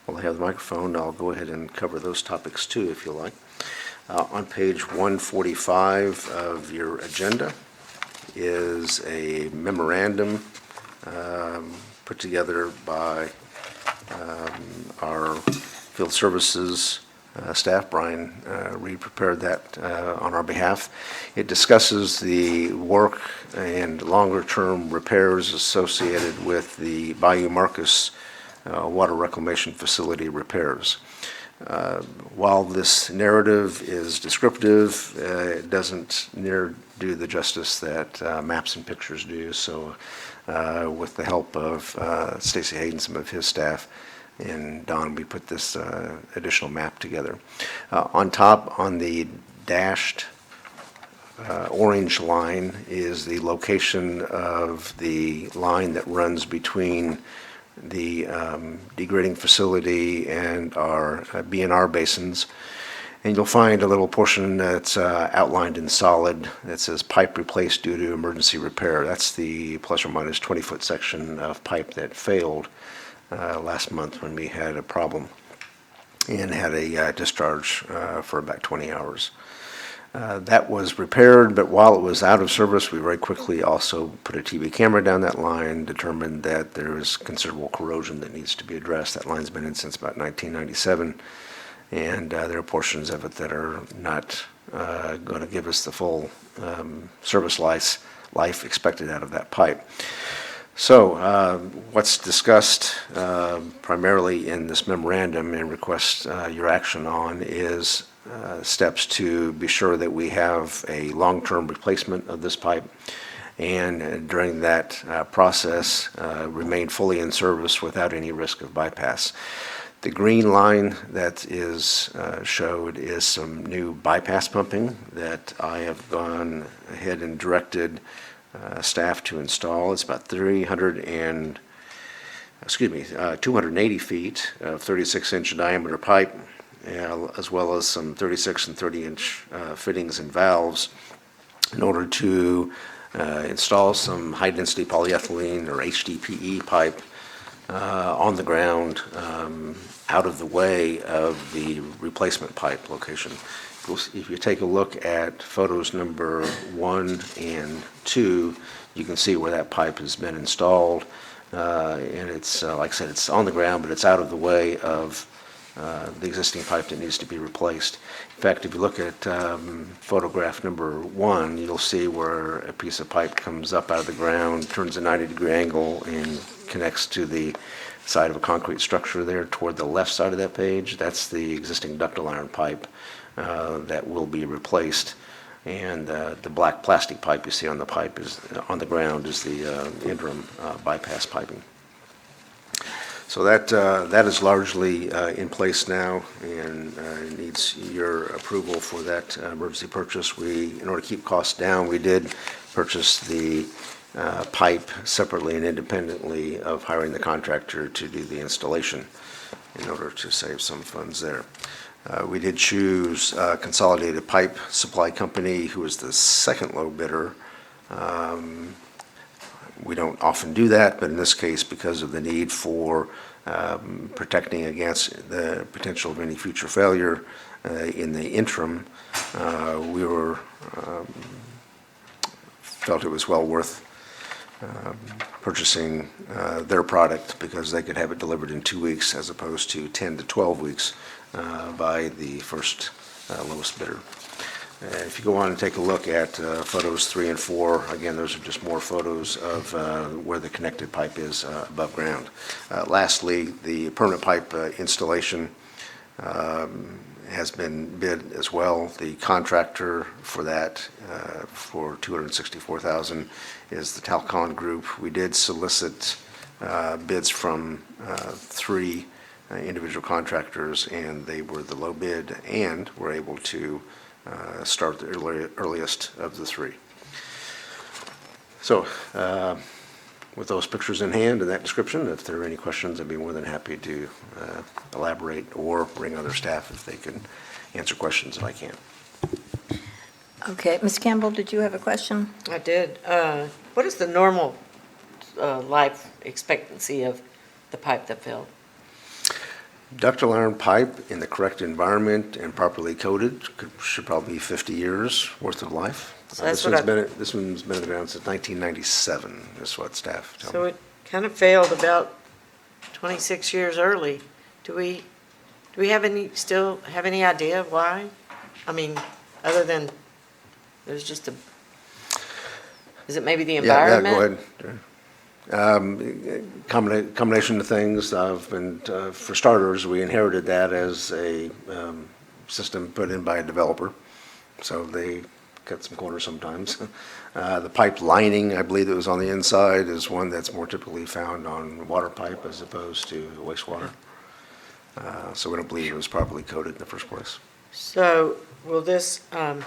I have the microphone, I'll go ahead and cover those topics too, if you like. On page 145 of your agenda is a memorandum put together by our field services staff. Brian Reed prepared that on our behalf. It discusses the work and longer-term repairs associated with the Bayou Marcus water reclamation facility repairs. While this narrative is descriptive, it doesn't near do the justice that maps and pictures do. So with the help of Stacy Hayden, some of his staff, and Don, we put this additional map together. On top, on the dashed orange line, is the location of the line that runs between the degrading facility and our BNR basins. And you'll find a little portion that's outlined in solid that says pipe replaced due to emergency repair. That's the plus or minus 20-foot section of pipe that failed last month when we had a problem and had a discharge for about 20 hours. That was repaired, but while it was out of service, we very quickly also put a TV camera down that line, determined that there is considerable corrosion that needs to be addressed. That line's been in since about 1997, and there are portions of it that are not going to give us the full service life expected out of that pipe. So what's discussed primarily in this memorandum and request your action on is steps to be sure that we have a long-term replacement of this pipe, and during that process remain fully in service without any risk of bypass. The green line that is showed is some new bypass pumping that I have gone ahead and directed staff to install. It's about 280 feet of 36-inch diameter pipe, as well as some 36 and 30-inch fittings and valves in order to install some high-density polyethylene or HDPE pipe on the ground out of the way of the replacement pipe location. If you take a look at photos number 1 and 2, you can see where that pipe has been installed. And it's, like I said, it's on the ground, but it's out of the way of the existing pipe that needs to be replaced. In fact, if you look at photograph number 1, you'll see where a piece of pipe comes up out of the ground, turns a 90-degree angle, and connects to the side of a concrete structure there toward the left side of that page. That's the existing ductile iron pipe that will be replaced. And the black plastic pipe you see on the pipe is on the ground is the interim bypass piping. So that is largely in place now and needs your approval for that emergency purchase. In order to keep costs down, we did purchase the pipe separately and independently of hiring the contractor to do the installation in order to save some funds there. We did choose Consolidated Pipe Supply Company, who was the second low bidder. We don't often do that, but in this case, because of the need for protecting against the potential of any future failure in the interim, we felt it was well worth purchasing their product because they could have it delivered in 2 weeks as opposed to 10 to 12 weeks by the first lowest bidder. If you go on and take a look at photos 3 and 4, again, those are just more photos of where the connected pipe is above ground. Lastly, the permanent pipe installation has been bid as well. The contractor for that, for $264,000, is the Talcon Group. We did solicit bids from 3 individual contractors, and they were the low bid and were able to start the earliest of the 3. So with those pictures in hand and that description, if there are any questions, I'd be more than happy to elaborate or bring other staff if they can answer questions if I can. Okay, Ms. Campbell, did you have a question? I did. What is the normal life expectancy of the pipe that failed? Ductile iron pipe in the correct environment and properly coated should probably be 50 years worth of life. So that's This one's been in the ground since 1997, is what staff tell me. So it kind of failed about 26 years early. Do we still have any idea why? I mean, other than there's just is it maybe the environment? Yeah, go ahead. Combination of things. For starters, we inherited that as a system put in by a developer, so they cut some corners sometimes. The pipe lining, I believe that was on the inside, is one that's more typically found on water pipe as opposed to wastewater. So we don't believe it was properly coated in the first place. So will this, and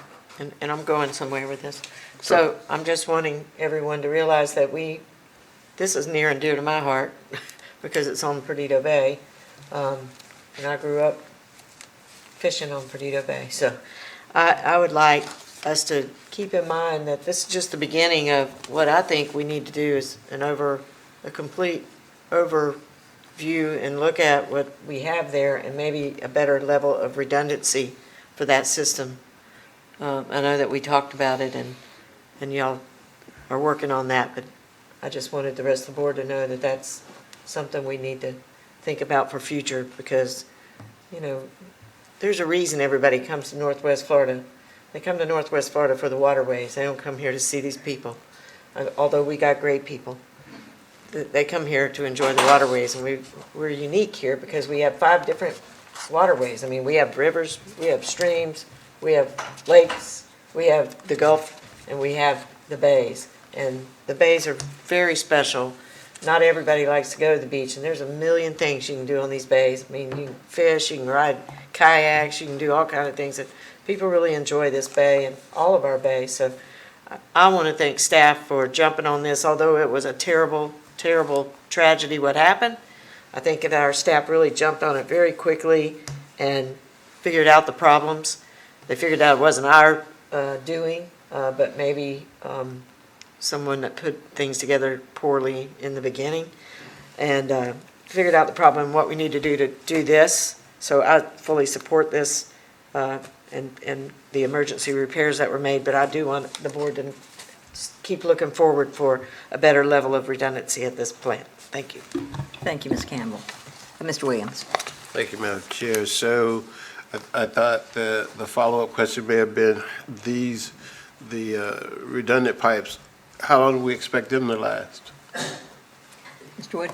I'm going somewhere with this, so I'm just wanting everyone to realize that this is near and dear to my heart because it's on Perdido Bay. And I grew up fishing on Perdido Bay. So I would like us to keep in mind that this is just the beginning of what I think we need to do is a complete overview and look at what we have there and maybe a better level of redundancy for that system. I know that we talked about it and y'all are working on that, but I just wanted the rest of the board to know that that's something we need to think about for future because, there's a reason everybody comes to Northwest Florida. They come to Northwest Florida for the waterways. They don't come here to see these people, although we got great people. They come here to enjoy the waterways, and we're unique here because we have 5 different waterways. I mean, we have rivers, we have streams, we have lakes, we have the Gulf, and we have the bays. And the bays are very special. Not everybody likes to go to the beach, and there's a million things you can do on these bays. I mean, you can fish, you can ride kayaks, you can do all kinds of things that people really enjoy this bay and all of our bays. So I want to thank staff for jumping on this, although it was a terrible, terrible tragedy what happened. I think that our staff really jumped on it very quickly and figured out the problems. They figured out it wasn't our doing, but maybe someone that put things together poorly in the beginning and figured out the problem and what we need to do this. So I fully support this and the emergency repairs that were made, but I do want the board to keep looking forward for a better level of redundancy at this plant. Thank you. Thank you, Ms. Campbell. Mr. Williams. Thank you, Madam Chair. So I thought the follow-up question may have been the redundant pipes, how long do we expect them to last? Mr. Wood?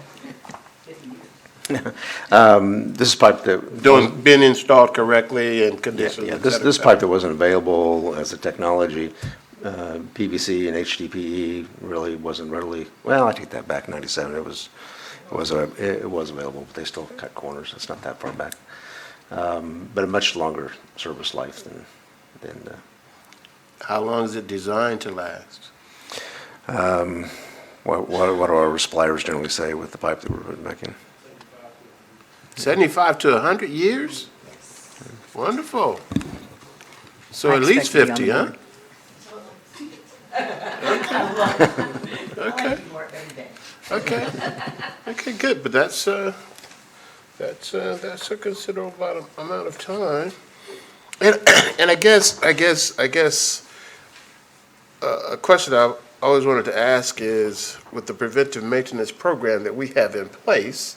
This pipe that... Been installed correctly and conditioned? Yeah, this pipe that wasn't available as a technology, PVC and HDPE really wasn't readily, well, I take that back, 97, it It was available, but they still cut corners. It's not that far back. But a much longer service life than How long is it designed to last? what do our suppliers generally say with the pipe that we're making? 75 to 100 years? Wonderful. So I at least expected 50, you huh? on Okay, okay, okay, good, but that's a considerable amount of time. And I guess, a question I always wanted to ask is, with the preventive maintenance program that we have in place,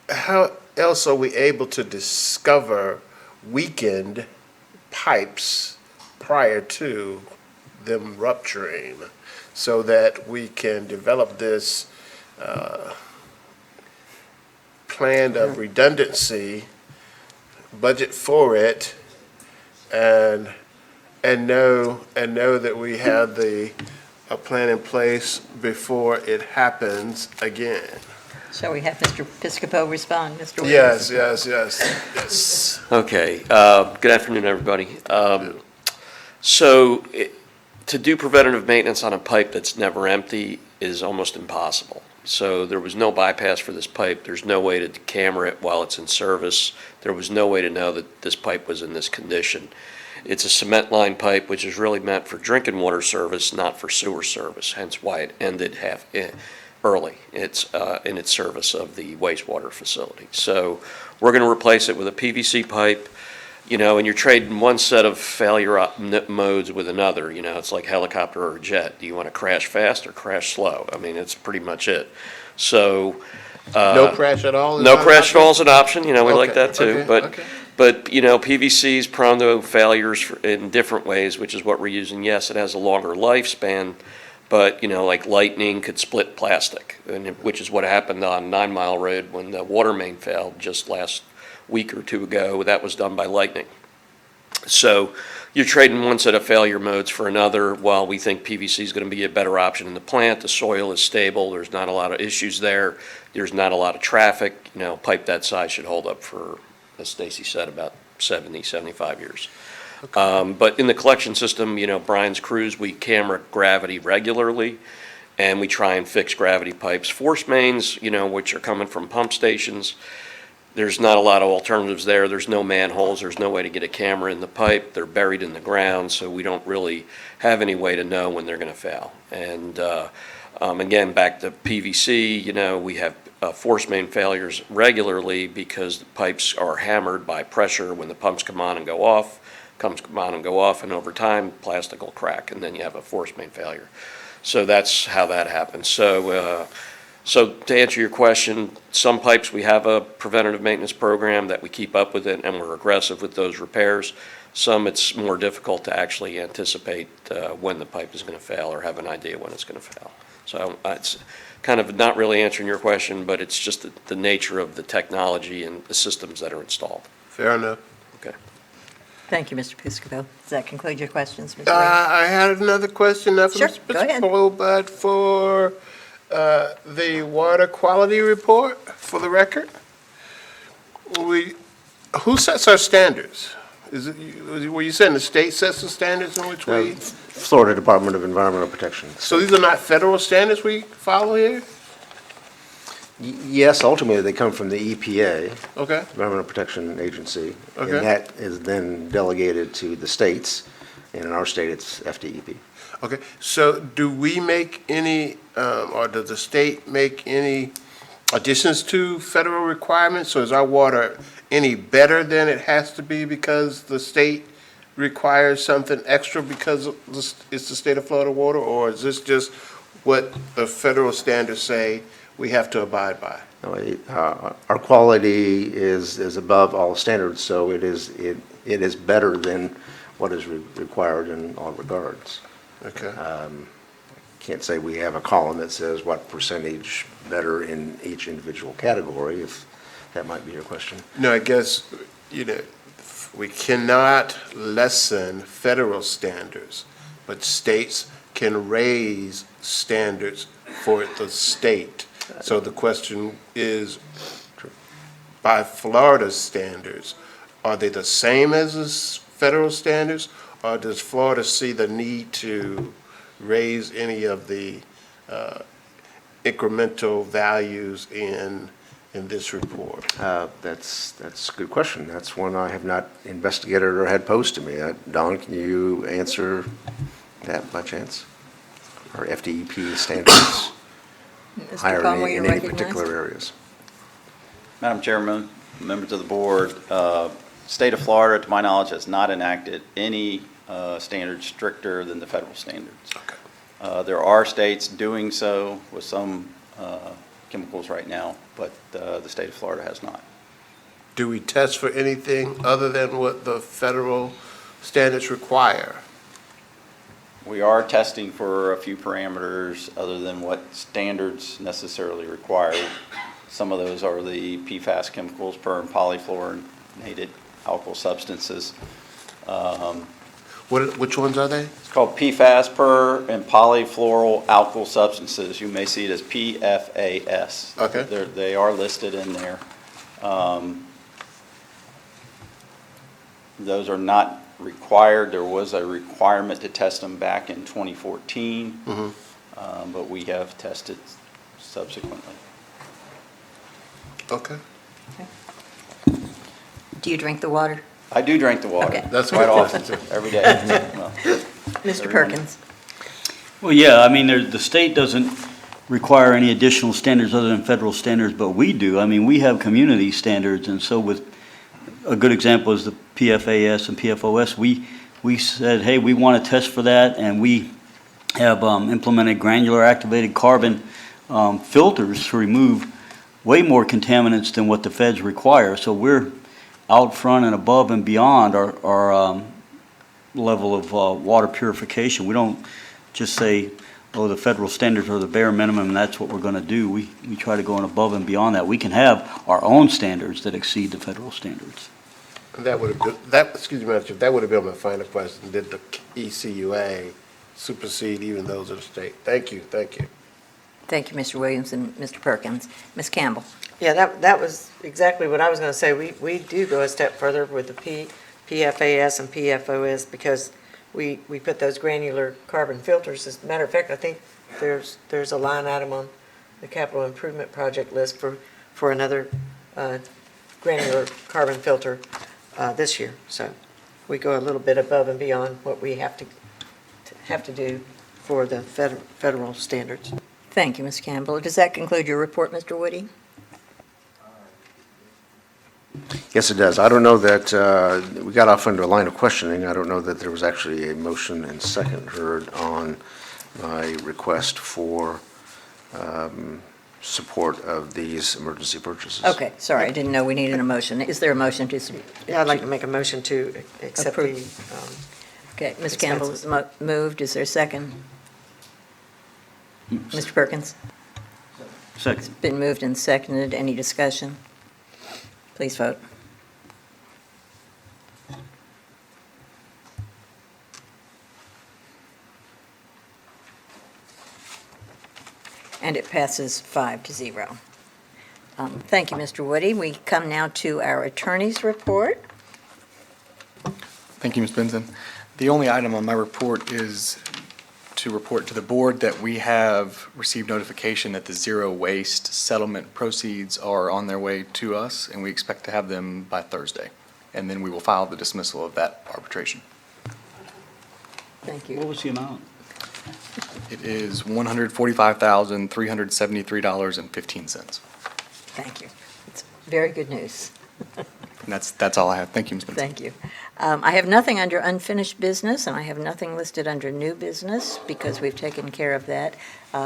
how else are we able to discover weakened pipes prior to them rupturing, so that we can develop this plan of redundancy, budget for it, and know that we have a plan in place before it happens again? Shall we have Mr. Piscopo respond, Mr. Williams? Yes. Okay, good afternoon, everybody. To do preventative maintenance on a pipe that's never empty is almost impossible. So there was no bypass for this pipe. There's no way to camera it while it's in service. There was no way to know that this pipe was in this condition. It's a cement line pipe, which is really meant for drinking water service, not for sewer service, hence why it ended early. It's in its service of the wastewater facility. So we're going to replace it with a PVC pipe, and you're trading one set of failure modes with another. It's like helicopter or a jet. Do you want to crash fast or crash slow? I mean, it's pretty much it. So. No crash at all? No crash at all is an option, we like that too. Okay. But PVC is prone to failures in different ways, which is what we're using. Yes, it has a longer lifespan, but, like lightning could split plastic, which is what happened on 9 Mile Road when the water main failed just last week or two ago. That was done by lightning. So you're trading one set of failure modes for another. While we think PVC is going to be a better option in the plant, the soil is stable, there's not a lot of issues there, there's not a lot of traffic. Pipe that size should hold up for, as Stacy said, about 70, 75 years. But in the collection system, Brian's crews, we camera gravity regularly, and we try and fix gravity pipes. Force mains, which are coming from pump stations, there's not a lot of alternatives there. There's no manholes. There's no way to get a camera in the pipe. They're buried in the ground, so we don't really have any way to know when they're going to fail. And again, back to PVC, we have force main failures regularly because the pipes are hammered by pressure when the pumps come on and go off, and over time, plastic will crack, and then you have a force main failure. So that's how that happens. So to answer your question, some pipes, we have a preventative maintenance program that we keep up with it, and we're aggressive with those repairs. Some, it's more difficult to actually anticipate when the pipe is going to fail or have an idea when it's going to fail. So it's kind of not really answering your question, but it's just the nature of the technology and the systems that are installed. Fair enough. Okay. Thank you, Mr. Piscopo. Does that conclude your questions, Ms. Williams? I had another question, not for Sure, Mr. go ahead. Piscopo, but for the water quality report, for the record. Who sets our standards? Were you saying the state sets the standards in which we? Florida Department of Environmental Protection. So these are not federal standards we follow here? Yes, ultimately, they come from the EPA, Okay, Environmental Protection Agency. Okay. And that is then delegated to the states, and in our state, it's FDEP. okay. So do we make any, or does the state make any additions to federal requirements? So is our water any better than it has to be because the state requires something extra because it's the state of Florida water? Or is this just what the federal standards say we have to abide by? No, our quality is above all standards, so it is better than what is required in all regards. Okay. Can't say we have a column that says what percentage better in each individual category, if that might be your question. No, I guess, we cannot lessen federal standards, but states can raise standards for the state. So the question is, by Florida's standards, are they the same as the federal standards? Or does Florida see the need to raise any of the incremental values in this report? That's a good question. That's one I have not investigated or had posed to me. Don, can you answer that by chance? Or FDEP standards Mr. higher Conway, in you're any particular recognized. areas? Madam Chairman, members of the board, State of Florida, to my knowledge, has not enacted any standards stricter than the federal standards. There are states doing so with some chemicals right now, but the state of Florida has not. Do we test for anything other than what the federal standards require? We are testing for a few parameters other than what standards necessarily require. Some of those are the PFAS chemicals, per and polyfluorinated alkyl substances. Which ones are they? It's called PFAS, per and polyfluoral alkyl substances. You may see it as PFAS. Okay. They are listed in there. Those are not required. There was a requirement to test them back in 2014, but we have tested subsequently. Okay. Do you drink the water? I do drink the water. Okay. That's quite my often, question, too. every day. Well, Mr. everyone- Perkins? Well, yeah, I mean, the state doesn't require any additional standards other than federal standards, but we do. I mean, we have community standards, and so with, a good example is the PFAS and PFOS. We said, hey, we want to test for that, and we have implemented granular activated carbon filters to remove way more contaminants than what the feds require. So we're out front and above and beyond our level of water purification. We don't just say, oh, the federal standards are the bare minimum, and that's what we're going to do. We try to go on above and beyond that. We can have our own standards that exceed the federal standards. That would have been, excuse me, Madam Chair, that would have been my final question. Did the ECUA supersede even those of the state? Thank you, thank you. Thank you, Mr. Williams and Mr. Perkins. Ms. Campbell? Yeah, that was exactly what I was going to say. We do go a step further with the PFAS and PFOS because we put those granular carbon filters. As a matter of fact, I think there's a line item on the capital improvement project list for another granular carbon filter this year. So we go a little bit above and beyond what we have to do for the federal standards. Thank you, Ms. Campbell. Does that conclude your report, Mr. Woody? Yes, it does. I don't know that, we got off into a line of questioning. I don't know that there was actually a motion and second heard on my request for support of these emergency purchases. Okay, sorry, I didn't know we needed a motion. Is there a motion to? Yeah, I'd like to make a motion to accept the, Okay, Ms. Campbell has moved. Is there a second? Mr. Perkins? Second. Been moved and seconded. Any discussion? Please vote. And it passes 5-0. Thank you, Mr. Woody. We come now to our attorney's report. Thank you, Ms. Benson. The only item on my report is to report to the board that we have received notification that the zero waste settlement proceeds are on their way to us, and we expect to have them by Thursday. And then we will file the dismissal of that arbitration. Thank you. What was the amount? It is $145,373.15. Thank you. It's very good news. And that's all I have. Thank you, Ms. Benson. Thank you. I have nothing under unfinished business, and I have nothing listed under new business because we've taken care of that.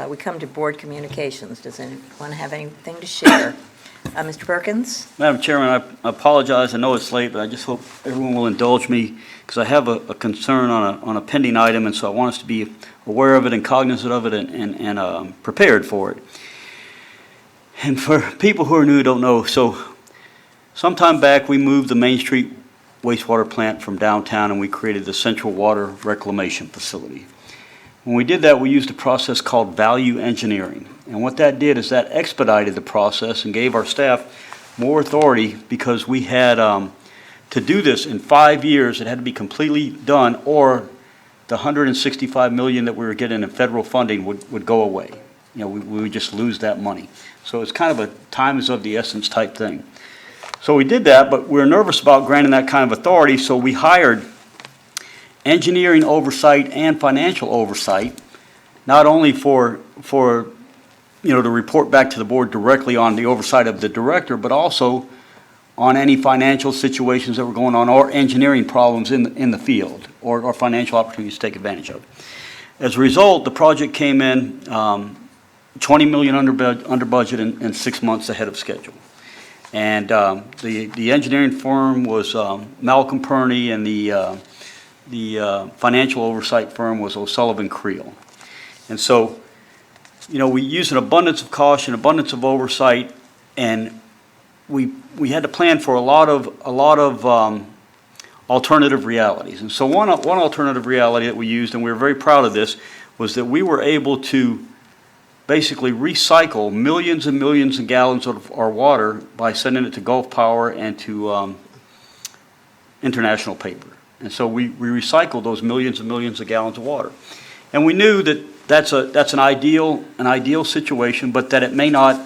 We come to board communications. Does anyone have anything to share? Mr. Perkins? Madam Chairman, I apologize. I know it's late, but I just hope everyone will indulge me because I have a concern on a pending item, and so I want us to be aware of it and cognizant of it and prepared for it. And for people who are new, don't know, so sometime back, we moved the Main Street wastewater plant from downtown, and we created the Central Water Reclamation Facility. When we did that, we used a process called value engineering. And what that did is that expedited the process and gave our staff more authority because we had, to do this in 5 years, it had to be completely done, or the $165 million that we were getting in federal funding would go away. You know, we would just lose that money. So it's kind of a time is of the essence type thing. So we did that, but we were nervous about granting that kind of authority, so we hired engineering oversight and financial oversight, not only for to report back to the board directly on the oversight of the director, but also on any financial situations that were going on or engineering problems in the field or financial opportunities to take advantage of. As a result, the project came in $20 million under budget and 6 months ahead of schedule. And the engineering firm was Malcolm Perney, and the financial oversight firm was O'Sullivan Creel. And so, we used an abundance of caution, abundance of oversight, and we had to plan for a lot of alternative realities. And so one alternative reality that we used, and we were very proud of this, was that we were able to basically recycle millions and millions of gallons of our water by sending it to Gulf Power and to International Paper. And so we recycled those millions and millions of gallons of water. And we knew that that's an ideal situation, but that it may not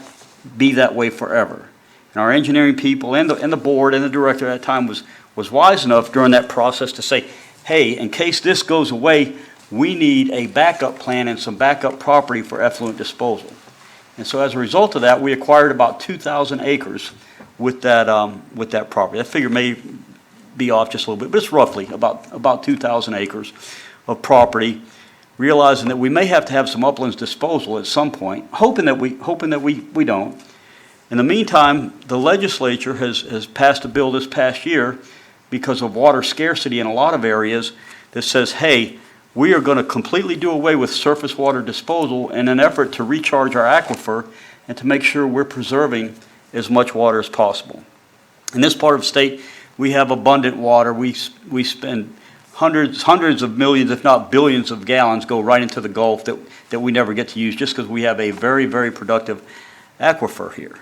be that way forever. And our engineering people and the board and the director at that time was wise enough during that process to say, hey, in case this goes away, we need a backup plan and some backup property for effluent disposal. And so as a result of that, we acquired about 2,000 acres with that property. That figure may be off just a little bit, but it's roughly about 2,000 acres of property, realizing that we may have to have some uplands disposal at some point, hoping that we don't. In the meantime, the legislature has passed a bill this past year because of water scarcity in a lot of areas that says, hey, we are going to completely do away with surface water disposal in an effort to recharge our aquifer and to make sure we're preserving as much water as possible. In this part of the state, we have abundant water. We spend hundreds of millions, if not billions of gallons go right into the Gulf that we never get to use just because we have a very, very productive aquifer here.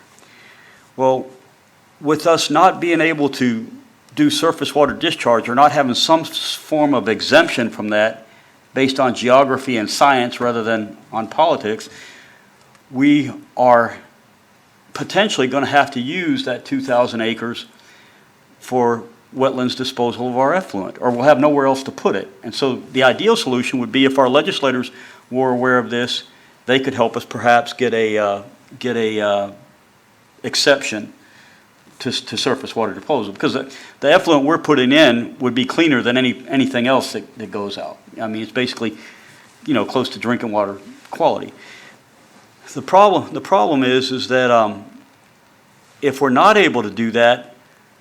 Well, with us not being able to do surface water discharge or not having some form of exemption from that based on geography and science rather than on politics, we are potentially going to have to use that 2,000 acres for wetlands disposal of our effluent, or we'll have nowhere else to put it. And so the ideal solution would be if our legislators were aware of this, they could help us perhaps get a exception to surface water disposal, because the effluent we're putting in would be cleaner than anything else that goes out. I mean, it's basically, close to drinking water quality. The problem is that if we're not able to do that,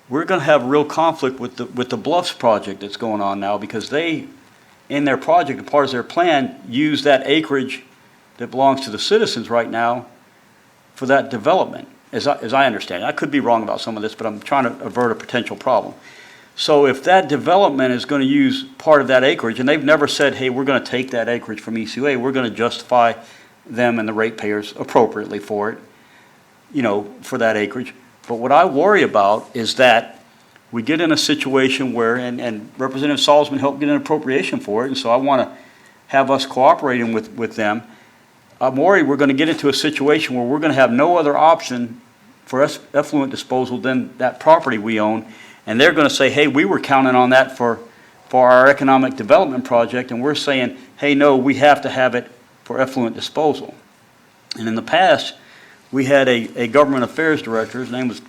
we're going to have real conflict with the Bluffs project that's going on now, because they, in their project, as part of their plan, use that acreage that belongs to the citizens right now for that development, as I understand it. I could be wrong about some of this, but I'm trying to avert a potential problem. So if that development is going to use part of that acreage, and they've never said, hey, we're going to take that acreage from ECUA, we're going to justify them and the ratepayers appropriately for it, for that acreage. But what I worry about is that we get in a situation where, and Representative Salzman helped get an appropriation for it, and so I want to have us cooperating with them. I'm worried we're going to get into a situation where we're going to have no other option for effluent disposal than that property we own, and they're going to say, hey, we were counting on that for our economic development project, and we're saying, hey, no, we have to have it for effluent disposal. And in the past, we had a government affairs director, his name was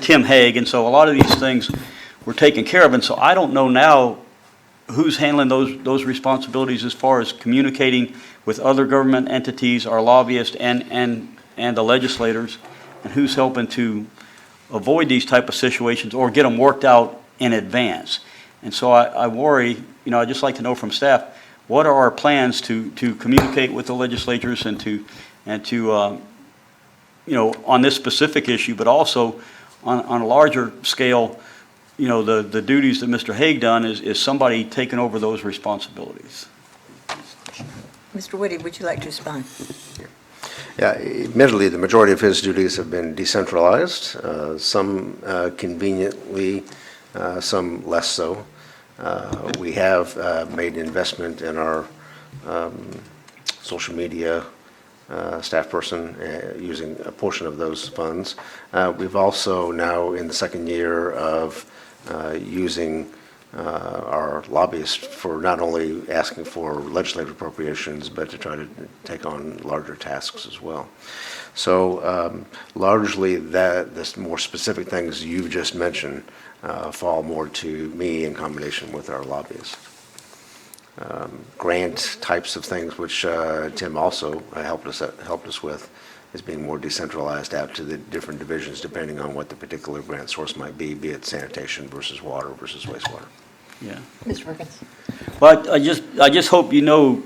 Tim Haig, and so a lot of these things were taken care of, and so I don't know now who's handling those responsibilities as far as communicating with other government entities, our lobbyists, and the legislators, and who's helping to avoid these type of situations or get them worked out in advance. And so I worry, I'd just like to know from staff, what are our plans to communicate with the legislatures and to on this specific issue, but also on a larger scale, the duties that Mr. Haig done is somebody taking over those responsibilities. Mr. Woody, would you like to respond? Yeah, admittedly, the majority of his duties have been decentralized, some conveniently, some less so. We have made investment in our social media staff person using a portion of those funds. We've also now in the second year of using our lobbyists for not only asking for legislative appropriations, but to try to take on larger tasks as well. So largely the more specific things you've just mentioned fall more to me in combination with our lobbyists. Grant types of things, which Tim also helped us with, is being more decentralized out to the different divisions depending on what the particular grant source might be it sanitation versus water versus wastewater. Yeah. Mr. Perkins? But I just hope you know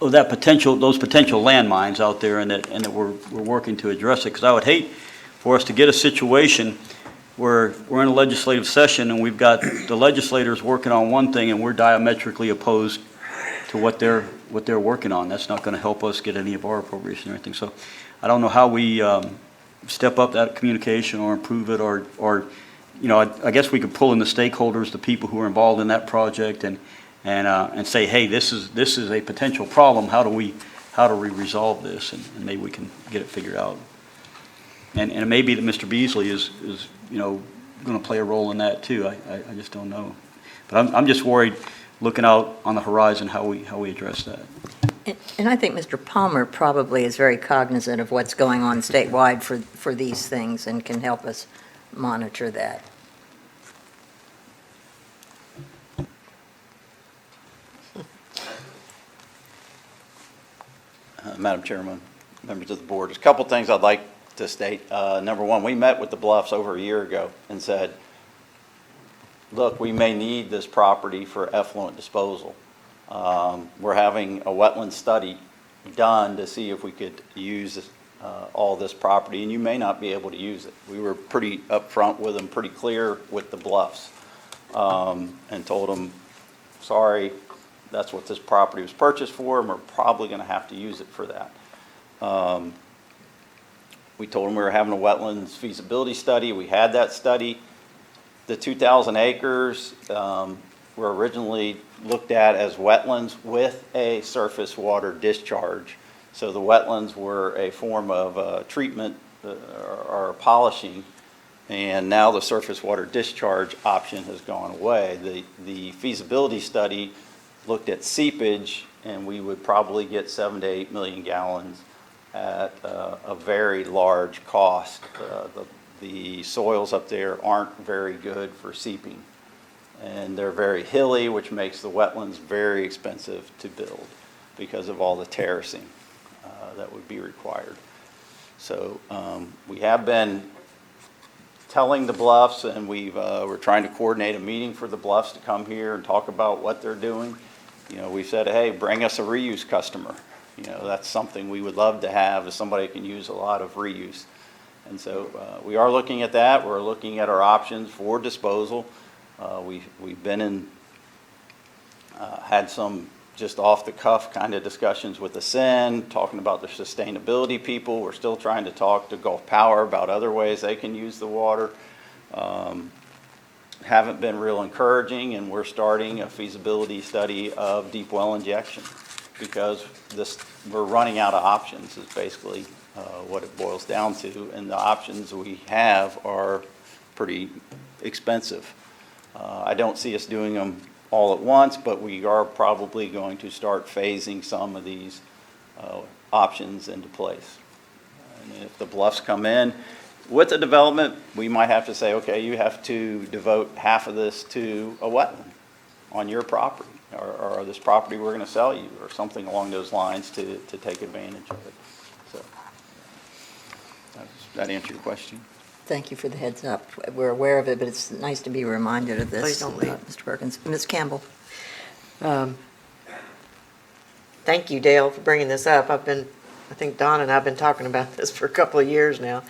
of that potential, those potential landmines out there, and that we're working to address it. Because I would hate for us to get a situation where we're in a legislative session and we've got the legislators working on one thing and we're diametrically opposed to what they're working on. That's not going to help us get any of our appropriation or anything. So I don't know how we step up that communication or improve it, or you know, I guess we could pull in the stakeholders, the people who are involved in that project, and say, hey, this is a potential problem. How do we resolve this? And maybe we can get it figured out. And it may be that Mr. Beasley is you know, going to play a role in that too. I just don't know. But I'm just worried, looking out on the horizon, how we address that. And I think Mr. Palmer probably is very cognizant of what's going on statewide for these things and can help us monitor that. Madam Chairman, members of the board, there's a couple things I'd like to state. Number one, we met with the Bluffs over a year ago and said, look, we may need this property for effluent disposal. We're having a wetland study done to see if we could use all this property, and you may not be able to use it. We were pretty upfront with them, pretty clear with the Bluffs, and told them, sorry, that's what this property was purchased for, and we're probably going to have to use it for that. We told them we were having a wetlands feasibility study. We had that study. The 2,000 acres were originally looked at as wetlands with a surface water discharge. So the wetlands were a form of treatment or polishing, and now the surface water discharge option has gone away. The feasibility study looked at seepage, and we would probably get 7 to 8 million gallons at a very large cost. The soils up there aren't very good for seeping, and they're very hilly, which makes the wetlands very expensive to build because of all the terracing that would be required. So we have been telling the Bluffs, and we're trying to coordinate a meeting for the Bluffs to come here and talk about what they're doing. You know, we said, hey, bring us a reuse customer. You know, that's something we would love to have, is somebody who can use a lot of reuse. And so we are looking at that. We're looking at our options for disposal. We've been in, had some just off-the-cuff kind of discussions with the SIN, talking about the sustainability people. We're still trying to talk to Gulf Power about other ways they can use the water. Haven't been real encouraging, and we're starting a feasibility study of deep well injection because we're running out of options is basically what it boils down to, and the options we have are pretty expensive. I don't see us doing them all at once, but we are probably going to start phasing some of these options into place. And if the Bluffs come in with the development, we might have to say, okay, you have to devote half of this to a wetland on your property, or this property we're going to sell you, or something along those lines to take advantage of it. So, does that answer your question? Thank you for the heads up. We're aware of it, but it's nice to be reminded of this. Please don't leave. Mr. Perkins. Ms. Campbell? Thank you, Dale, for bringing this up. I think Don and I have been talking about this for a couple of years now.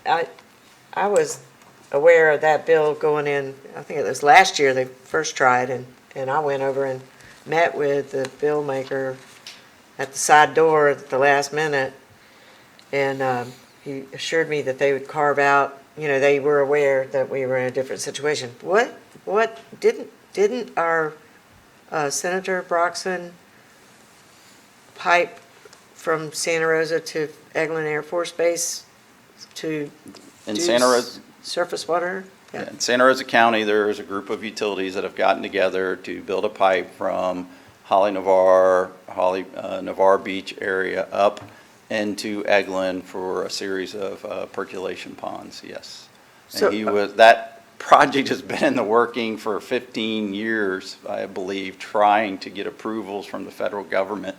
I was aware of that bill going in, I think it was last year they first tried, and I went over and met with the bill maker at the side door at the last minute, and he assured me that they would carve out, they were aware that we were in a different situation. Didn't our Senator Broxson pipe from Santa Rosa to Eglin Air Force Base to In do Santa Rosa, surface water? Yeah. in Santa Rosa County, there is a group of utilities that have gotten together to build a pipe from Navarre Beach area up into Eglin for a series of percolation ponds, yes. So- And that project has been in the working for 15 years, I believe, trying to get approvals from the federal government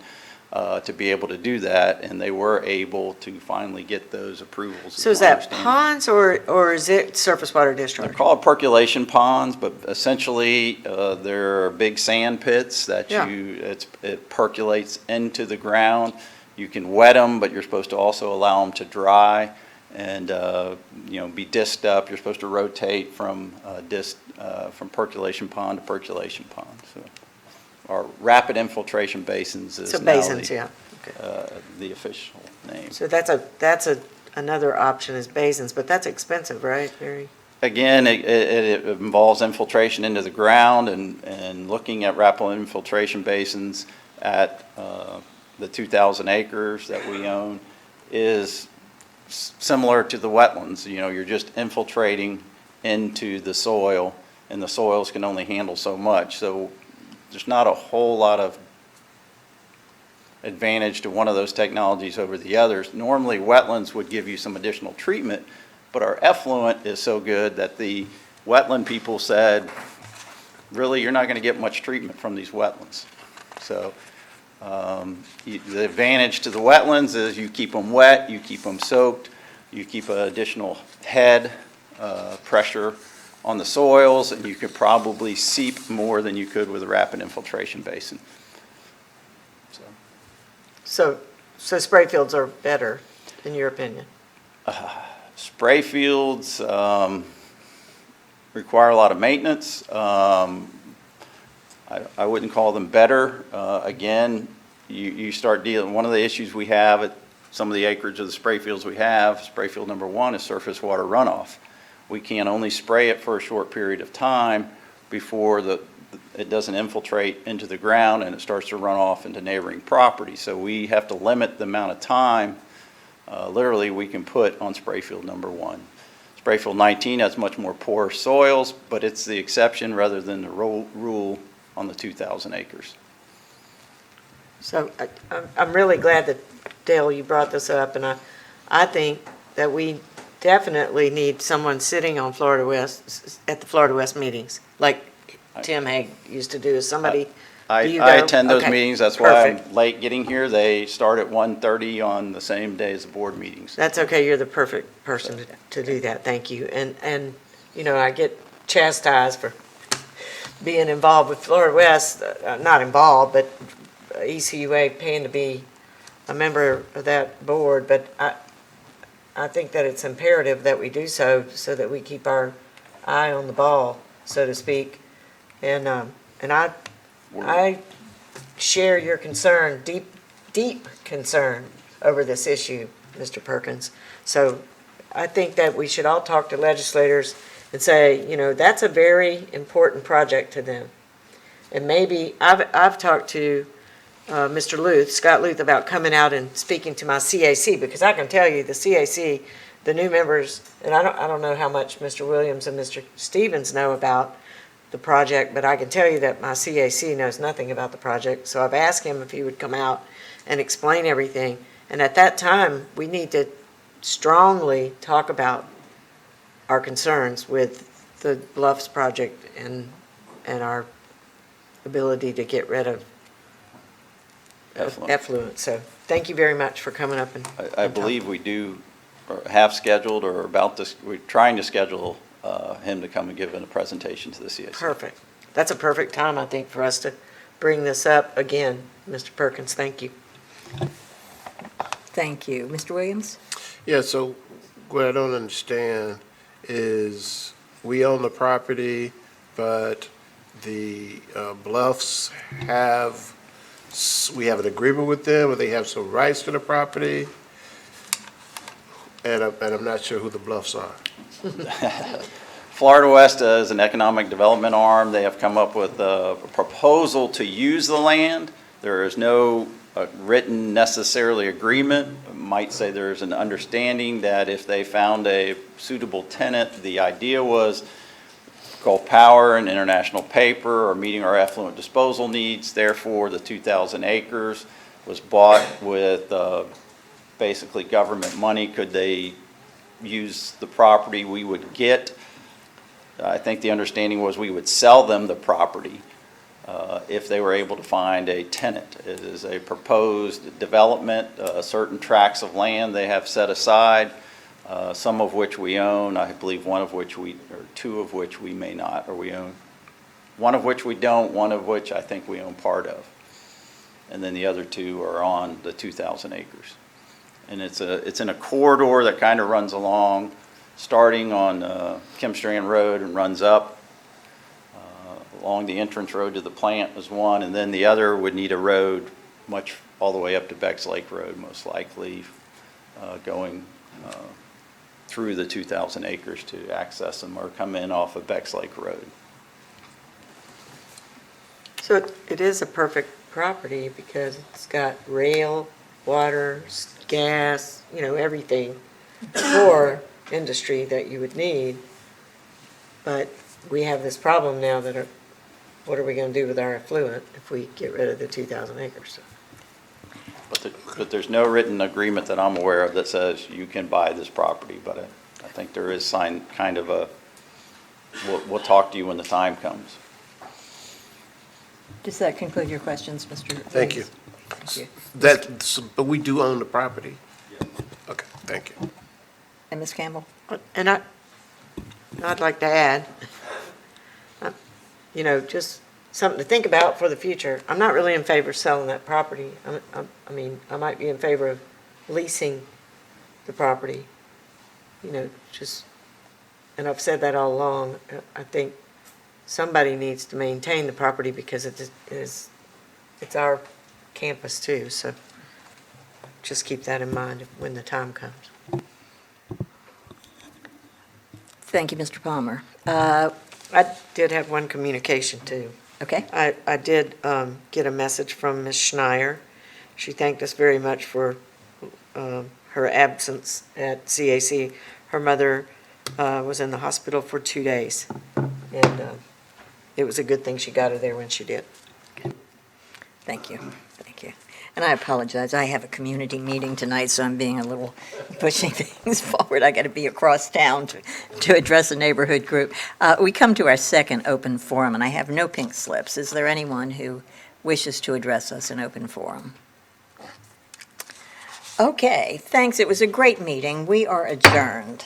to be able to do that, and they were able to finally get those approvals. So is my that understanding. ponds or is it surface water They're discharge? called percolation ponds, but essentially, they're big sand pits that Yeah. it percolates into the ground. You can wet them, but you're supposed to also allow them to dry and, be disked up. You're supposed to rotate from from percolation pond to percolation pond. So, or rapid infiltration basins is So now basins, yeah. Okay. the official name. So that's another option is basins, but that's expensive, right, Barry? Again, it involves infiltration into the ground and looking at rapid infiltration basins at the 2,000 acres that we own is similar to the wetlands. You're just infiltrating into the soil, and the soils can only handle so much. So there's not a whole lot of advantage to one of those technologies over the others. Normally, wetlands would give you some additional treatment, but our effluent is so good that the wetland people said, really, you're not going to get much treatment from these wetlands. So the advantage to the wetlands is you keep them wet, you keep them soaked, you keep an additional head pressure on the soils, and you could probably seep more than you could with a rapid infiltration basin. So spray fields are better, in your opinion? Spray fields require a lot of maintenance. I wouldn't call them better. Again, you start dealing, one of the issues we have at some of the acreage of the spray fields we have, spray field number 1 is surface water runoff. We can only spray it for a short period of time before it doesn't infiltrate into the ground and it starts to run off into neighboring property. So we have to limit the amount of time literally we can put on spray field number 1. Spray field 19 has much more porous soils, but it's the exception rather than the rule on the 2,000 acres. So I'm really glad that, Dale, you brought this up, and I think that we definitely need someone sitting on Florida West, at the Florida West meetings, like Tim Hague used to do. Is somebody, I do you I go? attend those Okay, meetings, that's why perfect. I'm late getting here. They start at 1:30 on the same day as the board meetings. That's okay, you're the perfect person to do that, thank you. And, I get chastised for being involved with Florida West, not involved, but ECUA paying to be a member of that board, but I think that it's imperative that we do so that we keep our eye on the ball, so to speak. And I share your concern, deep concern over this issue, Mr. Perkins. So I think that we should all talk to legislators and say, that's a very important project to them. And maybe, I've talked to Mr. Luth, Scott Luth, about coming out and speaking to my CAC, because I can tell you, the CAC, the new members, and I don't know how much Mr. Williams and Mr. Stevens know about the project, but I can tell you that my CAC knows nothing about the project. So I've asked him if he would come out and explain everything. And at that time, we need to strongly talk about our concerns with the Bluffs project and our ability to get rid of effluent. So thank you very much for coming up and. I believe we do, or have scheduled, or about to, we're trying to schedule him to come and give a presentation to the CAC. Perfect. That's a perfect time, I think, for us to bring this up again. Mr. Perkins, thank you. Thank you. Mr. Williams? Yeah, so what I don't understand is we own the property, but the Bluffs have we have an agreement with them, or they have some rights to the property? And I'm not sure who the Bluffs are. Florida West is an economic development arm. They have come up with a proposal to use the land. There is no written necessarily agreement. Might say there's an understanding that if they found a suitable tenant, the idea was Gulf Power and International Paper are meeting our effluent disposal needs. Therefore, the 2,000 acres was bought with basically government money. Could they use the property we would get? I think the understanding was we would sell them the property if they were able to find a tenant. It is a proposed development, certain tracts of land they have set aside, some of which we own, I believe one of which or two of which we may not, or we own. One of which we don't, one of which I think we own part of. And then the other two are on the 2,000 acres. And it's in a corridor that kind of runs along, starting on Kim Strand Road and runs up along the entrance road to the plant is one, and then the other would need a road much all the way up to Becks Lake Road, most likely, going through the 2,000 acres to access them or come in off of Becks Lake Road. So it is a perfect property because it's got rail, water, gas, everything for industry that you would need. But we have this problem now that what are we going to do with our effluent if we get rid of the 2,000 acres? But there's no written agreement that I'm aware of that says you can buy this property, but I think there is kind of a, we'll talk to you when the time comes. Does that conclude your questions, Mr.? Thank you. Thank you. But we do own the property? Okay, thank you. And Ms. Campbell? And I'd like to add, just something to think about for the future. I'm not really in favor of selling that property. I might be in favor of leasing the property, and I've said that all along. I think somebody needs to maintain the property because it's our campus too, so just keep that in mind when the time comes. Thank you, Mr. Palmer. I did have one communication too. Okay. I did get a message from Ms. Schneier. She thanked us very much for her absence at CAC. Her mother was in the hospital for 2 days, and it was a good thing she got her there when she did. Thank you. Thank you. And I apologize. I have a community meeting tonight, so I'm being a little pushing things forward. I got to be across town to address a neighborhood group. We come to our second open forum, and I have no pink slips. Is there anyone who wishes to address us in open forum? Okay, thanks. It was a great meeting. We are adjourned.